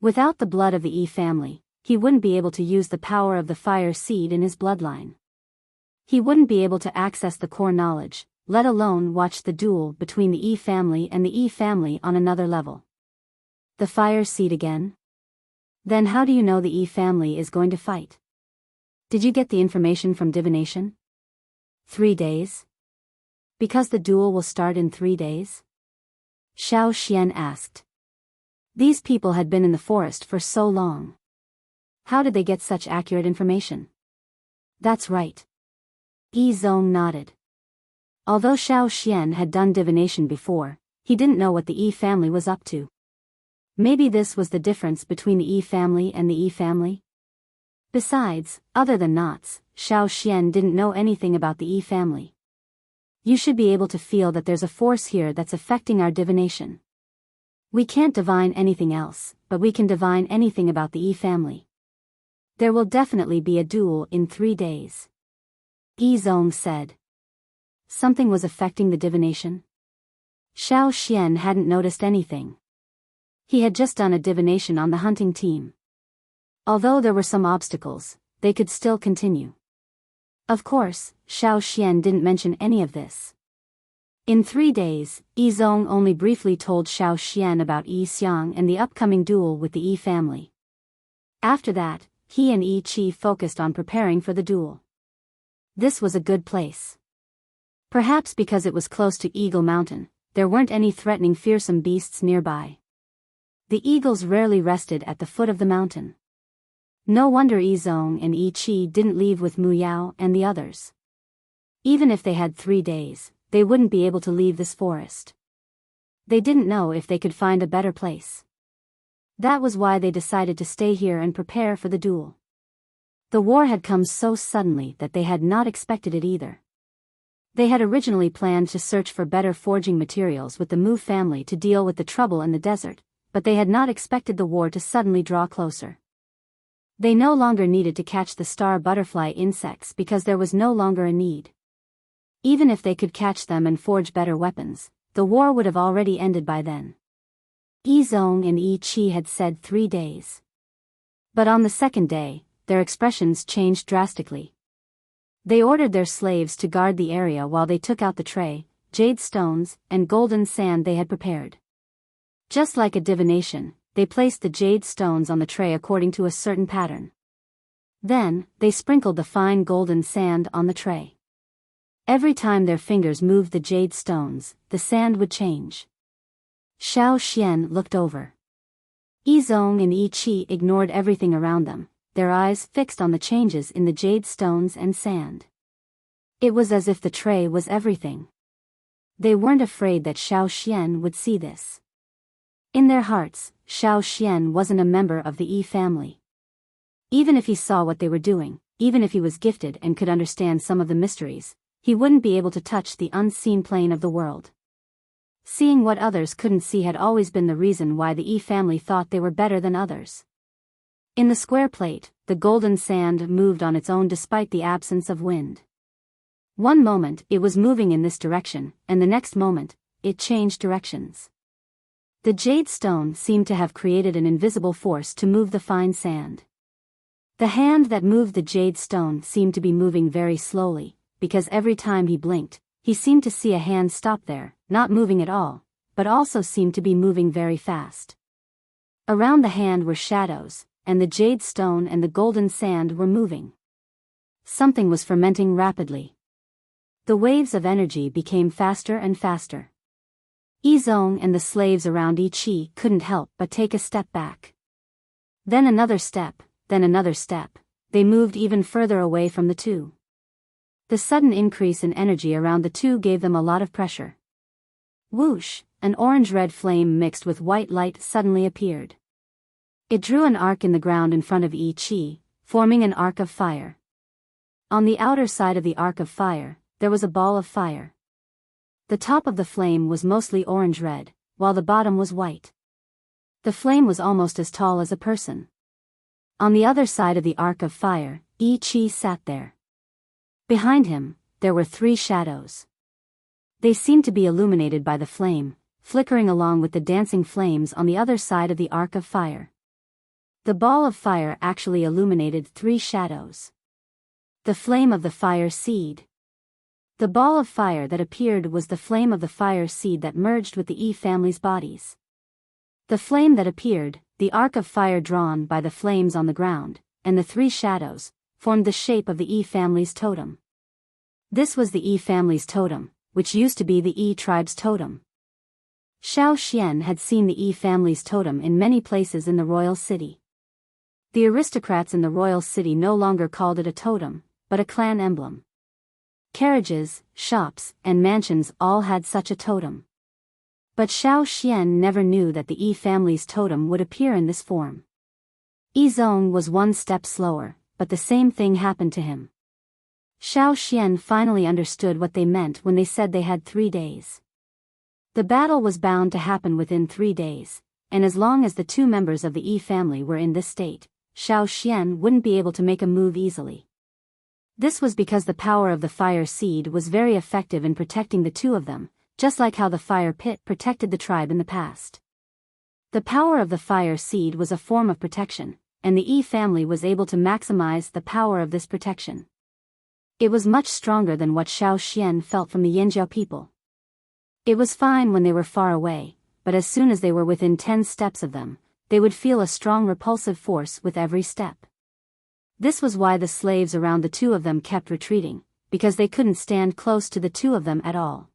Without the blood of the Yi family, he wouldn't be able to use the power of the fire seed in his bloodline. He wouldn't be able to access the core knowledge, let alone watch the duel between the Yi family and the Yi family on another level. The fire seed again? Then how do you know the Yi family is going to fight? Did you get the information from divination? 3 days? Because the duel will start in 3 days? Xiao Xian asked. These people had been in the forest for so long. How did they get such accurate information? That's right. Yi Zong nodded. Although Xiao Xian had done divination before, he didn't know what the Yi family was up to. Maybe this was the difference between the Yi family and the Yi family? Besides, other than knots, Xiao Xian didn't know anything about the Yi family. You should be able to feel that there's a force here that's affecting our divination. We can't divine anything else, but we can divine anything about the Yi family. There will definitely be a duel in 3 days. Yi Zong said. Something was affecting the divination? Xiao Xian hadn't noticed anything. He had just done a divination on the hunting team. Although there were some obstacles, they could still continue. Of course, Xiao Xian didn't mention any of this. In 3 days, Yi Zong only briefly told Xiao Xian about Yi Xiang and the upcoming duel with the Yi family. After that, he and Yi Qi focused on preparing for the duel. This was a good place. Perhaps because it was close to Eagle Mountain, there weren't any threatening fearsome beasts nearby. The eagles rarely rested at the foot of the mountain. No wonder Yi Zong and Yi Qi didn't leave with Mu Yao and the others. Even if they had 3 days, they wouldn't be able to leave this forest. They didn't know if they could find a better place. That was why they decided to stay here and prepare for the duel. The war had come so suddenly that they had not expected it either. They had originally planned to search for better forging materials with the Mu family to deal with the trouble in the desert, but they had not expected the war to suddenly draw closer. They no longer needed to catch the star butterfly insects because there was no longer a need. Even if they could catch them and forge better weapons, the war would have already ended by then. Yi Zong and Yi Qi had said 3 days. But on the second day, their expressions changed drastically. They ordered their slaves to guard the area while they took out the tray, jade stones, and golden sand they had prepared. Just like a divination, they placed the jade stones on the tray according to a certain pattern. Then, they sprinkled the fine golden sand on the tray. Every time their fingers moved the jade stones, the sand would change. Xiao Xian looked over. Yi Zong and Yi Qi ignored everything around them, their eyes fixed on the changes in the jade stones and sand. It was as if the tray was everything. They weren't afraid that Xiao Xian would see this. In their hearts, Xiao Xian wasn't a member of the Yi family. Even if he saw what they were doing, even if he was gifted and could understand some of the mysteries, he wouldn't be able to touch the unseen plane of the world. Seeing what others couldn't see had always been the reason why the Yi family thought they were better than others. In the square plate, the golden sand moved on its own despite the absence of wind. One moment it was moving in this direction, and the next moment, it changed directions. The jade stone seemed to have created an invisible force to move the fine sand. The hand that moved the jade stone seemed to be moving very slowly, because every time he blinked, he seemed to see a hand stop there, not moving at all, but also seemed to be moving very fast. Around the hand were shadows, and the jade stone and the golden sand were moving. Something was fermenting rapidly. The waves of energy became faster and faster. Yi Zong and the slaves around Yi Qi couldn't help but take a step back. Then another step, then another step. They moved even further away from the two. The sudden increase in energy around the two gave them a lot of pressure. Whoosh, an orange-red flame mixed with white light suddenly appeared. It drew an arc in the ground in front of Yi Qi, forming an arc of fire. On the outer side of the arc of fire, there was a ball of fire. The top of the flame was mostly orange-red, while the bottom was white. The flame was almost as tall as a person. On the other side of the arc of fire, Yi Qi sat there. Behind him, there were 3 shadows. They seemed to be illuminated by the flame, flickering along with the dancing flames on the other side of the arc of fire. The ball of fire actually illuminated 3 shadows. The flame of the fire seed. The ball of fire that appeared was the flame of the fire seed that merged with the Yi family's bodies. The flame that appeared, the arc of fire drawn by the flames on the ground, and the 3 shadows, formed the shape of the Yi family's totem. This was the Yi family's totem, which used to be the Yi tribe's totem. Xiao Xian had seen the Yi family's totem in many places in the royal city. The aristocrats in the royal city no longer called it a totem, but a clan emblem. Carriages, shops, and mansions all had such a totem. But Xiao Xian never knew that the Yi family's totem would appear in this form. Yi Zong was one step slower, but the same thing happened to him. Xiao Xian finally understood what they meant when they said they had 3 days. The battle was bound to happen within 3 days, and as long as the 2 members of the Yi family were in this state, Xiao Xian wouldn't be able to make a move easily. This was because the power of the fire seed was very effective in protecting the 2 of them, just like how the fire pit protected the tribe in the past. The power of the fire seed was a form of protection, and the Yi family was able to maximize the power of this protection. It was much stronger than what Xiao Xian felt from the Yanjiao people. It was fine when they were far away, but as soon as they were within 10 steps of them, they would feel a strong repulsive force with every step. This was why the slaves around the two of them kept retreating, because they couldn't stand close to the two of them at all.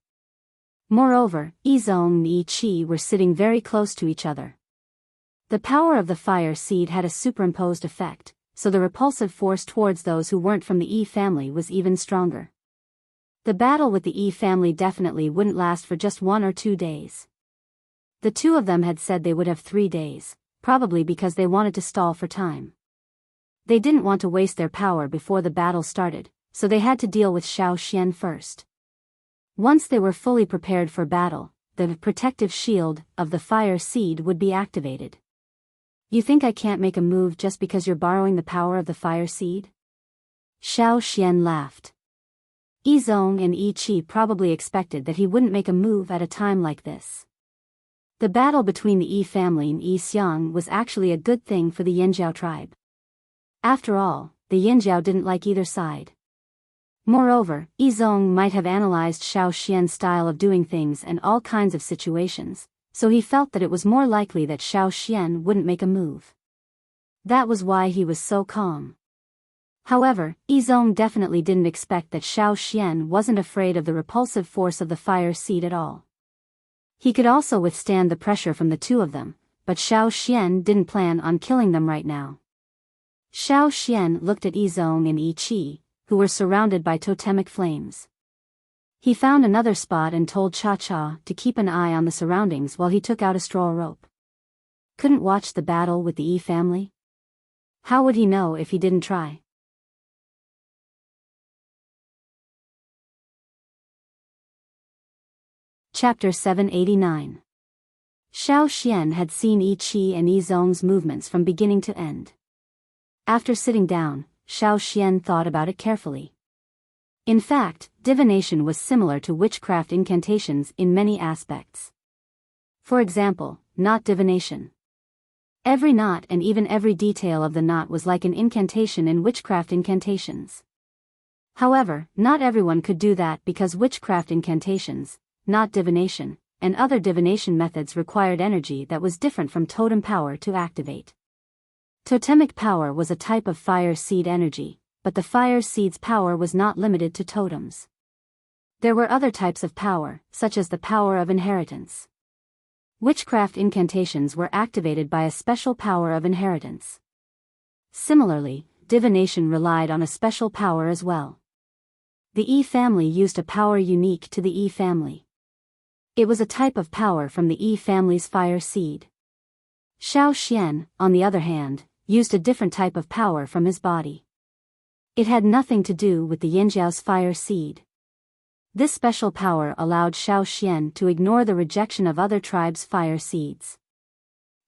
Moreover, Yizong and Yi Qi were sitting very close to each other. The power of the fire seed had a superimposed effect, so the repulsive force towards those who weren't from the Yi family was even stronger. The battle with the Yi family definitely wouldn't last for just 1 or 2 days. The two of them had said they would have 3 days, probably because they wanted to stall for time. They didn't want to waste their power before the battle started, so they had to deal with Xiao Xian first. Once they were fully prepared for battle, the protective shield of the fire seed would be activated. You think I can't make a move just because you're borrowing the power of the fire seed? Xiao Xian laughed. Yizong and Yi Qi probably expected that he wouldn't make a move at a time like this. The battle between the Yi family and Yi Xiang was actually a good thing for the Yanjiao tribe. After all, the Yanjiao didn't like either side. Moreover, Yizong might have analyzed Xiao Xian's style of doing things and all kinds of situations, so he felt that it was more likely that Xiao Xian wouldn't make a move. That was why he was so calm. However, Yizong definitely didn't expect that Xiao Xian wasn't afraid of the repulsive force of the fire seed at all. He could also withstand the pressure from the two of them, but Xiao Xian didn't plan on killing them right now. Xiao Xian looked at Yizong and Yi Qi, who were surrounded by totemic flames. He found another spot and told Cha-Cha to keep an eye on the surroundings while he took out a straw rope. Couldn't watch the battle with the Yi family? How would he know if he didn't try? Chapter 789. Xiao Xian had seen Yi Qi and Yizong's movements from beginning to end. After sitting down, Xiao Xian thought about it carefully. In fact, divination was similar to witchcraft incantations in many aspects. For example, knot divination. Every knot and even every detail of the knot was like an incantation in witchcraft incantations. However, not everyone could do that because witchcraft incantations, knot divination, and other divination methods required energy that was different from totem power to activate. Totemic power was a type of fire seed energy, but the fire seed's power was not limited to totems. There were other types of power, such as the power of inheritance. Witchcraft incantations were activated by a special power of inheritance. Similarly, divination relied on a special power as well. The Yi family used a power unique to the Yi family. It was a type of power from the Yi family's fire seed. Xiao Xian, on the other hand, used a different type of power from his body. It had nothing to do with the Yanjiao's fire seed. This special power allowed Xiao Xian to ignore the rejection of other tribes' fire seeds.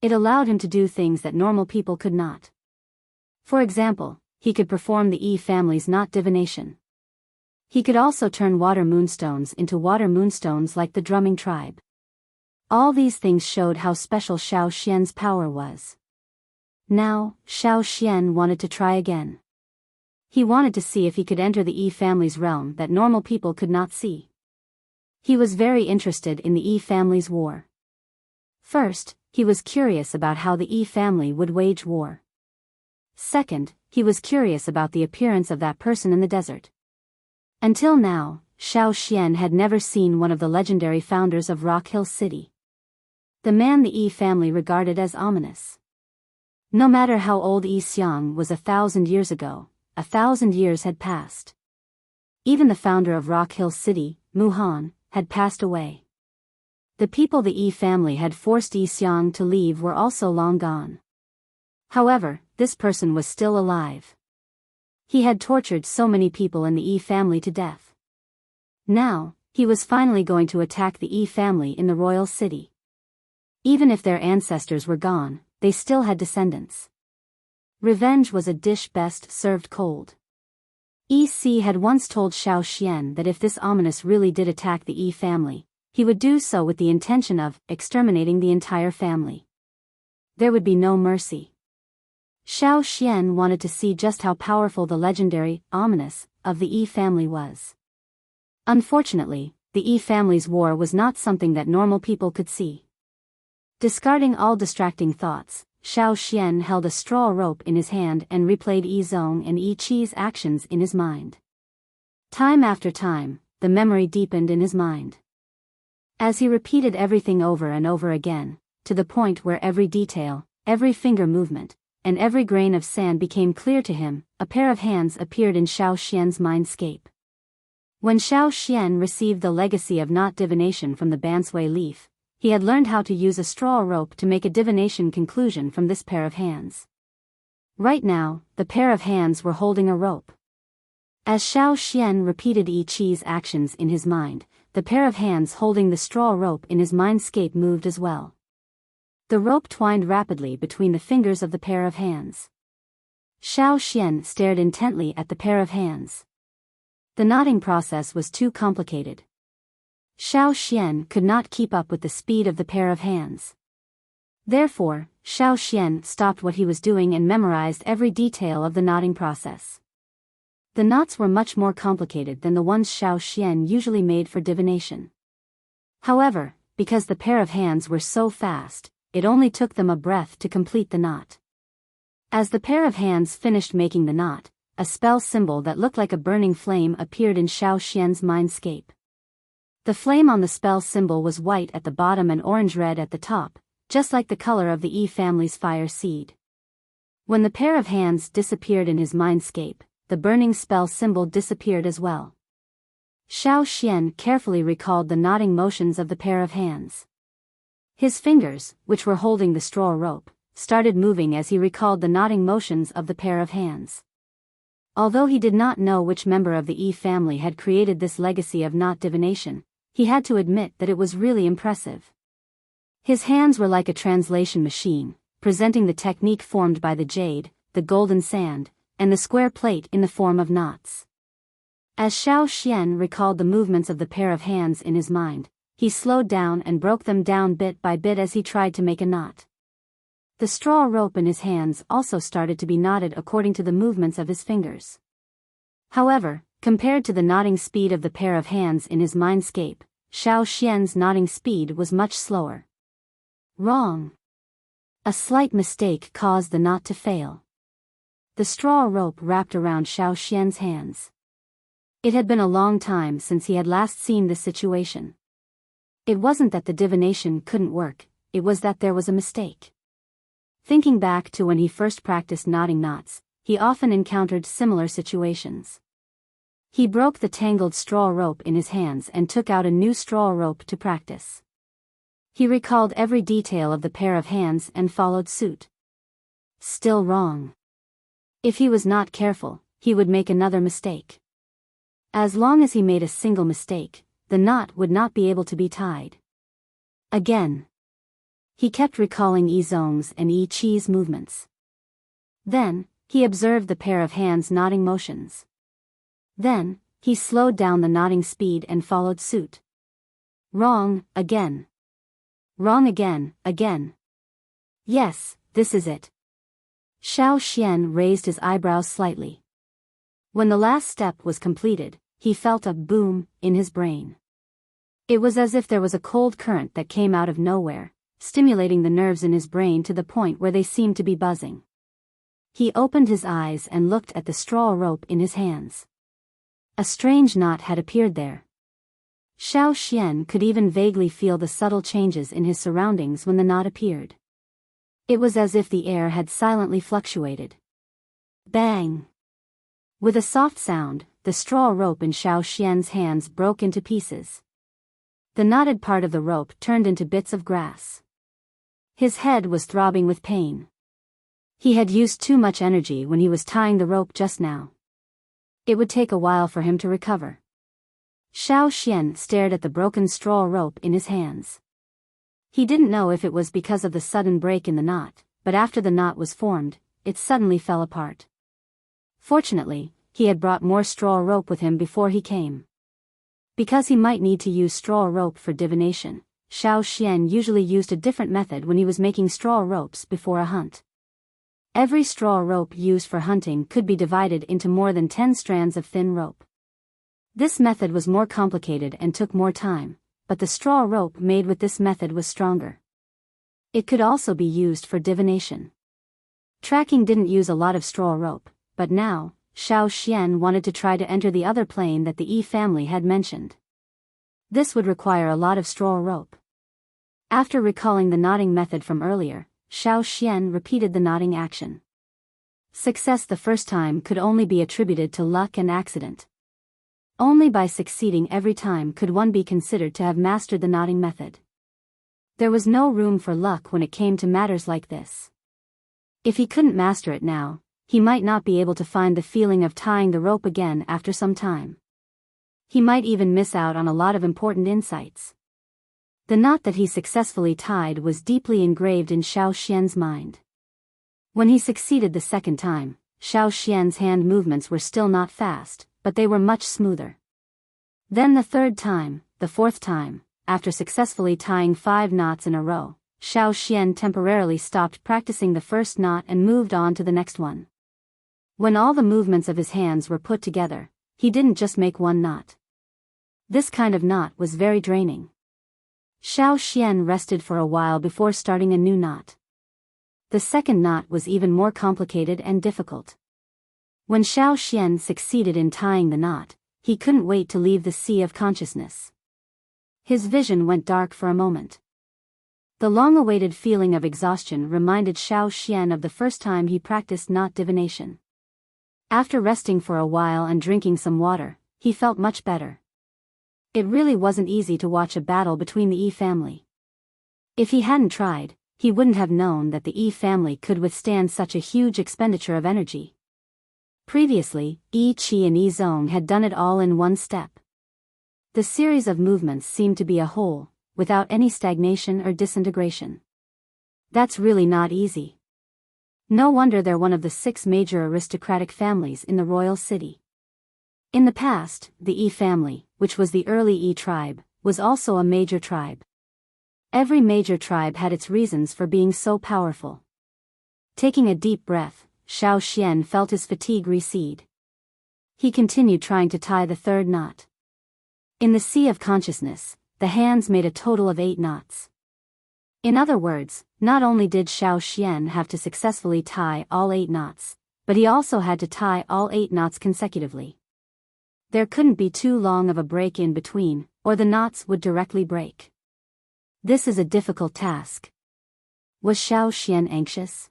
It allowed him to do things that normal people could not. For example, he could perform the Yi family's knot divination. He could also turn water moonstones into water moonstones like the drumming tribe. All these things showed how special Xiao Xian's power was. Now, Xiao Xian wanted to try again. He wanted to see if he could enter the Yi family's realm that normal people could not see. He was very interested in the Yi family's war. First, he was curious about how the Yi family would wage war. Second, he was curious about the appearance of that person in the desert. Until now, Xiao Xian had never seen one of the legendary founders of Rock Hill City. The man the Yi family regarded as ominous. No matter how old Yi Xiang was 1,000 years ago, 1,000 years had passed. Even the founder of Rock Hill City, Mu Han, had passed away. The people the Yi family had forced Yi Xiang to leave were also long gone. However, this person was still alive. He had tortured so many people in the Yi family to death. Now, he was finally going to attack the Yi family in the royal city. Even if their ancestors were gone, they still had descendants. Revenge was a dish best served cold. Yi Si had once told Xiao Xian that if this ominous really did attack the Yi family, he would do so with the intention of exterminating the entire family. There would be no mercy. Xiao Xian wanted to see just how powerful the legendary, ominous, of the Yi family was. Unfortunately, the Yi family's war was not something that normal people could see. Discarding all distracting thoughts, Xiao Xian held a straw rope in his hand and replayed Yi Zong and Yi Qi's actions in his mind. Time after time, the memory deepened in his mind. As he repeated everything over and over again, to the point where every detail, every finger movement, and every grain of sand became clear to him, a pair of hands appeared in Xiao Xian's mindscape. When Xiao Xian received the legacy of knot divination from the Bansui leaf, he had learned how to use a straw rope to make a divination conclusion from this pair of hands. Right now, the pair of hands were holding a rope. As Xiao Xian repeated Yi Qi's actions in his mind, the pair of hands holding the straw rope in his mindscape moved as well. The rope twined rapidly between the fingers of the pair of hands. Xiao Xian stared intently at the pair of hands. The knotting process was too complicated. Xiao Xian could not keep up with the speed of the pair of hands. Therefore, Xiao Xian stopped what he was doing and memorized every detail of the knotting process. The knots were much more complicated than the ones Xiao Xian usually made for divination. However, because the pair of hands were so fast, it only took them a breath to complete the knot. As the pair of hands finished making the knot, a spell symbol that looked like a burning flame appeared in Xiao Xian's mindscape. The flame on the spell symbol was white at the bottom and orange-red at the top, just like the color of the Yi family's fire seed. When the pair of hands disappeared in his mindscape, the burning spell symbol disappeared as well. Xiao Xian carefully recalled the knotting motions of the pair of hands. His fingers, which were holding the straw rope, started moving as he recalled the knotting motions of the pair of hands. Although he did not know which member of the Yi family had created this legacy of knot divination, he had to admit that it was really impressive. His hands were like a translation machine, presenting the technique formed by the jade, the golden sand, and the square plate in the form of knots. As Xiao Xian recalled the movements of the pair of hands in his mind, he slowed down and broke them down bit by bit as he tried to make a knot. The straw rope in his hands also started to be knotted according to the movements of his fingers. However, compared to the knotting speed of the pair of hands in his mindscape, Xiao Xian's knotting speed was much slower. Wrong. A slight mistake caused the knot to fail. The straw rope wrapped around Xiao Xian's hands. It had been a long time since he had last seen this situation. It wasn't that the divination couldn't work, it was that there was a mistake. Thinking back to when he first practiced knotting knots, he often encountered similar situations. He broke the tangled straw rope in his hands and took out a new straw rope to practice. He recalled every detail of the pair of hands and followed suit. Still wrong. If he was not careful, he would make another mistake. As long as he made a single mistake, the knot would not be able to be tied. Again. He kept recalling Yi Zong's and Yi Qi's movements. Then, he observed the pair of hands' knotting motions. Then, he slowed down the knotting speed and followed suit. Wrong, again. Wrong again, again. Yes, this is it. Xiao Xian raised his eyebrows slightly. When the last step was completed, he felt a boom in his brain. It was as if there was a cold current that came out of nowhere, stimulating the nerves in his brain to the point where they seemed to be buzzing. He opened his eyes and looked at the straw rope in his hands. A strange knot had appeared there. Xiao Xian could even vaguely feel the subtle changes in his surroundings when the knot appeared. It was as if the air had silently fluctuated. Bang! With a soft sound, the straw rope in Xiao Xian's hands broke into pieces. The knotted part of the rope turned into bits of grass. His head was throbbing with pain. He had used too much energy when he was tying the rope just now. It would take a while for him to recover. Xiao Xian stared at the broken straw rope in his hands. He didn't know if it was because of the sudden break in the knot, but after the knot was formed, it suddenly fell apart. Fortunately, he had brought more straw rope with him before he came. Because he might need to use straw rope for divination, Xiao Xian usually used a different method when he was making straw ropes before a hunt. Every straw rope used for hunting could be divided into more than 10 strands of thin rope. This method was more complicated and took more time, but the straw rope made with this method was stronger. It could also be used for divination. Tracking didn't use a lot of straw rope, but now, Xiao Xian wanted to try to enter the other plane that the Yi family had mentioned. This would require a lot of straw rope. After recalling the knotting method from earlier, Xiao Xian repeated the knotting action. Success the first time could only be attributed to luck and accident. Only by succeeding every time could one be considered to have mastered the knotting method. There was no room for luck when it came to matters like this. If he couldn't master it now, he might not be able to find the feeling of tying the rope again after some time. He might even miss out on a lot of important insights. The knot that he successfully tied was deeply engraved in Xiao Xian's mind. When he succeeded the second time, Xiao Xian's hand movements were still not fast, but they were much smoother. Then the third time, the fourth time, after successfully tying 5 knots in a row, Xiao Xian temporarily stopped practicing the first knot and moved on to the next one. When all the movements of his hands were put together, he didn't just make one knot. This kind of knot was very draining. Xiao Xian rested for a while before starting a new knot. The second knot was even more complicated and difficult. When Xiao Xian succeeded in tying the knot, he couldn't wait to leave the sea of consciousness. His vision went dark for a moment. The long-awaited feeling of exhaustion reminded Xiao Xian of the first time he practiced knot divination. After resting for a while and drinking some water, he felt much better. It really wasn't easy to watch a battle between the Yi family. If he hadn't tried, he wouldn't have known that the Yi family could withstand such a huge expenditure of energy. Previously, Yi Qi and Yi Zong had done it all in one step. The series of movements seemed to be a whole, without any stagnation or disintegration. That's really not easy. No wonder they're one of the 6 major aristocratic families in the royal city. In the past, the Yi family, which was the early Yi tribe, was also a major tribe. Every major tribe had its reasons for being so powerful. Taking a deep breath, Xiao Xian felt his fatigue recede. He continued trying to tie the third knot. In the sea of consciousness, the hands made a total of 8 knots. In other words, not only did Xiao Xian have to successfully tie all 8 knots, but he also had to tie all 8 knots consecutively. There couldn't be too long of a break in between, or the knots would directly break. This is a difficult task. Was Xiao Xian anxious?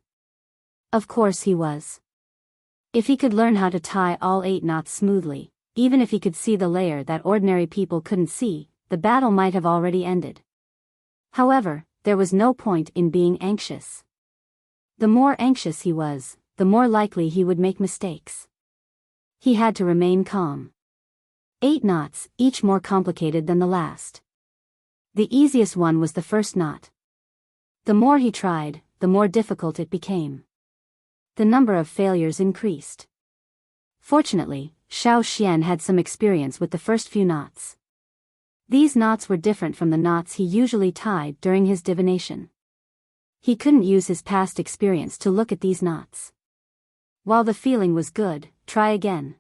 Of course he was. If he could learn how to tie all 8 knots smoothly, even if he could see the layer that ordinary people couldn't see, the battle might have already ended. However, there was no point in being anxious. The more anxious he was, the more likely he would make mistakes. He had to remain calm. 8 knots, each more complicated than the last. The easiest one was the first knot. The more he tried, the more difficult it became. The number of failures increased. Fortunately, Xiao Xian had some experience with the first few knots. These knots were different from the knots he usually tied during his divination. He couldn't use his past experience to look at these knots. While the feeling was good, try again.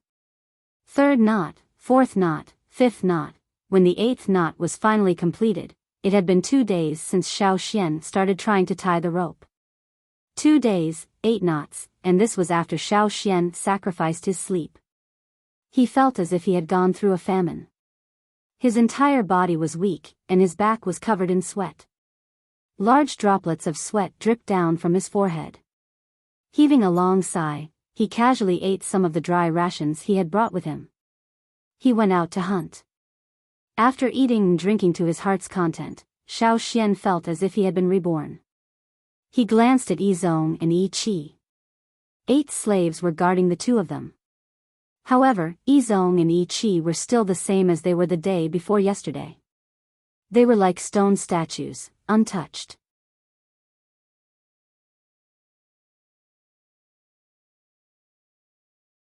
Third knot, fourth knot, fifth knot. When the 8th knot was finally completed, it had been 2 days since Xiao Xian started trying to tie the rope. 2 days, 8 knots, and this was after Xiao Xian sacrificed his sleep. He felt as if he had gone through a famine. His entire body was weak, and his back was covered in sweat. Large droplets of sweat dripped down from his forehead. Heaving a long sigh, he casually ate some of the dry rations he had brought with him. He went out to hunt. After eating and drinking to his heart's content, Xiao Xian felt as if he had been reborn. He glanced at Yi Zong and Yi Qi. 8 slaves were guarding the 2 of them. However, Yi Zong and Yi Qi were still the same as they were the day before yesterday. They were like stone statues, untouched.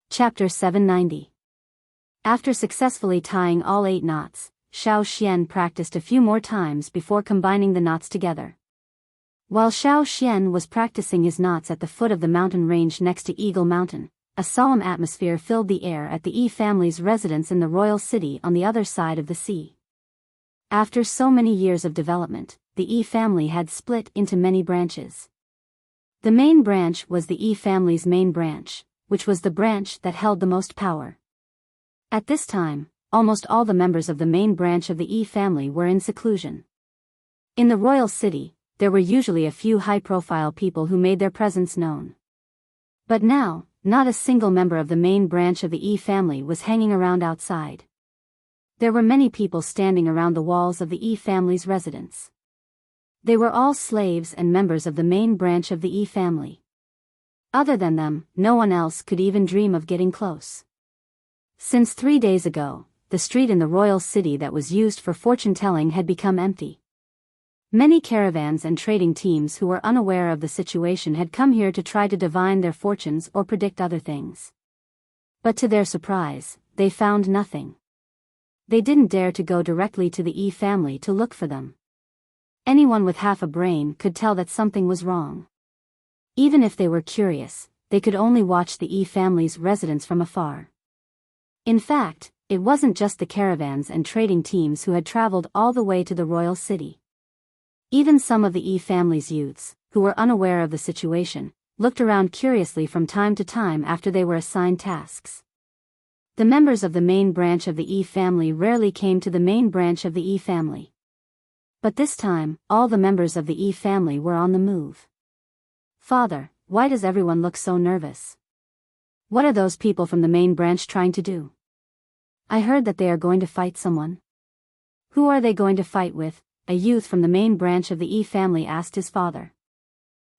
Chapter 790. After successfully tying all 8 knots, Xiao Xian practiced a few more times before combining the knots together. While Xiao Xian was practicing his knots at the foot of the mountain range next to Eagle Mountain, a solemn atmosphere filled the air at the Yi family's residence in the royal city on the other side of the sea. After so many years of development, the Yi family had split into many branches. The main branch was the Yi family's main branch, which was the branch that held the most power. At this time, almost all the members of the main branch of the Yi family were in seclusion. In the royal city, there were usually a few high-profile people who made their presence known. But now, not a single member of the main branch of the Yi family was hanging around outside. There were many people standing around the walls of the Yi family's residence. They were all slaves and members of the main branch of the Yi family. Other than them, no one else could even dream of getting close. Since 3 days ago, the street in the royal city that was used for fortune-telling had become empty. Many caravans and trading teams who were unaware of the situation had come here to try to divine their fortunes or predict other things. But to their surprise, they found nothing. They didn't dare to go directly to the Yi family to look for them. Anyone with half a brain could tell that something was wrong. Even if they were curious, they could only watch the Yi family's residence from afar. In fact, it wasn't just the caravans and trading teams who had traveled all the way to the royal city. Even some of the Yi family's youths, who were unaware of the situation, looked around curiously from time to time after they were assigned tasks. The members of the main branch of the Yi family rarely came to the main branch of the Yi family. But this time, all the members of the Yi family were on the move. "Father, why does everyone look so nervous? What are those people from the main branch trying to do? I heard that they are going to fight someone." "Who are they going to fight with?" a youth from the main branch of the Yi family asked his father.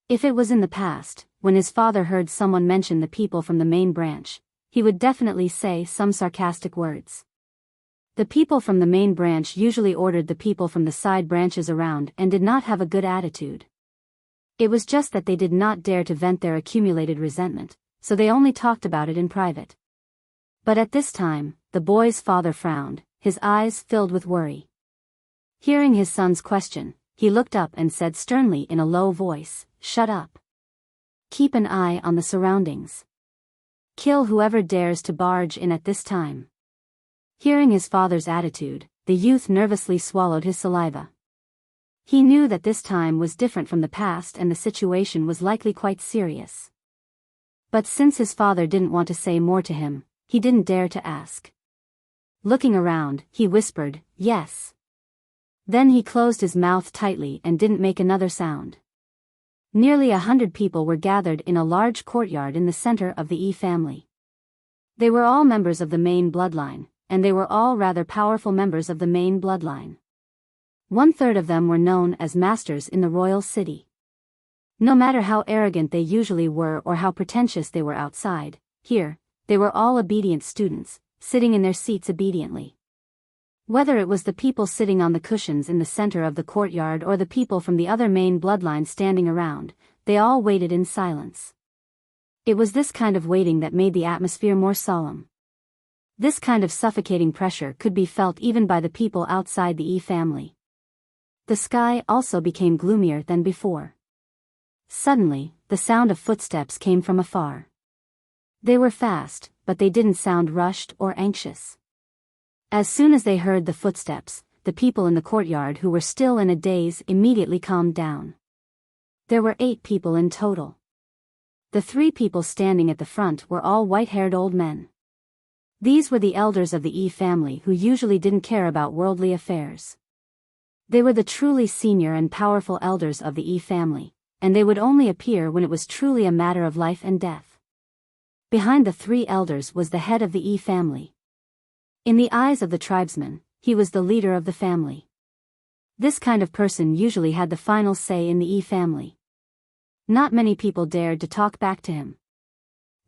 If it was in the past, when his father heard someone mention the people from the main branch, he would definitely say some sarcastic words. The people from the main branch usually ordered the people from the side branches around and did not have a good attitude. It was just that they did not dare to vent their accumulated resentment, so they only talked about it in private. But at this time, the boy's father frowned, his eyes filled with worry. Hearing his son's question, he looked up and said sternly in a low voice, "Shut up. Keep an eye on the surroundings. Kill whoever dares to barge in at this time." Hearing his father's attitude, the youth nervously swallowed his saliva. He knew that this time was different from the past and the situation was likely quite serious. But since his father didn't want to say more to him, he didn't dare to ask. Looking around, he whispered, "Yes." Then he closed his mouth tightly and didn't make another sound. Nearly 100 people were gathered in a large courtyard in the center of the Yi family. They were all members of the main bloodline, and they were all rather powerful members of the main bloodline. 1/3 of them were known as masters in the royal city. No matter how arrogant they usually were or how pretentious they were outside, here, they were all obedient students, sitting in their seats obediently. Whether it was the people sitting on the cushions in the center of the courtyard or the people from the other main bloodline standing around, they all waited in silence. It was this kind of waiting that made the atmosphere more solemn. This kind of suffocating pressure could be felt even by the people outside the Yi family. The sky also became gloomier than before. Suddenly, the sound of footsteps came from afar. They were fast, but they didn't sound rushed or anxious. As soon as they heard the footsteps, the people in the courtyard who were still in a daze immediately calmed down. There were 8 people in total. The 3 people standing at the front were all white-haired old men. These were the elders of the Yi family who usually didn't care about worldly affairs. They were the truly senior and powerful elders of the Yi family, and they would only appear when it was truly a matter of life and death. Behind the 3 elders was the head of the Yi family. In the eyes of the tribesmen, he was the leader of the family. This kind of person usually had the final say in the Yi family. Not many people dared to talk back to him.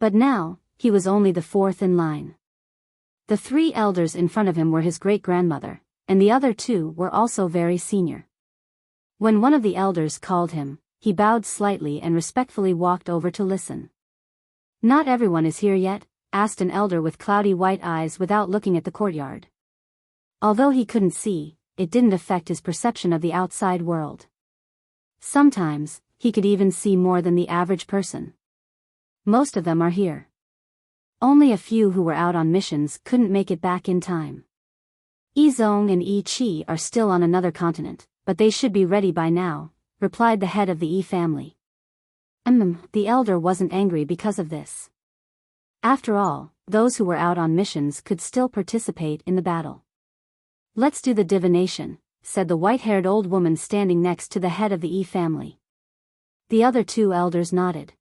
But now, he was only the 4th in line. The 3 elders in front of him were his great-grandmother, and the other 2 were also very senior. When one of the elders called him, he bowed slightly and respectfully walked over to listen. "Not everyone is here yet?" asked an elder with cloudy white eyes without looking at the courtyard. Although he couldn't see, it didn't affect his perception of the outside world. Sometimes, he could even see more than the average person. Most of them are here. Only a few who were out on missions couldn't make it back in time. Yi Zong and Yi Qi are still on another continent, but they should be ready by now, replied the head of the Yi family. The elder wasn't angry because of this. After all, those who were out on missions could still participate in the battle. Let's do the divination, said the white-haired old woman standing next to the head of the Yi family. The other two elders nodded.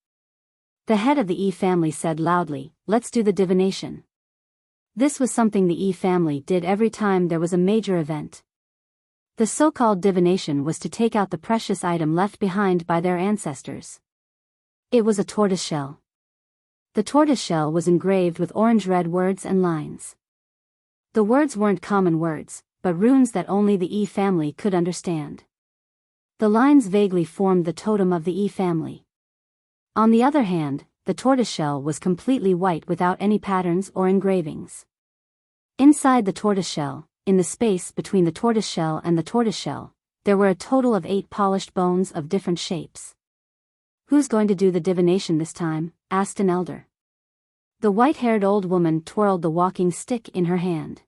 The head of the Yi family said loudly, let's do the divination. This was something the Yi family did every time there was a major event. The so-called divination was to take out the precious item left behind by their ancestors. It was a tortoiseshell. The tortoiseshell was engraved with orange-red words and lines. The words weren't common words, but runes that only the Yi family could understand. The lines vaguely formed the totem of the Yi family. On the other hand, the tortoiseshell was completely white without any patterns or engravings. Inside the tortoiseshell, in the space between the tortoiseshell and the tortoiseshell, there were a total of 8 polished bones of different shapes. Who's going to do the divination this time? Asked an elder. The white-haired old woman twirled the walking stick in her hand.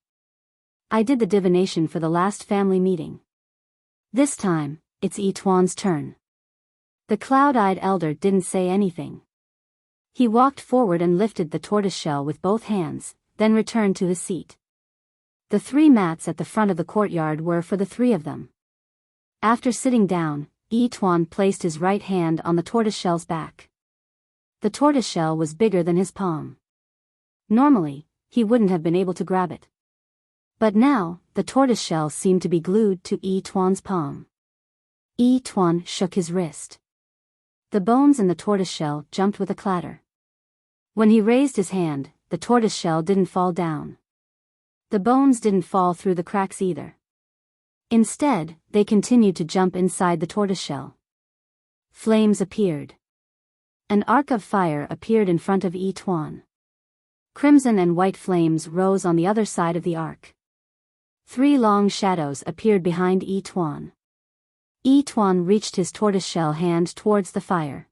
I did the divination for the last family meeting. This time, it's Yi Tuan's turn. The cloud-eyed elder didn't say anything. He walked forward and lifted the tortoiseshell with both hands, then returned to his seat. The 3 mats at the front of the courtyard were for the 3 of them. After sitting down, Yi Tuan placed his right hand on the tortoiseshell's back. The tortoiseshell was bigger than his palm. Normally, he wouldn't have been able to grab it. But now, the tortoiseshell seemed to be glued to Yi Tuan's palm. Yi Tuan shook his wrist. The bones in the tortoiseshell jumped with a clatter. When he raised his hand, the tortoiseshell didn't fall down. The bones didn't fall through the cracks either. Instead, they continued to jump inside the tortoiseshell. Flames appeared. An arc of fire appeared in front of Yi Tuan. Crimson and white flames rose on the other side of the arc. 3 long shadows appeared behind Yi Tuan. Yi Tuan reached his tortoiseshell hand towards the fire.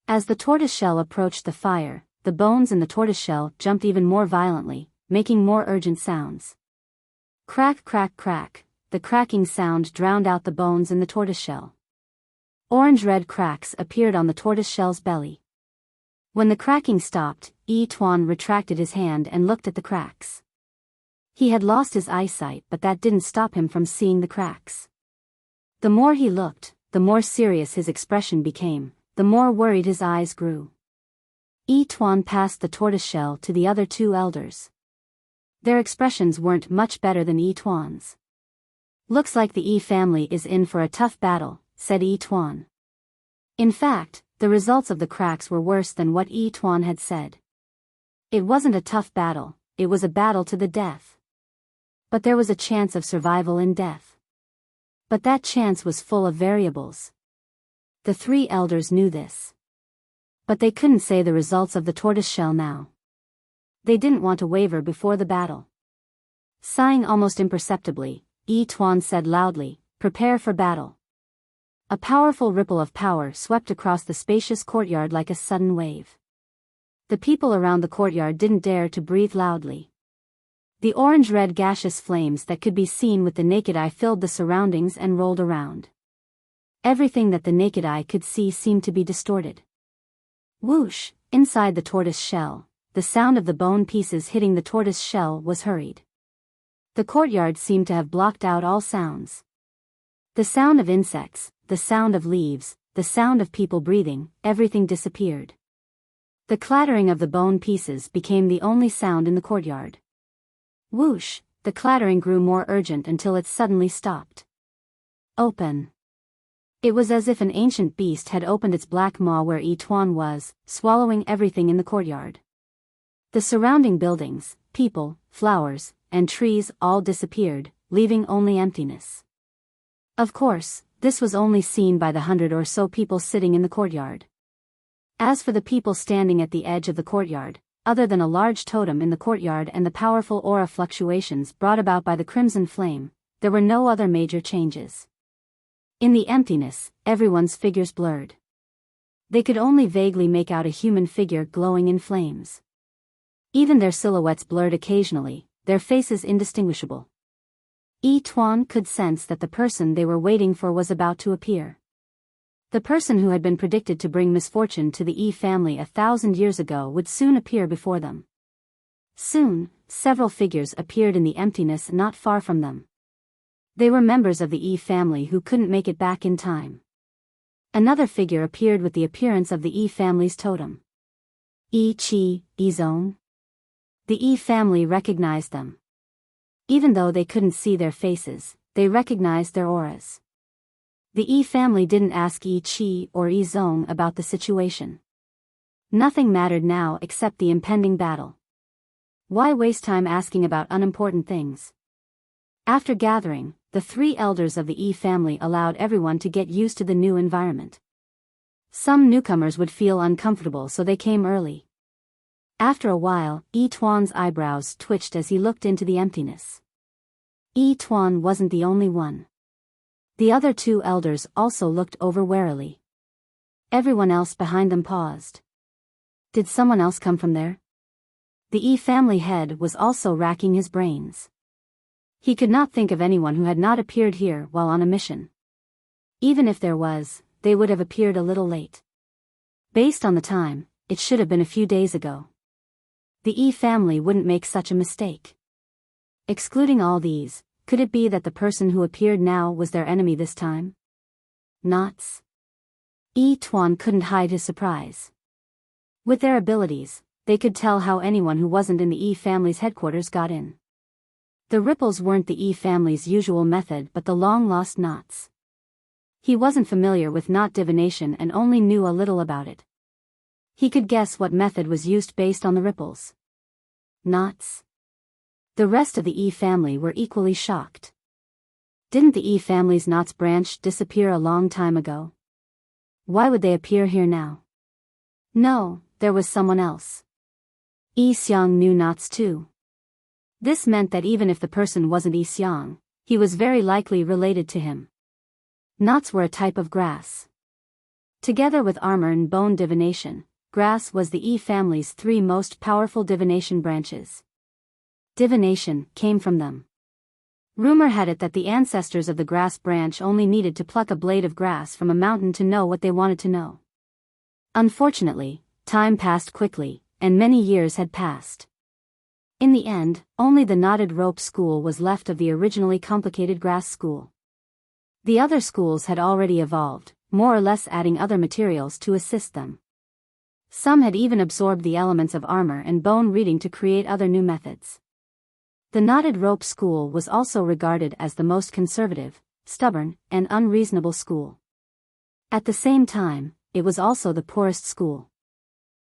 As the tortoiseshell approached the fire, the bones in the tortoiseshell jumped even more violently, making more urgent sounds. Crack, crack, crack. The cracking sound drowned out the bones in the tortoiseshell. Orange-red cracks appeared on the tortoiseshell's belly. When the cracking stopped, Yi Tuan retracted his hand and looked at the cracks. He had lost his eyesight, but that didn't stop him from seeing the cracks. The more he looked, the more serious his expression became, the more worried his eyes grew. Yi Tuan passed the tortoiseshell to the other 2 elders. Their expressions weren't much better than Yi Tuan's. Looks like the Yi family is in for a tough battle, said Yi Tuan. In fact, the results of the cracks were worse than what Yi Tuan had said. It wasn't a tough battle, it was a battle to the death. But there was a chance of survival in death. But that chance was full of variables. The 3 elders knew this. But they couldn't say the results of the tortoiseshell now. They didn't want to waver before the battle. Sighing almost imperceptibly, Yi Tuan said loudly, prepare for battle. A powerful ripple of power swept across the spacious courtyard like a sudden wave. The people around the courtyard didn't dare to breathe loudly. The orange-red gaseous flames that could be seen with the naked eye filled the surroundings and rolled around. Everything that the naked eye could see seemed to be distorted. Whoosh! Inside the tortoise shell, the sound of the bone pieces hitting the tortoise shell was hurried. The courtyard seemed to have blocked out all sounds. The sound of insects, the sound of leaves, the sound of people breathing, everything disappeared. The clattering of the bone pieces became the only sound in the courtyard. Whoosh! The clattering grew more urgent until it suddenly stopped. Open. It was as if an ancient beast had opened its black maw where Yi Tuan was, swallowing everything in the courtyard. The surrounding buildings, people, flowers, and trees all disappeared, leaving only emptiness. Of course, this was only seen by the 100 or so people sitting in the courtyard. As for the people standing at the edge of the courtyard, other than a large totem in the courtyard and the powerful aura fluctuations brought about by the crimson flame, there were no other major changes. In the emptiness, everyone's figures blurred. They could only vaguely make out a human figure glowing in flames. Even their silhouettes blurred occasionally, their faces indistinguishable. Yi Tuan could sense that the person they were waiting for was about to appear. The person who had been predicted to bring misfortune to the Yi family 1,000 years ago would soon appear before them. Soon, several figures appeared in the emptiness not far from them. They were members of the Yi family who couldn't make it back in time. Another figure appeared with the appearance of the Yi family's totem. Yi Qi, Yi Zong. The Yi family recognized them. Even though they couldn't see their faces, they recognized their auras. The Yi family didn't ask Yi Qi or Yi Zong about the situation. Nothing mattered now except the impending battle. Why waste time asking about unimportant things? After gathering, the three elders of the Yi family allowed everyone to get used to the new environment. Some newcomers would feel uncomfortable, so they came early. After a while, Yi Tuan's eyebrows twitched as he looked into the emptiness. Yi Tuan wasn't the only one. The other two elders also looked over warily. Everyone else behind them paused. Did someone else come from there? The Yi family head was also racking his brains. He could not think of anyone who had not appeared here while on a mission. Even if there was, they would have appeared a little late. Based on the time, it should have been a few days ago. The Yi family wouldn't make such a mistake. Excluding all these, could it be that the person who appeared now was their enemy this time? Knots. Yi Tuan couldn't hide his surprise. With their abilities, they could tell how anyone who wasn't in the Yi family's headquarters got in. The ripples weren't the Yi family's usual method but the long-lost knots. He wasn't familiar with knot divination and only knew a little about it. He could guess what method was used based on the ripples. Knots. The rest of the Yi family were equally shocked. Didn't the Yi family's knots branch disappear a long time ago? Why would they appear here now? No, there was someone else. Yi Xiang knew knots too. This meant that even if the person wasn't Yi Xiang, he was very likely related to him. Knots were a type of grass. Together with armor and bone divination, grass was the Yi family's three most powerful divination branches. Divination came from them. Rumor had it that the ancestors of the grass branch only needed to pluck a blade of grass from a mountain to know what they wanted to know. Unfortunately, time passed quickly, and many years had passed. In the end, only the knotted rope school was left of the originally complicated grass school. The other schools had already evolved, more or less adding other materials to assist them. Some had even absorbed the elements of armor and bone reading to create other new methods. The knotted rope school was also regarded as the most conservative, stubborn, and unreasonable school. At the same time, it was also the poorest school.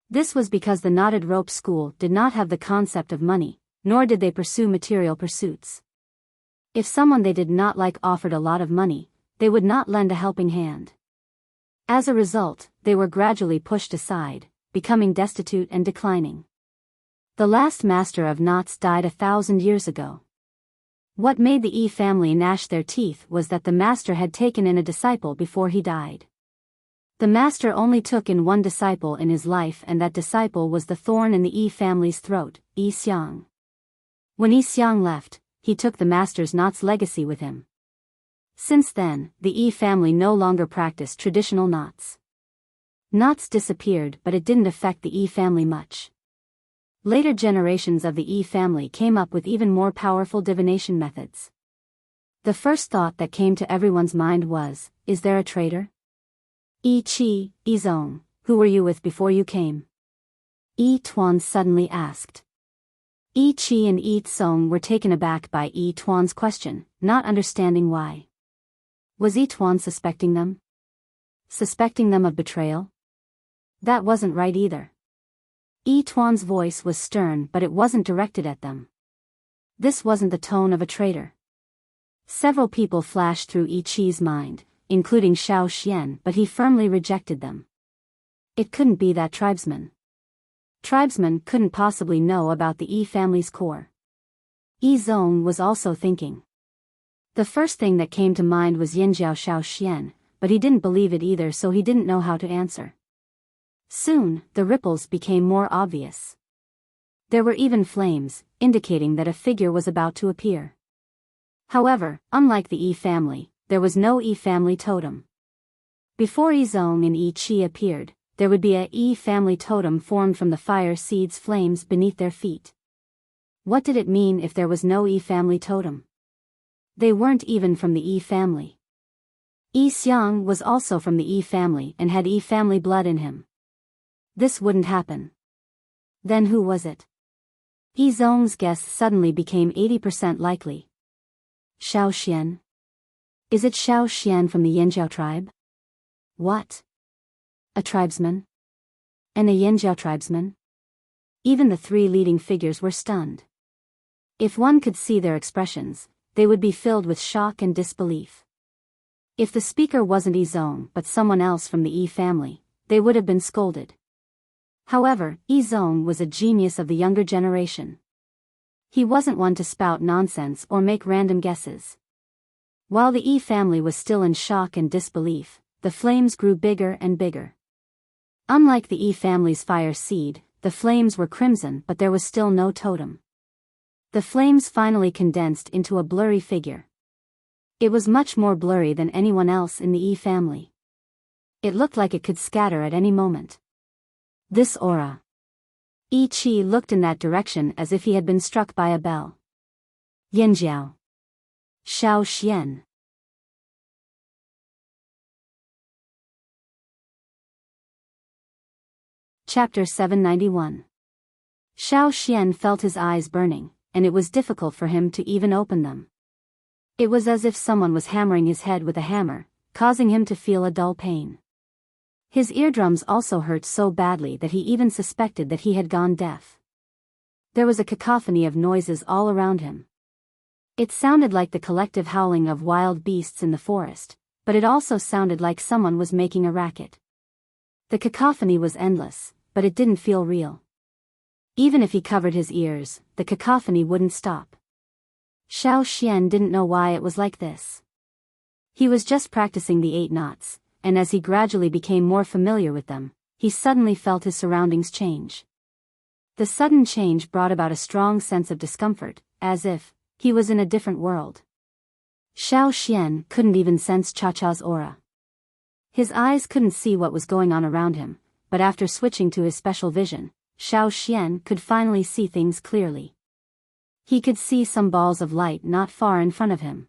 This was because the knotted rope school did not have the concept of money, nor did they pursue material pursuits. If someone they did not like offered a lot of money, they would not lend a helping hand. As a result, they were gradually pushed aside, becoming destitute and declining. The last master of knots died 1,000 years ago. What made the Yi family gnash their teeth was that the master had taken in a disciple before he died. The master only took in one disciple in his life, and that disciple was the thorn in the Yi family's throat, Yi Xiang. When Yi Xiang left, he took the master's knots legacy with him. Since then, the Yi family no longer practiced traditional knots. Knots disappeared, but it didn't affect the Yi family much. Later generations of the Yi family came up with even more powerful divination methods. The first thought that came to everyone's mind was, is there a traitor? Yi Qi, Yi Zong, who were you with before you came? Yi Tuan suddenly asked. Yi Qi and Yi Zong were taken aback by Yi Tuan's question, not understanding why. Was Yi Tuan suspecting them? Suspecting them of betrayal? That wasn't right either. Yi Tuan's voice was stern, but it wasn't directed at them. This wasn't the tone of a traitor. Several people flashed through Yi Qi's mind, including Xiao Xian, but he firmly rejected them. It couldn't be that tribesman. Tribesmen couldn't possibly know about the Yi family's core. Yi Zong was also thinking. The first thing that came to mind was Yinjiao Shaoxian, but he didn't believe it either, so he didn't know how to answer. Soon, the ripples became more obvious. There were even flames, indicating that a figure was about to appear. However, unlike the Yi family, there was no Yi family totem. Before Yi Zong and Yi Qi appeared, there would be a Yi family totem formed from the fire seeds flames beneath their feet. What did it mean if there was no Yi family totem? They weren't even from the Yi family. Yi Xiang was also from the Yi family and had Yi family blood in him. This wouldn't happen. Then who was it? Yi Zong's guess suddenly became 80% likely. Shao Xian? Is it Shao Xian from the Yanjiao tribe? What? A tribesman? And a Yanjiao tribesman? Even the three leading figures were stunned. If one could see their expressions, they would be filled with shock and disbelief. If the speaker wasn't Yi Zong but someone else from the Yi family, they would have been scolded. However, Yi Zong was a genius of the younger generation. He wasn't one to spout nonsense or make random guesses. While the Yi family was still in shock and disbelief, the flames grew bigger and bigger. Unlike the Yi family's fire seed, the flames were crimson, but there was still no totem. The flames finally condensed into a blurry figure. It was much more blurry than anyone else in the Yi family. It looked like it could scatter at any moment. This aura. Yi Qi looked in that direction as if he had been struck by a bell. Yanjiao. Shao Xian. Chapter 791. Shao Xian felt his eyes burning, and it was difficult for him to even open them. It was as if someone was hammering his head with a hammer, causing him to feel a dull pain. His eardrums also hurt so badly that he even suspected that he had gone deaf. There was a cacophony of noises all around him. It sounded like the collective howling of wild beasts in the forest, but it also sounded like someone was making a racket. The cacophony was endless, but it didn't feel real. Even if he covered his ears, the cacophony wouldn't stop. Shao Xian didn't know why it was like this. He was just practicing the 8 knots, and as he gradually became more familiar with them, he suddenly felt his surroundings change. The sudden change brought about a strong sense of discomfort, as if he was in a different world. Shao Xian couldn't even sense Cha-Cha's aura. His eyes couldn't see what was going on around him, but after switching to his special vision, Shao Xian could finally see things clearly. He could see some balls of light not far in front of him.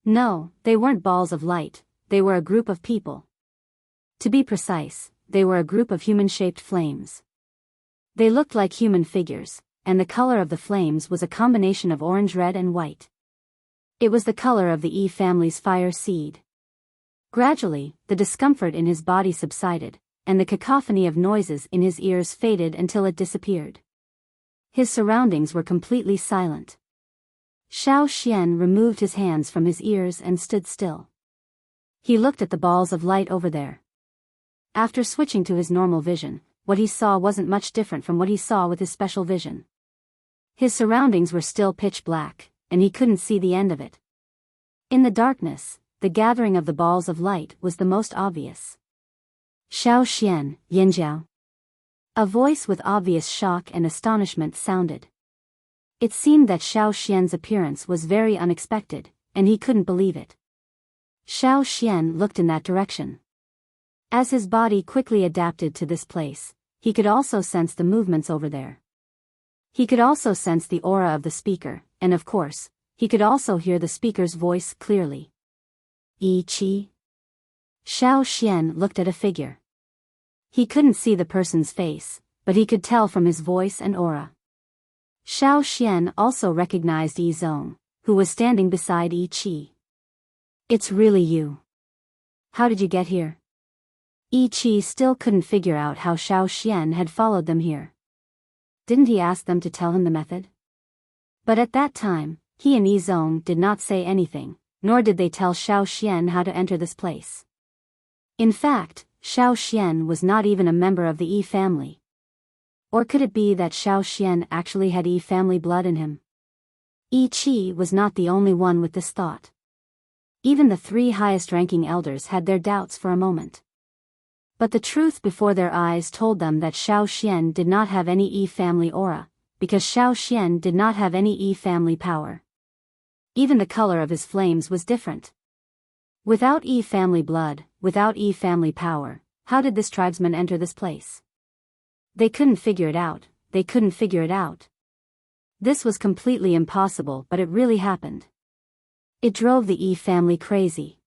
No, they weren't balls of light, they were a group of people. To be precise, they were a group of human-shaped flames. They looked like human figures, and the color of the flames was a combination of orange, red and white. It was the color of the Yi family's fire seed. Gradually, the discomfort in his body subsided, and the cacophony of noises in his ears faded until it disappeared. His surroundings were completely silent. Shao Xian removed his hands from his ears and stood still. He looked at the balls of light over there. After switching to his normal vision, what he saw wasn't much different from what he saw with his special vision. His surroundings were still pitch black, and he couldn't see the end of it. In the darkness, the gathering of the balls of light was the most obvious. Shao Xian, Yanjiao. A voice with obvious shock and astonishment sounded. It seemed that Shao Xian's appearance was very unexpected, and he couldn't believe it. Shao Xian looked in that direction. As his body quickly adapted to this place, he could also sense the movements over there. He could also sense the aura of the speaker, and of course, he could also hear the speaker's voice clearly. Yi Qi? Shao Xian looked at a figure. He couldn't see the person's face, but he could tell from his voice and aura. Shao Xian also recognized Yi Zong, who was standing beside Yi Qi. It's really you. How did you get here? Yi Qi still couldn't figure out how Shao Xian had followed them here. Didn't he ask them to tell him the method? But at that time, he and Yi Zong did not say anything, nor did they tell Shao Xian how to enter this place. In fact, Shao Xian was not even a member of the Yi family. Or could it be that Xiao Xian actually had Yi family blood in him? Yi Qi was not the only one with this thought. Even the three highest-ranking elders had their doubts for a moment. But the truth before their eyes told them that Xiao Xian did not have any Yi family aura, because Xiao Xian did not have any Yi family power. Even the color of his flames was different. Without Yi family blood, without Yi family power, how did this tribesman enter this place? They couldn't figure it out, they couldn't figure it out. This was completely impossible, but it really happened. It drove the Yi family crazy.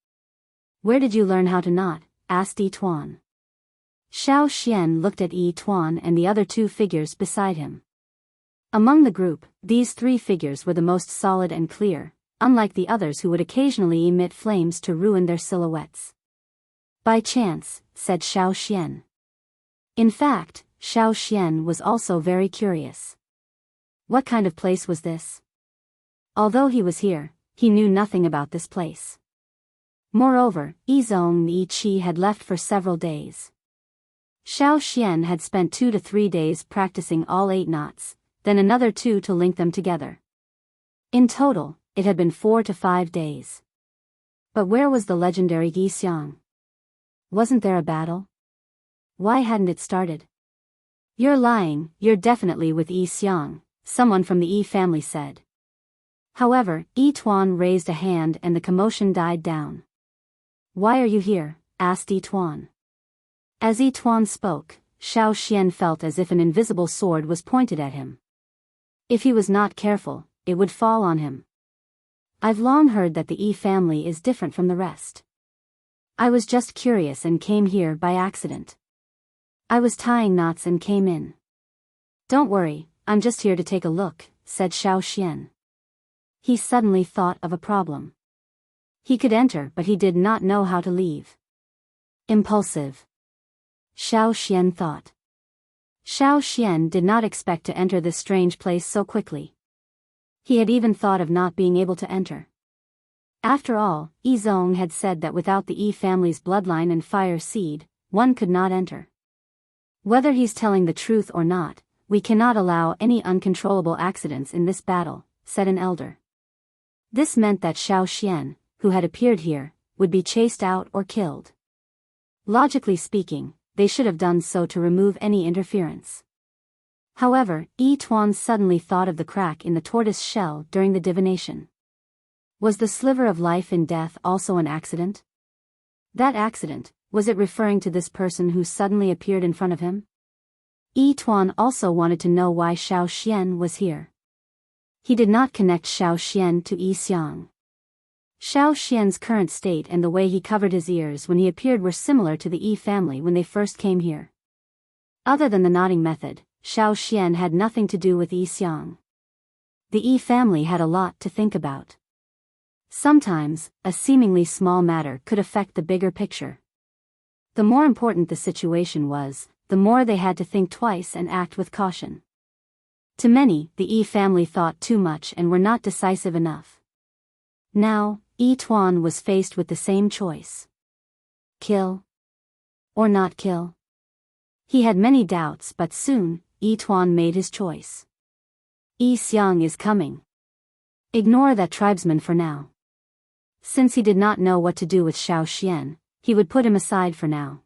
Where did you learn how to knot? Asked Yi Tuan. Xiao Xian looked at Yi Tuan and the other two figures beside him. Among the group, these three figures were the most solid and clear, unlike the others who would occasionally emit flames to ruin their silhouettes. By chance, said Xiao Xian. In fact, Xiao Xian was also very curious. What kind of place was this? Although he was here, he knew nothing about this place. Moreover, Yizong and Yi Qi had left for several days. Xiao Xian had spent 2 to 3 days practicing all 8 knots, then another 2 to link them together. In total, it had been 4 to 5 days. But where was the legendary Yi Xiang? Wasn't there a battle? Why hadn't it started? You're lying, you're definitely with Yi Xiang, someone from the Yi family said. However, Yi Tuan raised a hand and the commotion died down. Why are you here? Asked Yi Tuan. As Yi Tuan spoke, Xiao Xian felt as if an invisible sword was pointed at him. If he was not careful, it would fall on him. I've long heard that the Yi family is different from the rest. I was just curious and came here by accident. I was tying knots and came in. Don't worry, I'm just here to take a look, said Xiao Xian. He suddenly thought of a problem. He could enter, but he did not know how to leave. Impulsive. Xiao Xian thought. Xiao Xian did not expect to enter this strange place so quickly. He had even thought of not being able to enter. After all, Yizong had said that without the Yi family's bloodline and fire seed, one could not enter. Whether he's telling the truth or not, we cannot allow any uncontrollable accidents in this battle, said an elder. This meant that Xiao Xian, who had appeared here, would be chased out or killed. Logically speaking, they should have done so to remove any interference. However, Yi Tuan suddenly thought of the crack in the tortoise shell during the divination. Was the sliver of life in death also an accident? That accident, was it referring to this person who suddenly appeared in front of him? Yi Tuan also wanted to know why Xiao Xian was here. He did not connect Xiao Xian to Yi Xiang. Xiao Xian's current state and the way he covered his ears when he appeared were similar to the Yi family when they first came here. Other than the nodding method, Xiao Xian had nothing to do with Yi Xiang. The Yi family had a lot to think about. Sometimes, a seemingly small matter could affect the bigger picture. The more important the situation was, the more they had to think twice and act with caution. To many, the Yi family thought too much and were not decisive enough. Now, Yi Tuan was faced with the same choice. Kill? Or not kill? He had many doubts, but soon, Yi Tuan made his choice. Yi Xiang is coming. Ignore that tribesman for now. Since he did not know what to do with Xiao Xian, he would put him aside for now.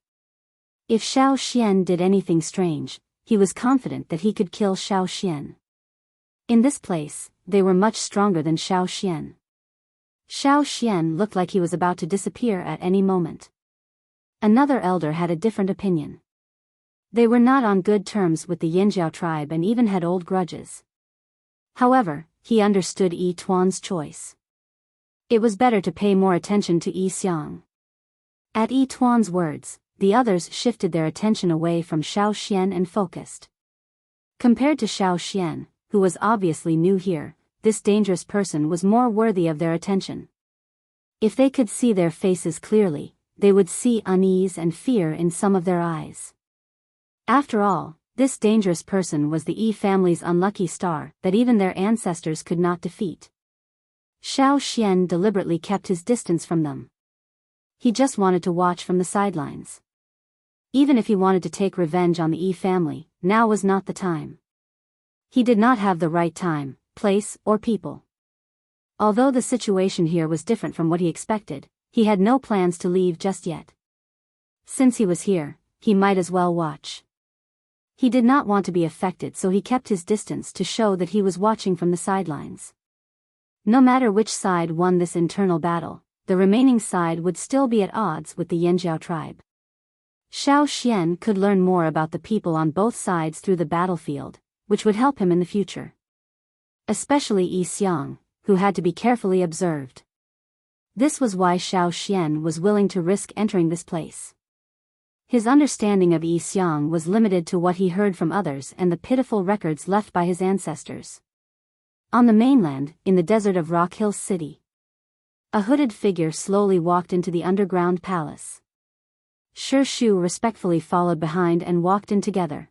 If Xiao Xian did anything strange, he was confident that he could kill Xiao Xian. In this place, they were much stronger than Xiao Xian. Xiao Xian looked like he was about to disappear at any moment. Another elder had a different opinion. They were not on good terms with the Yinjiao tribe and even had old grudges. However, he understood Yi Tuan's choice. It was better to pay more attention to Yi Xiang. At Yi Tuan's words, the others shifted their attention away from Xiao Xian and focused. Compared to Xiao Xian, who was obviously new here, this dangerous person was more worthy of their attention. If they could see their faces clearly, they would see unease and fear in some of their eyes. After all, this dangerous person was the Yi family's unlucky star that even their ancestors could not defeat. Xiao Xian deliberately kept his distance from them. He just wanted to watch from the sidelines. Even if he wanted to take revenge on the Yi family, now was not the time. He did not have the right time, place, or people. Although the situation here was different from what he expected, he had no plans to leave just yet. Since he was here, he might as well watch. He did not want to be affected, so he kept his distance to show that he was watching from the sidelines. No matter which side won this internal battle, the remaining side would still be at odds with the Yanjiao tribe. Xiao Xian could learn more about the people on both sides through the battlefield, which would help him in the future. Especially Yi Xiang, who had to be carefully observed. This was why Xiao Xian was willing to risk entering this place. His understanding of Yi Xiang was limited to what he heard from others and the pitiful records left by his ancestors. On the mainland, in the desert of Rock Hill City, a hooded figure slowly walked into the underground palace. Shi Shu respectfully followed behind and walked in together.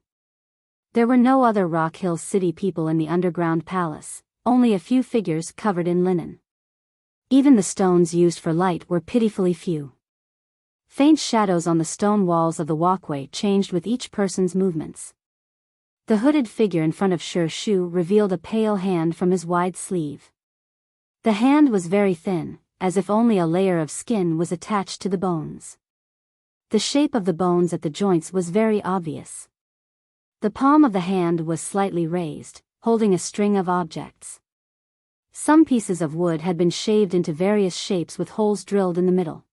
There were no other Rock Hill City people in the underground palace, only a few figures covered in linen. Even the stones used for light were pitifully few. Faint shadows on the stone walls of the walkway changed with each person's movements. The hooded figure in front of Shi Shu revealed a pale hand from his wide sleeve. The hand was very thin, as if only a layer of skin was attached to the bones. The shape of the bones at the joints was very obvious. The palm of the hand was slightly raised, holding a string of objects. Some pieces of wood had been shaved into various shapes with holes drilled in the middle.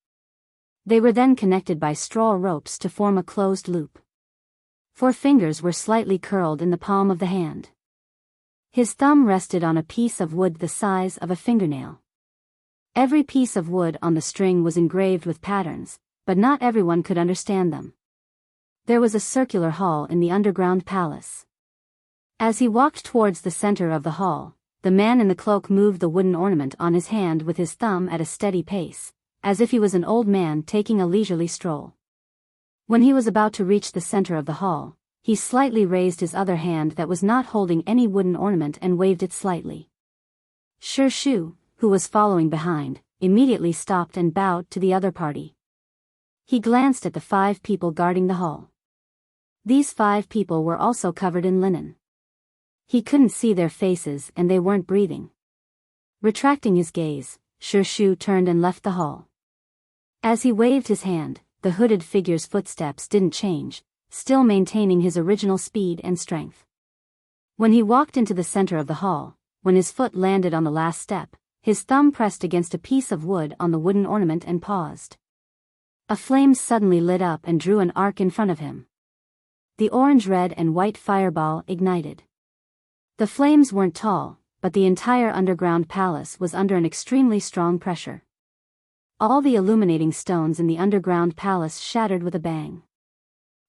They were then connected by straw ropes to form a closed loop. 4 fingers were slightly curled in the palm of the hand. His thumb rested on a piece of wood the size of a fingernail. Every piece of wood on the string was engraved with patterns, but not everyone could understand them. There was a circular hall in the underground palace. As he walked towards the center of the hall, the man in the cloak moved the wooden ornament on his hand with his thumb at a steady pace, as if he was an old man taking a leisurely stroll. When he was about to reach the center of the hall, he slightly raised his other hand that was not holding any wooden ornament and waved it slightly. Shi Shu, who was following behind, immediately stopped and bowed to the other party. He glanced at the 5 people guarding the hall. These 5 people were also covered in linen. He couldn't see their faces and they weren't breathing. Retracting his gaze, Shi Shu turned and left the hall. As he waved his hand, the hooded figure's footsteps didn't change, still maintaining his original speed and strength. When he walked into the center of the hall, when his foot landed on the last step, his thumb pressed against a piece of wood on the wooden ornament and paused. A flame suddenly lit up and drew an arc in front of him. The orange, red, and white fireball ignited. The flames weren't tall, but the entire underground palace was under an extremely strong pressure. All the illuminating stones in the underground palace shattered with a bang.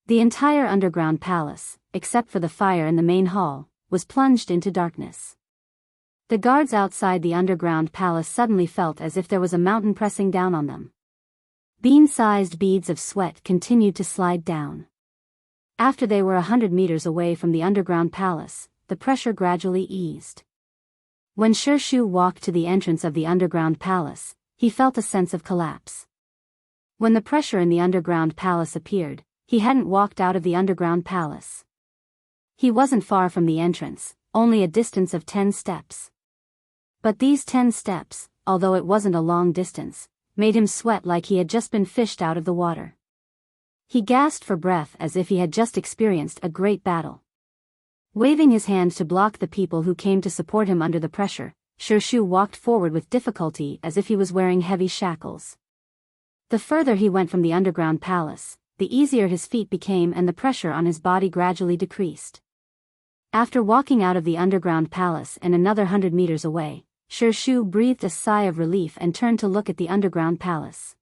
The entire underground palace, except for the fire in the main hall, was plunged into darkness. The guards outside the underground palace suddenly felt as if there was a mountain pressing down on them. Bean-sized beads of sweat continued to slide down. After they were 100 meters away from the underground palace, the pressure gradually eased. When Shi Shu walked to the entrance of the underground palace, he felt a sense of collapse. When the pressure in the underground palace appeared, he hadn't walked out of the underground palace. He wasn't far from the entrance, only a distance of 10 steps. But these 10 steps, although it wasn't a long distance, made him sweat like he had just been fished out of the water. He gasped for breath as if he had just experienced a great battle. Waving his hand to block the people who came to support him under the pressure, Shi Shu walked forward with difficulty as if he was wearing heavy shackles. The further he went from the underground palace, the easier his feet became and the pressure on his body gradually decreased. After walking out of the underground palace and another 100 meters away, Shi Shu breathed a sigh of relief and turned to look at the underground palace.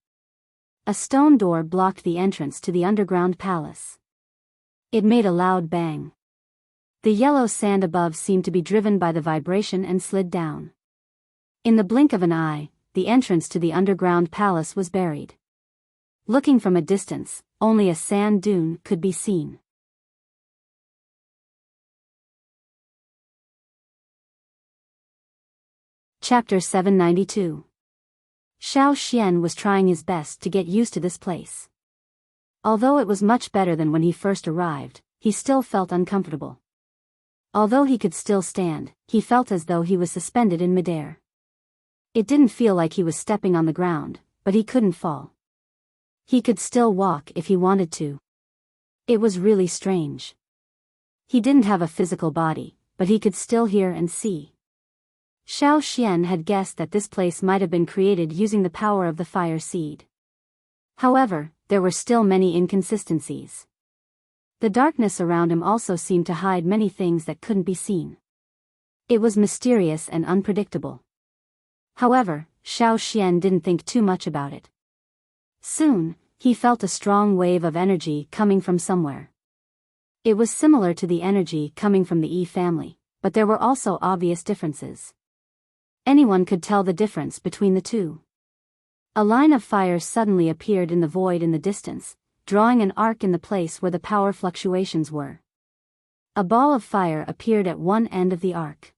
A stone door blocked the entrance to the underground palace. It made a loud bang. The yellow sand above seemed to be driven by the vibration and slid down. In the blink of an eye, the entrance to the underground palace was buried. Looking from a distance, only a sand dune could be seen. Chapter 792. Xiao Xian was trying his best to get used to this place. Although it was much better than when he first arrived, he still felt uncomfortable. Although he could still stand, he felt as though he was suspended in midair. It didn't feel like he was stepping on the ground, but he couldn't fall. He could still walk if he wanted to. It was really strange. He didn't have a physical body, but he could still hear and see. Xiao Xian had guessed that this place might have been created using the power of the fire seed. However, there were still many inconsistencies. The darkness around him also seemed to hide many things that couldn't be seen. It was mysterious and unpredictable. However, Xiao Xian didn't think too much about it. Soon, he felt a strong wave of energy coming from somewhere. It was similar to the energy coming from the Yi family, but there were also obvious differences. Anyone could tell the difference between the two. A line of fire suddenly appeared in the void in the distance, drawing an arc in the place where the power fluctuations were. A ball of fire appeared at one end of the arc.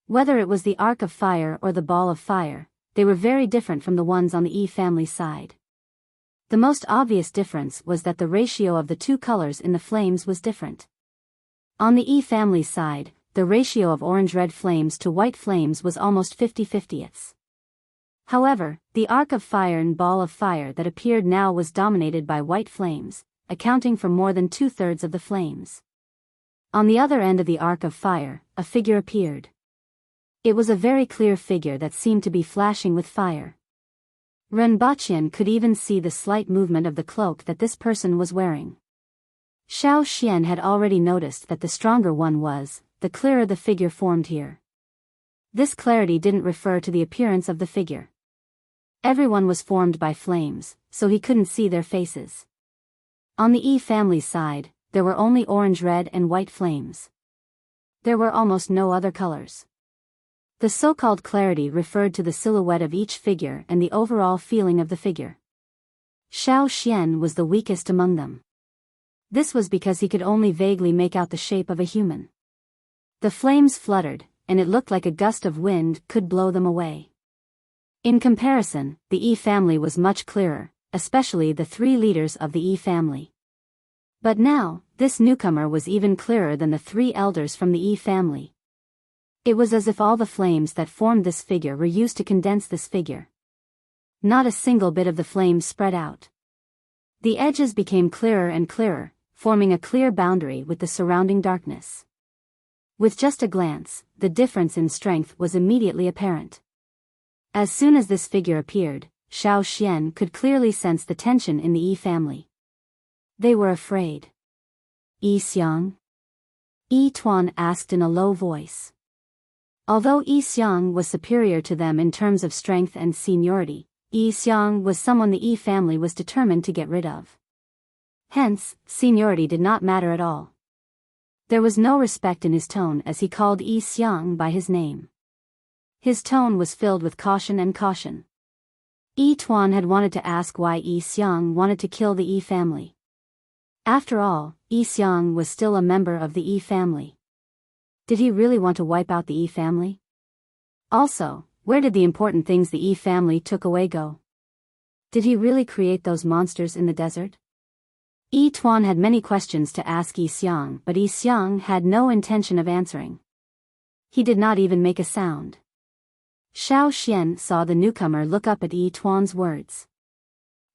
Whether it was the arc of fire or the ball of fire, they were very different from the ones on the Yi family side. The most obvious difference was that the ratio of the two colors in the flames was different. On the Yi family side, the ratio of orange-red flames to white flames was almost 50-50ths. However, the arc of fire and ball of fire that appeared now was dominated by white flames, accounting for more than 2/3 of the flames. On the other end of the arc of fire, a figure appeared. It was a very clear figure that seemed to be flashing with fire. Ren Baqian could even see the slight movement of the cloak that this person was wearing. Xiao Xian had already noticed that the stronger one was, the clearer the figure formed here. This clarity didn't refer to the appearance of the figure. Everyone was formed by flames, so he couldn't see their faces. On the Yi family side, there were only orange-red and white flames. There were almost no other colors. The so-called clarity referred to the silhouette of each figure and the overall feeling of the figure. Xiao Xian was the weakest among them. This was because he could only vaguely make out the shape of a human. The flames fluttered, and it looked like a gust of wind could blow them away. In comparison, the Yi family was much clearer, especially the three leaders of the Yi family. But now, this newcomer was even clearer than the three elders from the Yi family. It was as if all the flames that formed this figure were used to condense this figure. Not a single bit of the flames spread out. The edges became clearer and clearer, forming a clear boundary with the surrounding darkness. With just a glance, the difference in strength was immediately apparent. As soon as this figure appeared, Xiao Xian could clearly sense the tension in the Yi family. They were afraid. Yi Xiang? Yi Tuan asked in a low voice. Although Yi Xiang was superior to them in terms of strength and seniority, Yi Xiang was someone the Yi family was determined to get rid of. Hence, seniority did not matter at all. There was no respect in his tone as he called Yi Xiang by his name. His tone was filled with caution and caution. Yi Tuan had wanted to ask why Yi Xiang wanted to kill the Yi family. After all, Yi Xiang was still a member of the Yi family. Did he really want to wipe out the Yi family? Also, where did the important things the Yi family took away go? Did he really create those monsters in the desert? Yi Tuan had many questions to ask Yi Xiang, but Yi Xiang had no intention of answering. He did not even make a sound. Xiao Xian saw the newcomer look up at Yi Tuan's words.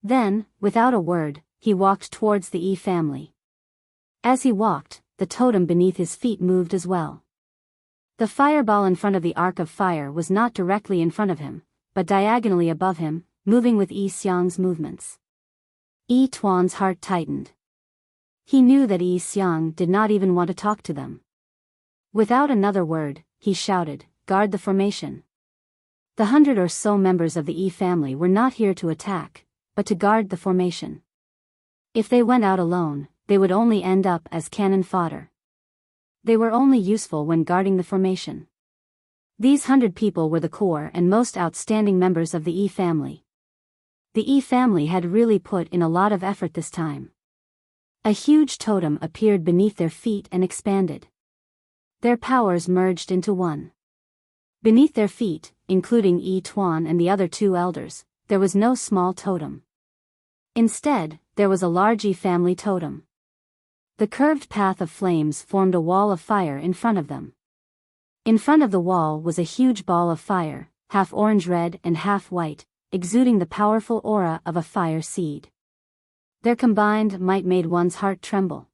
Then, without a word, he walked towards the Yi family. As he walked, the totem beneath his feet moved as well. The fireball in front of the arc of fire was not directly in front of him, but diagonally above him, moving with Yi Xiang's movements. Yi Tuan's heart tightened. He knew that Yi Xiang did not even want to talk to them. Without another word, he shouted, "Guard the formation." The 100 or so members of the Yi family were not here to attack, but to guard the formation. If they went out alone, they would only end up as cannon fodder. They were only useful when guarding the formation. These 100 people were the core and most outstanding members of the Yi family. The Yi family had really put in a lot of effort this time. A huge totem appeared beneath their feet and expanded. Their powers merged into one. Beneath their feet, including Yi Tuan and the other two elders, there was no small totem. Instead, there was a large Yi family totem. The curved path of flames formed a wall of fire in front of them. In front of the wall was a huge ball of fire, half orange-red and half white, exuding the powerful aura of a fire seed. Their combined might made one's heart tremble.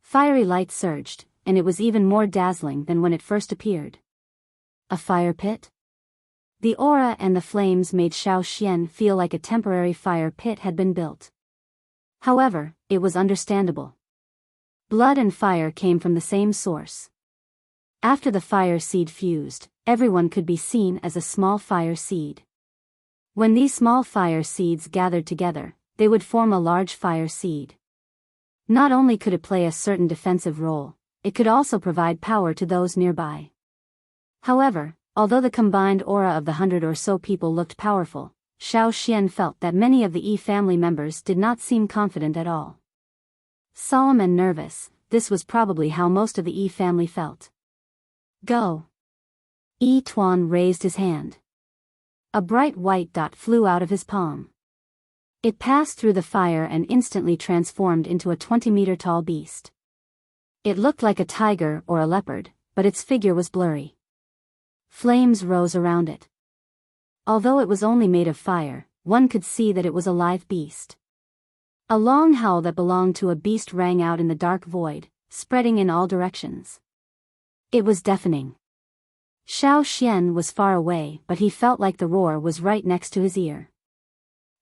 Fiery light surged, and it was even more dazzling than when it first appeared. A fire pit? The aura and the flames made Xiao Xian feel like a temporary fire pit had been built. However, it was understandable. Blood and fire came from the same source. After the fire seed fused, everyone could be seen as a small fire seed. When these small fire seeds gathered together, they would form a large fire seed. Not only could it play a certain defensive role, it could also provide power to those nearby. However, although the combined aura of the 100 or so people looked powerful, Xiao Xian felt that many of the Yi family members did not seem confident at all. Solemn and nervous, this was probably how most of the Yi family felt. Go! Yi Tuan raised his hand. A bright white dot flew out of his palm. It passed through the fire and instantly transformed into a 20-meter-tall beast. It looked like a tiger or a leopard, but its figure was blurry. Flames rose around it. Although it was only made of fire, one could see that it was a live beast. A long howl that belonged to a beast rang out in the dark void, spreading in all directions. It was deafening. Xiao Xian was far away, but he felt like the roar was right next to his ear.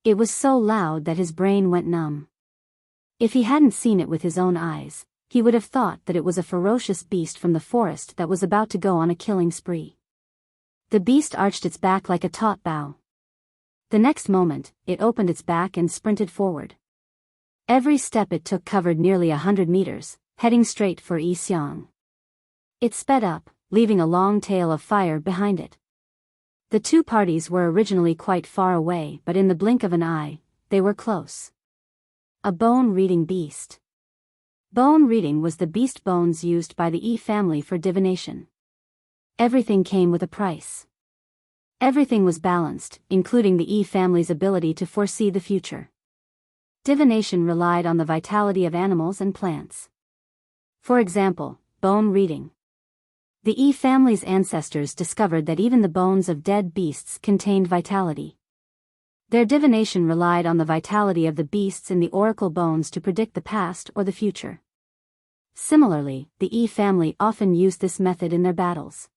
It was so loud that his brain went numb. If he hadn't seen it with his own eyes, he would have thought that it was a ferocious beast from the forest that was about to go on a killing spree. The beast arched its back like a taut bow. The next moment, it opened its back and sprinted forward. Every step it took covered nearly 100 meters, heading straight for Yi Xiang. It sped up, leaving a long tail of fire behind it. The two parties were originally quite far away, but in the blink of an eye, they were close. A bone-reading beast. Bone reading was the beast bones used by the Yi family for divination. Everything came with a price. Everything was balanced, including the Yi family's ability to foresee the future. Divination relied on the vitality of animals and plants. For example, bone reading. The Yi family's ancestors discovered that even the bones of dead beasts contained vitality. Their divination relied on the vitality of the beasts in the oracle bones to predict the past or the future. Similarly, the Yi family often used this method in their battles.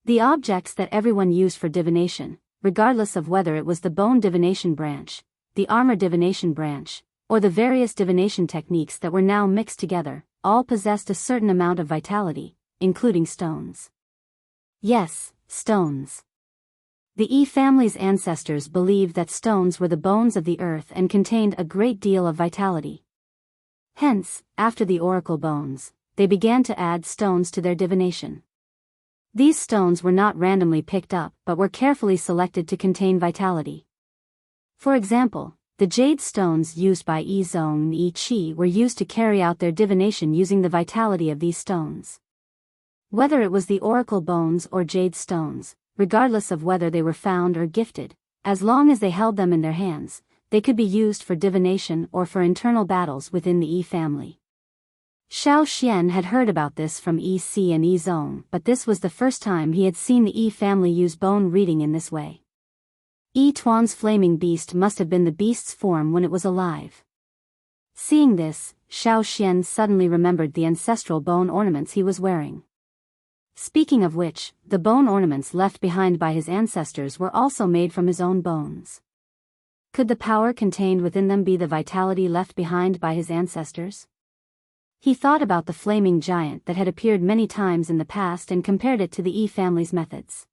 The objects that everyone used for divination, regardless of whether it was the bone divination branch, the armor divination branch, or the various divination techniques that were now mixed together, all possessed a certain amount of vitality, including stones. Yes, stones. The Yi family's ancestors believed that stones were the bones of the earth and contained a great deal of vitality. Hence, after the oracle bones, they began to add stones to their divination. These stones were not randomly picked up but were carefully selected to contain vitality. For example, the jade stones used by Yi Zong and Yi Qi were used to carry out their divination using the vitality of these stones. Whether it was the oracle bones or jade stones, regardless of whether they were found or gifted, as long as they held them in their hands, they could be used for divination or for internal battles within the Yi family. Xiao Xian had heard about this from Yi Si and Yi Zong, but this was the first time he had seen the Yi family use bone reading in this way. Yi Tuan's flaming beast must have been the beast's form when it was alive. Seeing this, Xiao Xian suddenly remembered the ancestral bone ornaments he was wearing. Speaking of which, the bone ornaments left behind by his ancestors were also made from his own bones. Could the power contained within them be the vitality left behind by his ancestors? He thought about the flaming giant that had appeared many times in the past and compared it to the Yi family's methods.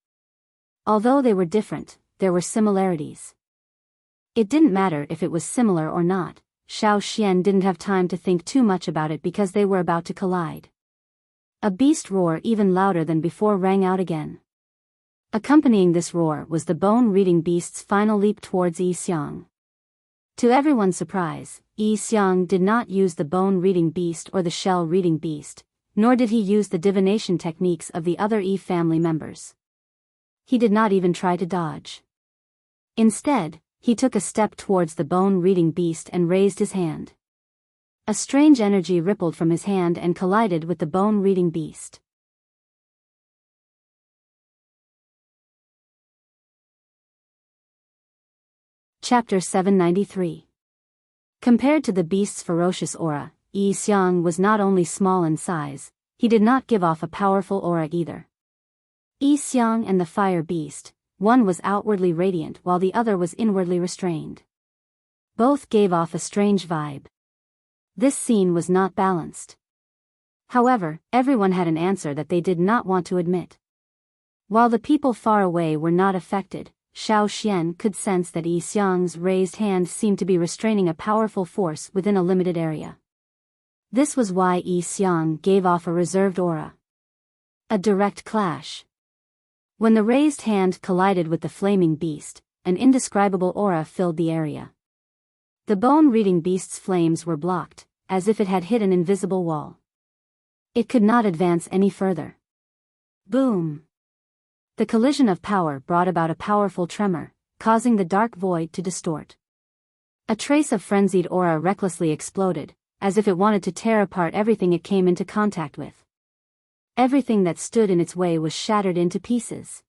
Although they were different, there were similarities. It didn't matter if it was similar or not, Xiao Xian didn't have time to think too much about it because they were about to collide. A beast roar even louder than before rang out again. Accompanying this roar was the bone-reading beast's final leap towards Yi Xiang. To everyone's surprise, Yi Xiang did not use the bone-reading beast or the shell-reading beast, nor did he use the divination techniques of the other Yi family members. He did not even try to dodge. Instead, he took a step towards the bone-reading beast and raised his hand. A strange energy rippled from his hand and collided with the bone-reading beast. Chapter 793. Compared to the beast's ferocious aura, Yi Xiang was not only small in size, he did not give off a powerful aura either. Yi Xiang and the fire beast, one was outwardly radiant while the other was inwardly restrained. Both gave off a strange vibe. This scene was not balanced. However, everyone had an answer that they did not want to admit. While the people far away were not affected, Xiao Xian could sense that Yi Xiang's raised hand seemed to be restraining a powerful force within a limited area. This was why Yi Xiang gave off a reserved aura. A direct clash. When the raised hand collided with the flaming beast, an indescribable aura filled the area. The bone-reading beast's flames were blocked, as if it had hit an invisible wall. It could not advance any further. Boom! The collision of power brought about a powerful tremor, causing the dark void to distort. A trace of frenzied aura recklessly exploded, as if it wanted to tear apart everything it came into contact with. Everything that stood in its way was shattered into pieces.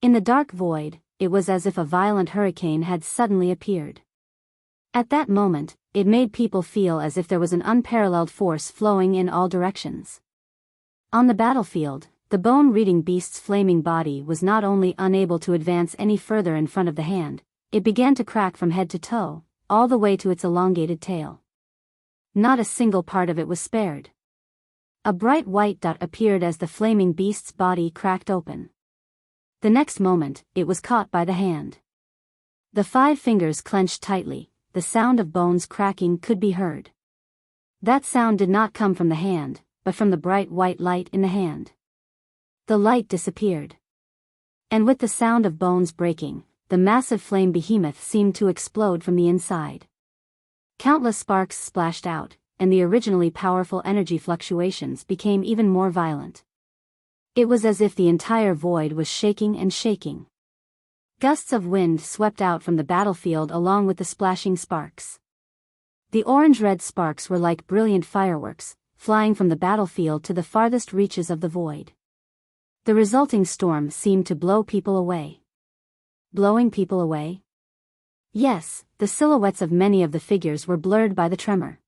In the dark void, it was as if a violent hurricane had suddenly appeared. At that moment, it made people feel as if there was an unparalleled force flowing in all directions. On the battlefield, the bone-reading beast's flaming body was not only unable to advance any further in front of the hand, it began to crack from head to toe, all the way to its elongated tail. Not a single part of it was spared. A bright white dot appeared as the flaming beast's body cracked open. The next moment, it was caught by the hand. The 5 fingers clenched tightly, the sound of bones cracking could be heard. That sound did not come from the hand, but from the bright white light in the hand. The light disappeared. And with the sound of bones breaking, the massive flame behemoth seemed to explode from the inside. Countless sparks splashed out, and the originally powerful energy fluctuations became even more violent. It was as if the entire void was shaking and shaking. Gusts of wind swept out from the battlefield along with the splashing sparks. The orange-red sparks were like brilliant fireworks, flying from the battlefield to the farthest reaches of the void. The resulting storm seemed to blow people away. Blowing people away? Yes, the silhouettes of many of the figures were blurred by the tremor.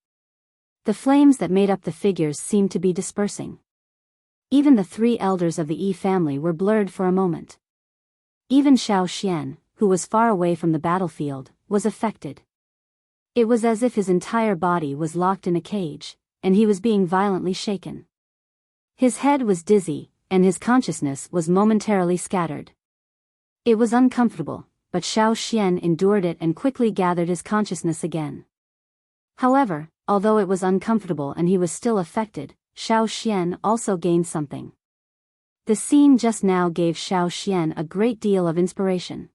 The flames that made up the figures seemed to be dispersing. Even the 3 elders of the Yi family were blurred for a moment. Even Xiao Xian, who was far away from the battlefield, was affected. It was as if his entire body was locked in a cage, and he was being violently shaken. His head was dizzy, and his consciousness was momentarily scattered. It was uncomfortable, but Xiao Xian endured it and quickly gathered his consciousness again. However, although it was uncomfortable and he was still affected, Xiao Xian also gained something. The scene just now gave Xiao Xian a great deal of inspiration.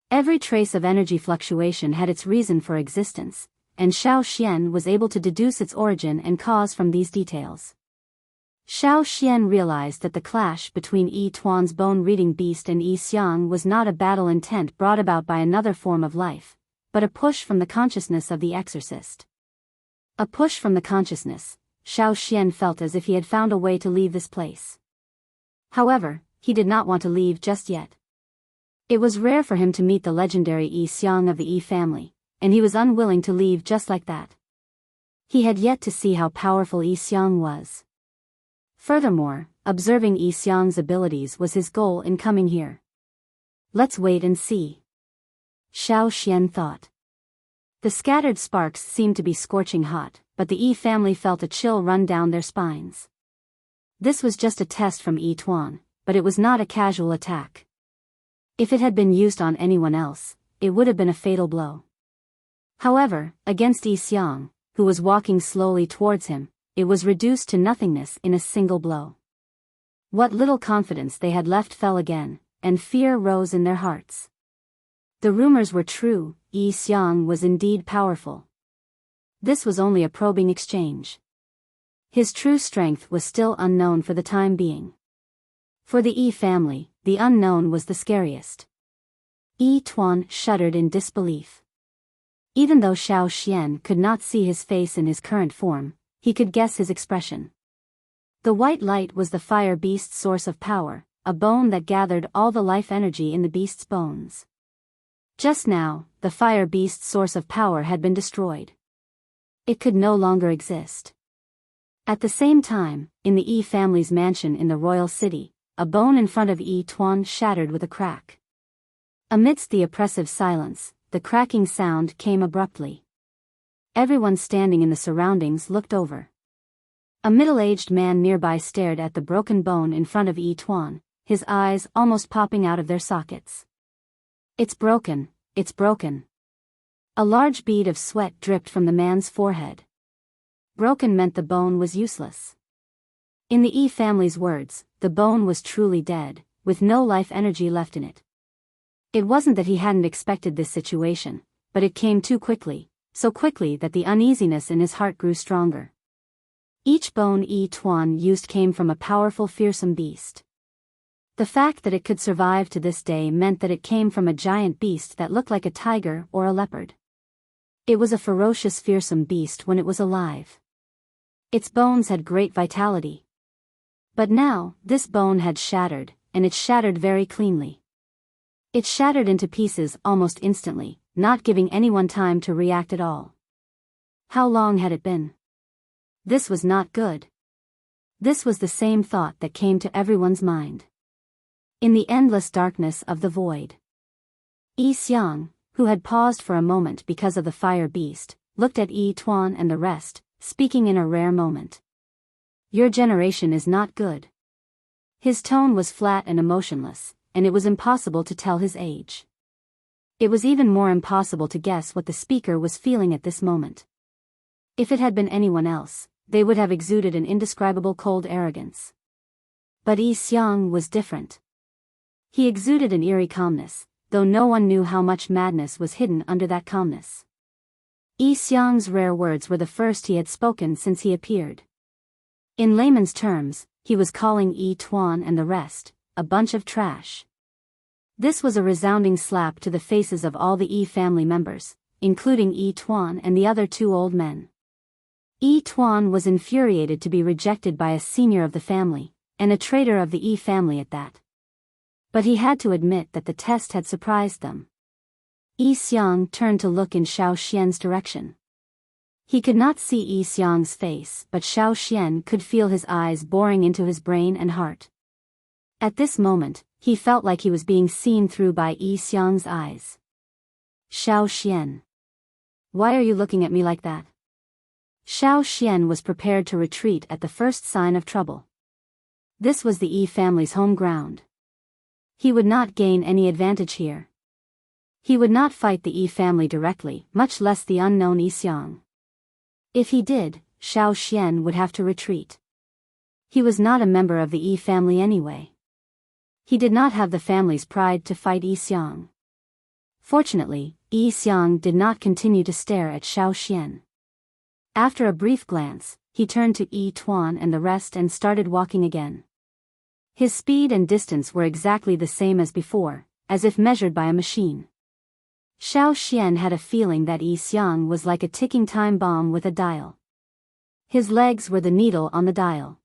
Every trace of energy fluctuation had its reason for existence, and Xiao Xian was able to deduce its origin and cause from these details. Xiao Xian realized that the clash between Yi Tuan's bone-reading beast and Yi Xiang was not a battle intent brought about by another form of life, but a push from the consciousness of the exorcist. A push from the consciousness. Xiao Xian felt as if he had found a way to leave this place. However, he did not want to leave just yet. It was rare for him to meet the legendary Yi Xiang of the Yi family, and he was unwilling to leave just like that. He had yet to see how powerful Yi Xiang was. Furthermore, observing Yi Xiang's abilities was his goal in coming here. Let's wait and see. Xiao Xian thought. The scattered sparks seemed to be scorching hot, but the Yi family felt a chill run down their spines. This was just a test from Yi Tuan, but it was not a casual attack. If it had been used on anyone else, it would have been a fatal blow. However, against Yi Xiang, who was walking slowly towards him, it was reduced to nothingness in a single blow. What little confidence they had left fell again, and fear rose in their hearts. The rumors were true, Yi Xiang was indeed powerful. This was only a probing exchange. His true strength was still unknown for the time being. For the Yi family, the unknown was the scariest. Yi Tuan shuddered in disbelief. Even though Xiao Xian could not see his face in his current form, he could guess his expression. The white light was the fire beast's source of power, a bone that gathered all the life energy in the beast's bones. Just now, the fire beast's source of power had been destroyed. It could no longer exist. At the same time, in the Yi family's mansion in the royal city, a bone in front of Yi Tuan shattered with a crack. Amidst the oppressive silence, the cracking sound came abruptly. Everyone standing in the surroundings looked over. A middle-aged man nearby stared at the broken bone in front of Yi Tuan, his eyes almost popping out of their sockets. "It's broken, it's broken." A large bead of sweat dripped from the man's forehead. Broken meant the bone was useless. In the Yi family's words, the bone was truly dead, with no life energy left in it. It wasn't that he hadn't expected this situation, but it came too quickly, so quickly that the uneasiness in his heart grew stronger. Each bone Yi Tuan used came from a powerful, fearsome beast. The fact that it could survive to this day meant that it came from a giant beast that looked like a tiger or a leopard. It was a ferocious, fearsome beast when it was alive. Its bones had great vitality. But now, this bone had shattered, and it shattered very cleanly. It shattered into pieces almost instantly, not giving anyone time to react at all. How long had it been? This was not good. This was the same thought that came to everyone's mind. In the endless darkness of the void, Yi Xiang, who had paused for a moment because of the fire beast, looked at Yi Tuan and the rest, speaking in a rare moment. "Your generation is not good." His tone was flat and emotionless, and it was impossible to tell his age. It was even more impossible to guess what the speaker was feeling at this moment. If it had been anyone else, they would have exuded an indescribable cold arrogance. But Yi Xiang was different. He exuded an eerie calmness, though no one knew how much madness was hidden under that calmness. Yi Xiang's rare words were the first he had spoken since he appeared. In layman's terms, he was calling Yi Tuan and the rest a bunch of trash. This was a resounding slap to the faces of all the Yi family members, including Yi Tuan and the other two old men. Yi Tuan was infuriated to be rejected by a senior of the family, and a traitor of the Yi family at that. But he had to admit that the test had surprised them. Yi Xiang turned to look in Xiao Xian's direction. He could not see Yi Xiang's face, but Xiao Xian could feel his eyes boring into his brain and heart. At this moment, he felt like he was being seen through by Yi Xiang's eyes. "Xiao Xian. Why are you looking at me like that?" Xiao Xian was prepared to retreat at the first sign of trouble. This was the Yi family's home ground. He would not gain any advantage here. He would not fight the Yi family directly, much less the unknown Yi Xiang. If he did, Xiao Xian would have to retreat. He was not a member of the Yi family anyway. He did not have the family's pride to fight Yi Xiang. Fortunately, Yi Xiang did not continue to stare at Xiao Xian. After a brief glance, he turned to Yi Tuan and the rest and started walking again. His speed and distance were exactly the same as before, as if measured by a machine. Xiao Xian had a feeling that Yi Xiang was like a ticking time bomb with a dial. His legs were the needle on the dial.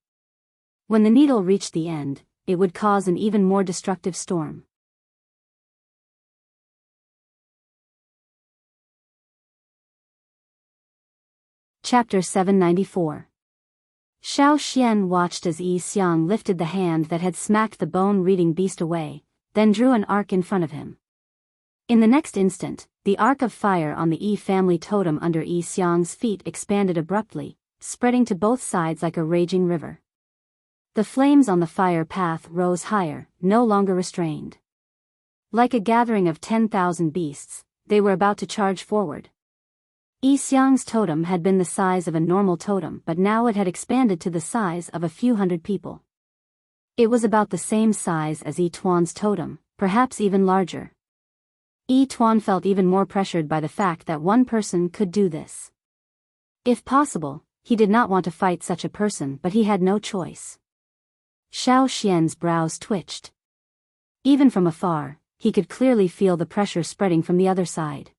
When the needle reached the end, it would cause an even more destructive storm. Chapter 794. Xiao Xian watched as Yi Xiang lifted the hand that had smacked the bone-reading beast away, then drew an arc in front of him. In the next instant, the arc of fire on the Yi family totem under Yi Xiang's feet expanded abruptly, spreading to both sides like a raging river. The flames on the fire path rose higher, no longer restrained. Like a gathering of 10,000 beasts, they were about to charge forward. Yi Xiang's totem had been the size of a normal totem, but now it had expanded to the size of a few hundred people. It was about the same size as Yi Tuan's totem, perhaps even larger. Yi Tuan felt even more pressured by the fact that one person could do this. If possible, he did not want to fight such a person, but he had no choice. Xiao Xian's brows twitched. Even from afar, he could clearly feel the pressure spreading from the other side.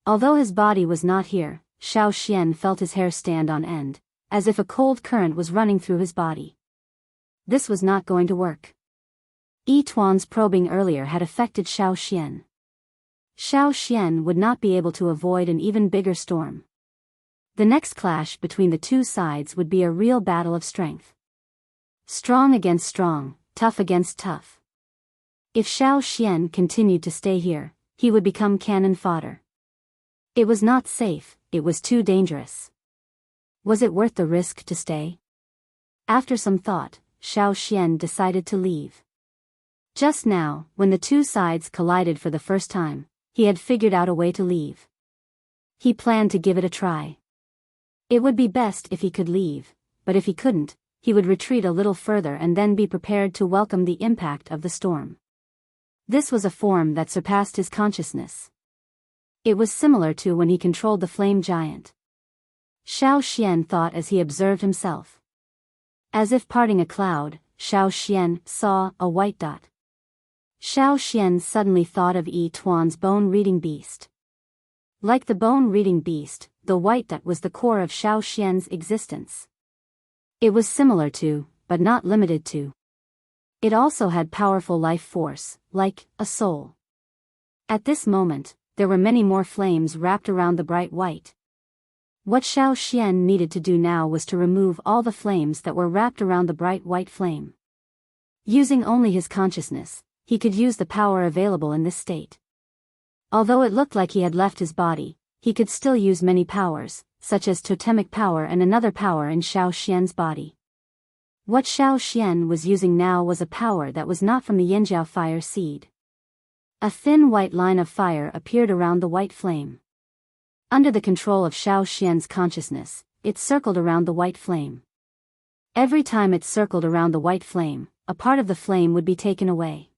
Although his body was not here, Xiao Xian felt his hair stand on end, as if a cold current was running through his body. This was not going to work. Yi Tuan's probing earlier had affected Xiao Xian. Xiao Xian would not be able to avoid an even bigger storm. The next clash between the two sides would be a real battle of strength. Strong against strong, tough against tough. If Xiao Xian continued to stay here, he would become cannon fodder. It was not safe, it was too dangerous. Was it worth the risk to stay? After some thought, Xiao Xian decided to leave. Just now, when the two sides collided for the first time, he had figured out a way to leave. He planned to give it a try. It would be best if he could leave, but if he couldn't, he would retreat a little further and then be prepared to welcome the impact of the storm. This was a form that surpassed his consciousness. It was similar to when he controlled the flame giant. Xiao Xian thought as he observed himself. As if parting a cloud, Xiao Xian saw a white dot. Xiao Xian suddenly thought of Yi Tuan's bone-reading beast. Like the bone-reading beast, the white dot was the core of Xiao Xian's existence. It was similar to, but not limited to. It also had powerful life force, like a soul. At this moment, there were many more flames wrapped around the bright white. What Xiao Xian needed to do now was to remove all the flames that were wrapped around the bright white flame. Using only his consciousness, he could use the power available in this state. Although it looked like he had left his body, he could still use many powers, such as totemic power and another power in Xiao Xian's body. What Xiao Xian was using now was a power that was not from the Yanjiao fire seed. A thin white line of fire appeared around the white flame. Under the control of Xiao Xian's consciousness, it circled around the white flame. Every time it circled around the white flame, a part of the flame would be taken away.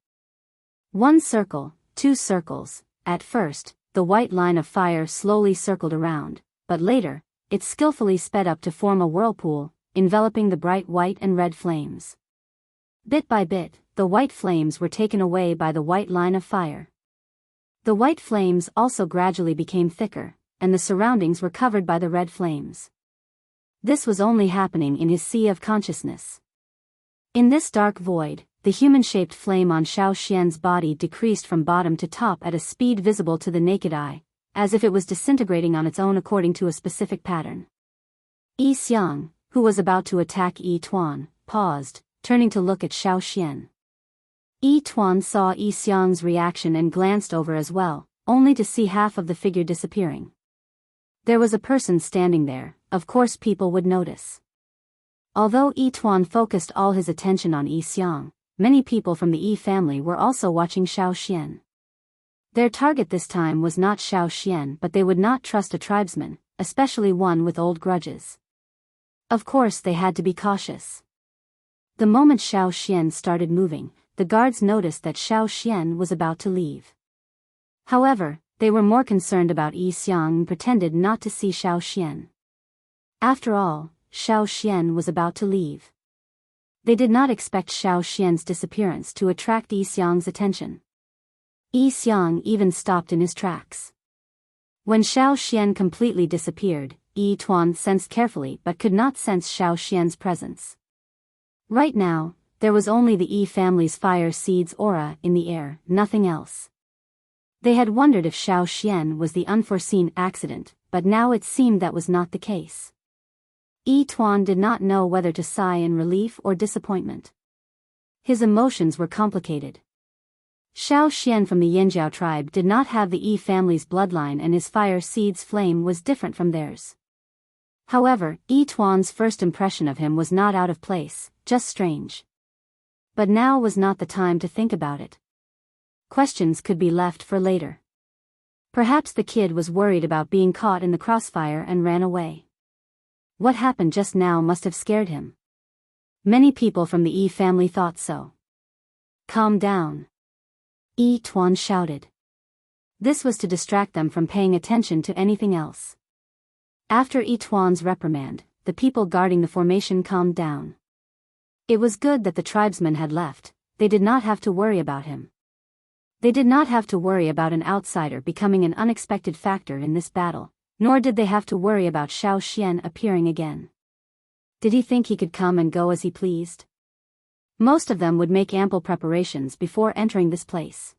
1 circle, 2 circles. At first, the white line of fire slowly circled around, but later, it skillfully sped up to form a whirlpool, enveloping the bright white and red flames. Bit by bit, the white flames were taken away by the white line of fire. The white flames also gradually became thicker, and the surroundings were covered by the red flames. This was only happening in his sea of consciousness. In this dark void, the human-shaped flame on Xiao Xian's body decreased from bottom to top at a speed visible to the naked eye, as if it was disintegrating on its own according to a specific pattern. Yi Xiang, who was about to attack Yi Tuan, paused, turning to look at Xiao Xian. Yi Tuan saw Yi Xiang's reaction and glanced over as well, only to see half of the figure disappearing. There was a person standing there, of course people would notice. Although Yi Tuan focused all his attention on Yi Xiang, many people from the Yi family were also watching Xiao Xian. Their target this time was not Xiao Xian, but they would not trust a tribesman, especially one with old grudges. Of course they had to be cautious. The moment Xiao Xian started moving, the guards noticed that Xiao Xian was about to leave. However, they were more concerned about Yi Xiang and pretended not to see Xiao Xian. After all, Xiao Xian was about to leave. They did not expect Xiao Xian's disappearance to attract Yi Xiang's attention. Yi Xiang even stopped in his tracks. When Xiao Xian completely disappeared, Yi Tuan sensed carefully but could not sense Xiao Xian's presence. Right now, there was only the Yi family's fire seed's aura in the air, nothing else. They had wondered if Xiao Xian was the unforeseen accident, but now it seemed that was not the case. Yi Tuan did not know whether to sigh in relief or disappointment. His emotions were complicated. Xiao Xian from the Yanjiao tribe did not have the Yi family's bloodline and his fire seed's flame was different from theirs. However, Yi Tuan's first impression of him was not out of place, just strange. But now was not the time to think about it. Questions could be left for later. Perhaps the kid was worried about being caught in the crossfire and ran away. What happened just now must have scared him. Many people from the Yi family thought so. Calm down. Yi Tuan shouted. This was to distract them from paying attention to anything else. After Yi Tuan's reprimand, the people guarding the formation calmed down. It was good that the tribesmen had left, they did not have to worry about him. They did not have to worry about an outsider becoming an unexpected factor in this battle, nor did they have to worry about Xiao Xian appearing again. Did he think he could come and go as he pleased? Most of them would make ample preparations before entering this place.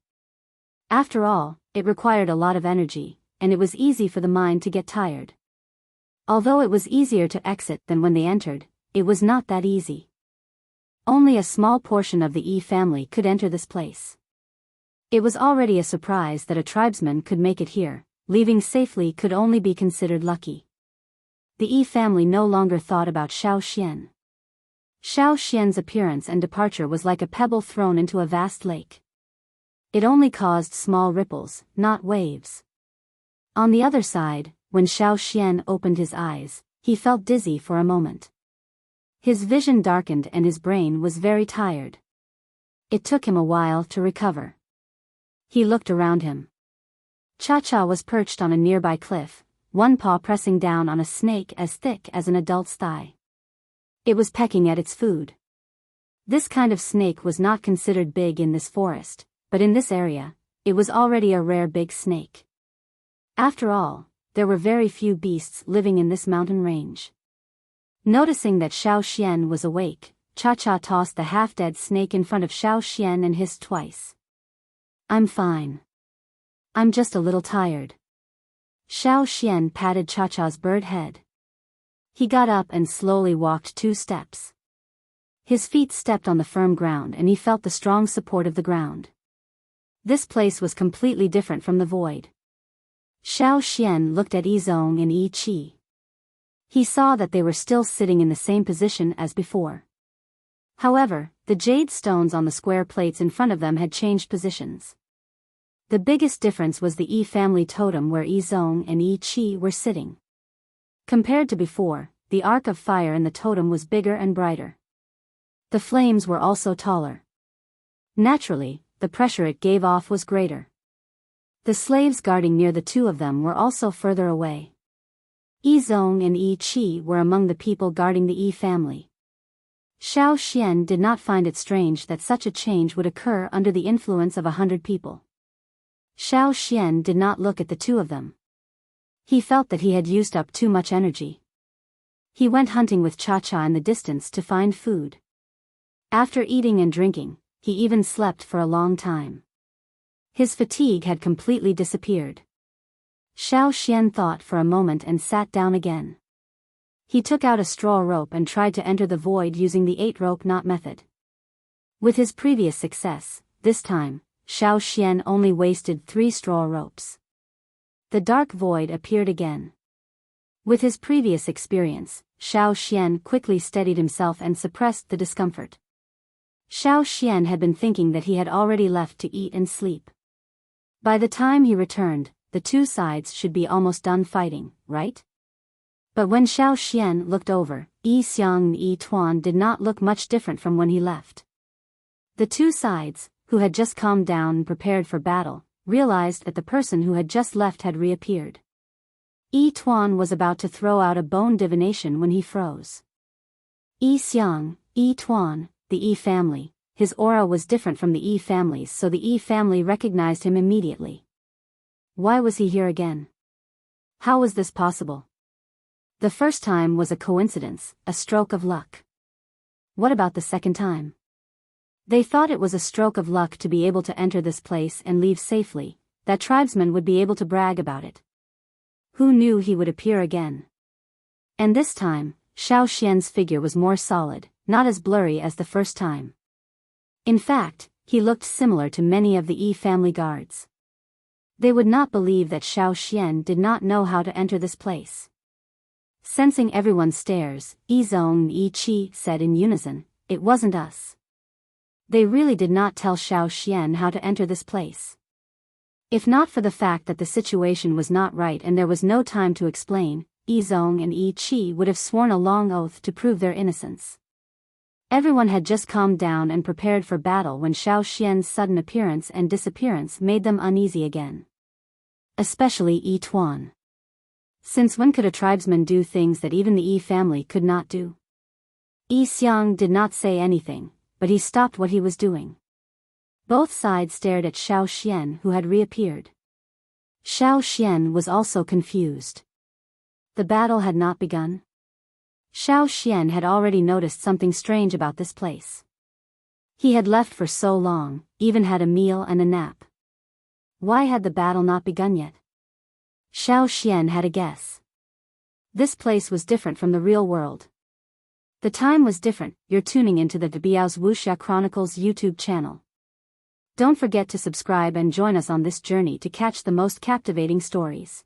After all, it required a lot of energy, and it was easy for the mind to get tired. Although it was easier to exit than when they entered, it was not that easy. Only a small portion of the Yi family could enter this place. It was already a surprise that a tribesman could make it here. Leaving safely could only be considered lucky. The Yi family no longer thought about Xiao Xian. Xiao Xian's appearance and departure was like a pebble thrown into a vast lake. It only caused small ripples, not waves. On the other side, when Xiao Xian opened his eyes, he felt dizzy for a moment. His vision darkened and his brain was very tired. It took him a while to recover. He looked around him. Cha-Cha was perched on a nearby cliff, one paw pressing down on a snake as thick as an adult's thigh. It was pecking at its food. This kind of snake was not considered big in this forest, but in this area, it was already a rare big snake. After all, there were very few beasts living in this mountain range. Noticing that Xiao Xian was awake, Cha-Cha tossed the half-dead snake in front of Xiao Xian and hissed twice. "I'm fine. I'm just a little tired." Xiao Xian patted Cha-Cha's bird head. He got up and slowly walked 2 steps. His feet stepped on the firm ground and he felt the strong support of the ground. This place was completely different from the void. Xiao Xian looked at Yizong and Yi Qi. He saw that they were still sitting in the same position as before. However, the jade stones on the square plates in front of them had changed positions. The biggest difference was the Yi family totem where Yizong and Yi Qi were sitting. Compared to before, the arc of fire in the totem was bigger and brighter. The flames were also taller. Naturally, the pressure it gave off was greater. The slaves guarding near the two of them were also further away. Yizong and Yi Qi were among the people guarding the Yi family. Xiao Xian did not find it strange that such a change would occur under the influence of 100 people. Xiao Xian did not look at the two of them. He felt that he had used up too much energy. He went hunting with Cha-Cha in the distance to find food. After eating and drinking, he even slept for a long time. His fatigue had completely disappeared. Xiao Xian thought for a moment and sat down again. He took out a straw rope and tried to enter the void using the 8-rope knot method. With his previous success, this time, Xiao Xian only wasted 3 straw ropes. The dark void appeared again. With his previous experience, Xiao Xian quickly steadied himself and suppressed the discomfort. Xiao Xian had been thinking that he had already left to eat and sleep. By the time he returned, the two sides should be almost done fighting, right? But when Xiao Xian looked over, Yi Xiang and Yi Tuan did not look much different from when he left. The two sides, who had just calmed down and prepared for battle, realized that the person who had just left had reappeared. Yi Tuan was about to throw out a bone divination when he froze. Yi Xiang, Yi Tuan, the Yi family, his aura was different from the Yi families, so the Yi family recognized him immediately. Why was he here again? How was this possible? The first time was a coincidence, a stroke of luck. What about the second time? They thought it was a stroke of luck to be able to enter this place and leave safely, that tribesmen would be able to brag about it. Who knew he would appear again? And this time, Xiao Xian's figure was more solid, not as blurry as the first time. In fact, he looked similar to many of the Yi family guards. They would not believe that Xiao Xian did not know how to enter this place. Sensing everyone's stares, Yizong and Yi Qi said in unison, "It wasn't us." They really did not tell Xiao Xian how to enter this place. If not for the fact that the situation was not right and there was no time to explain, Yizong and Yi Qi would have sworn a long oath to prove their innocence. Everyone had just calmed down and prepared for battle when Xiao Xian's sudden appearance and disappearance made them uneasy again. Especially Yi Tuan. Since when could a tribesman do things that even the Yi family could not do? Yi Xiang did not say anything, but he stopped what he was doing. Both sides stared at Xiao Xian, who had reappeared. Xiao Xian was also confused. The battle had not begun. Xiao Xian had already noticed something strange about this place. He had left for so long, even had a meal and a nap. Why had the battle not begun yet? Xiao Xian had a guess. This place was different from the real world. The time was different. You're tuning into the Biyao's Wuxia Chronicles YouTube channel. Don't forget to subscribe and join us on this journey to catch the most captivating stories.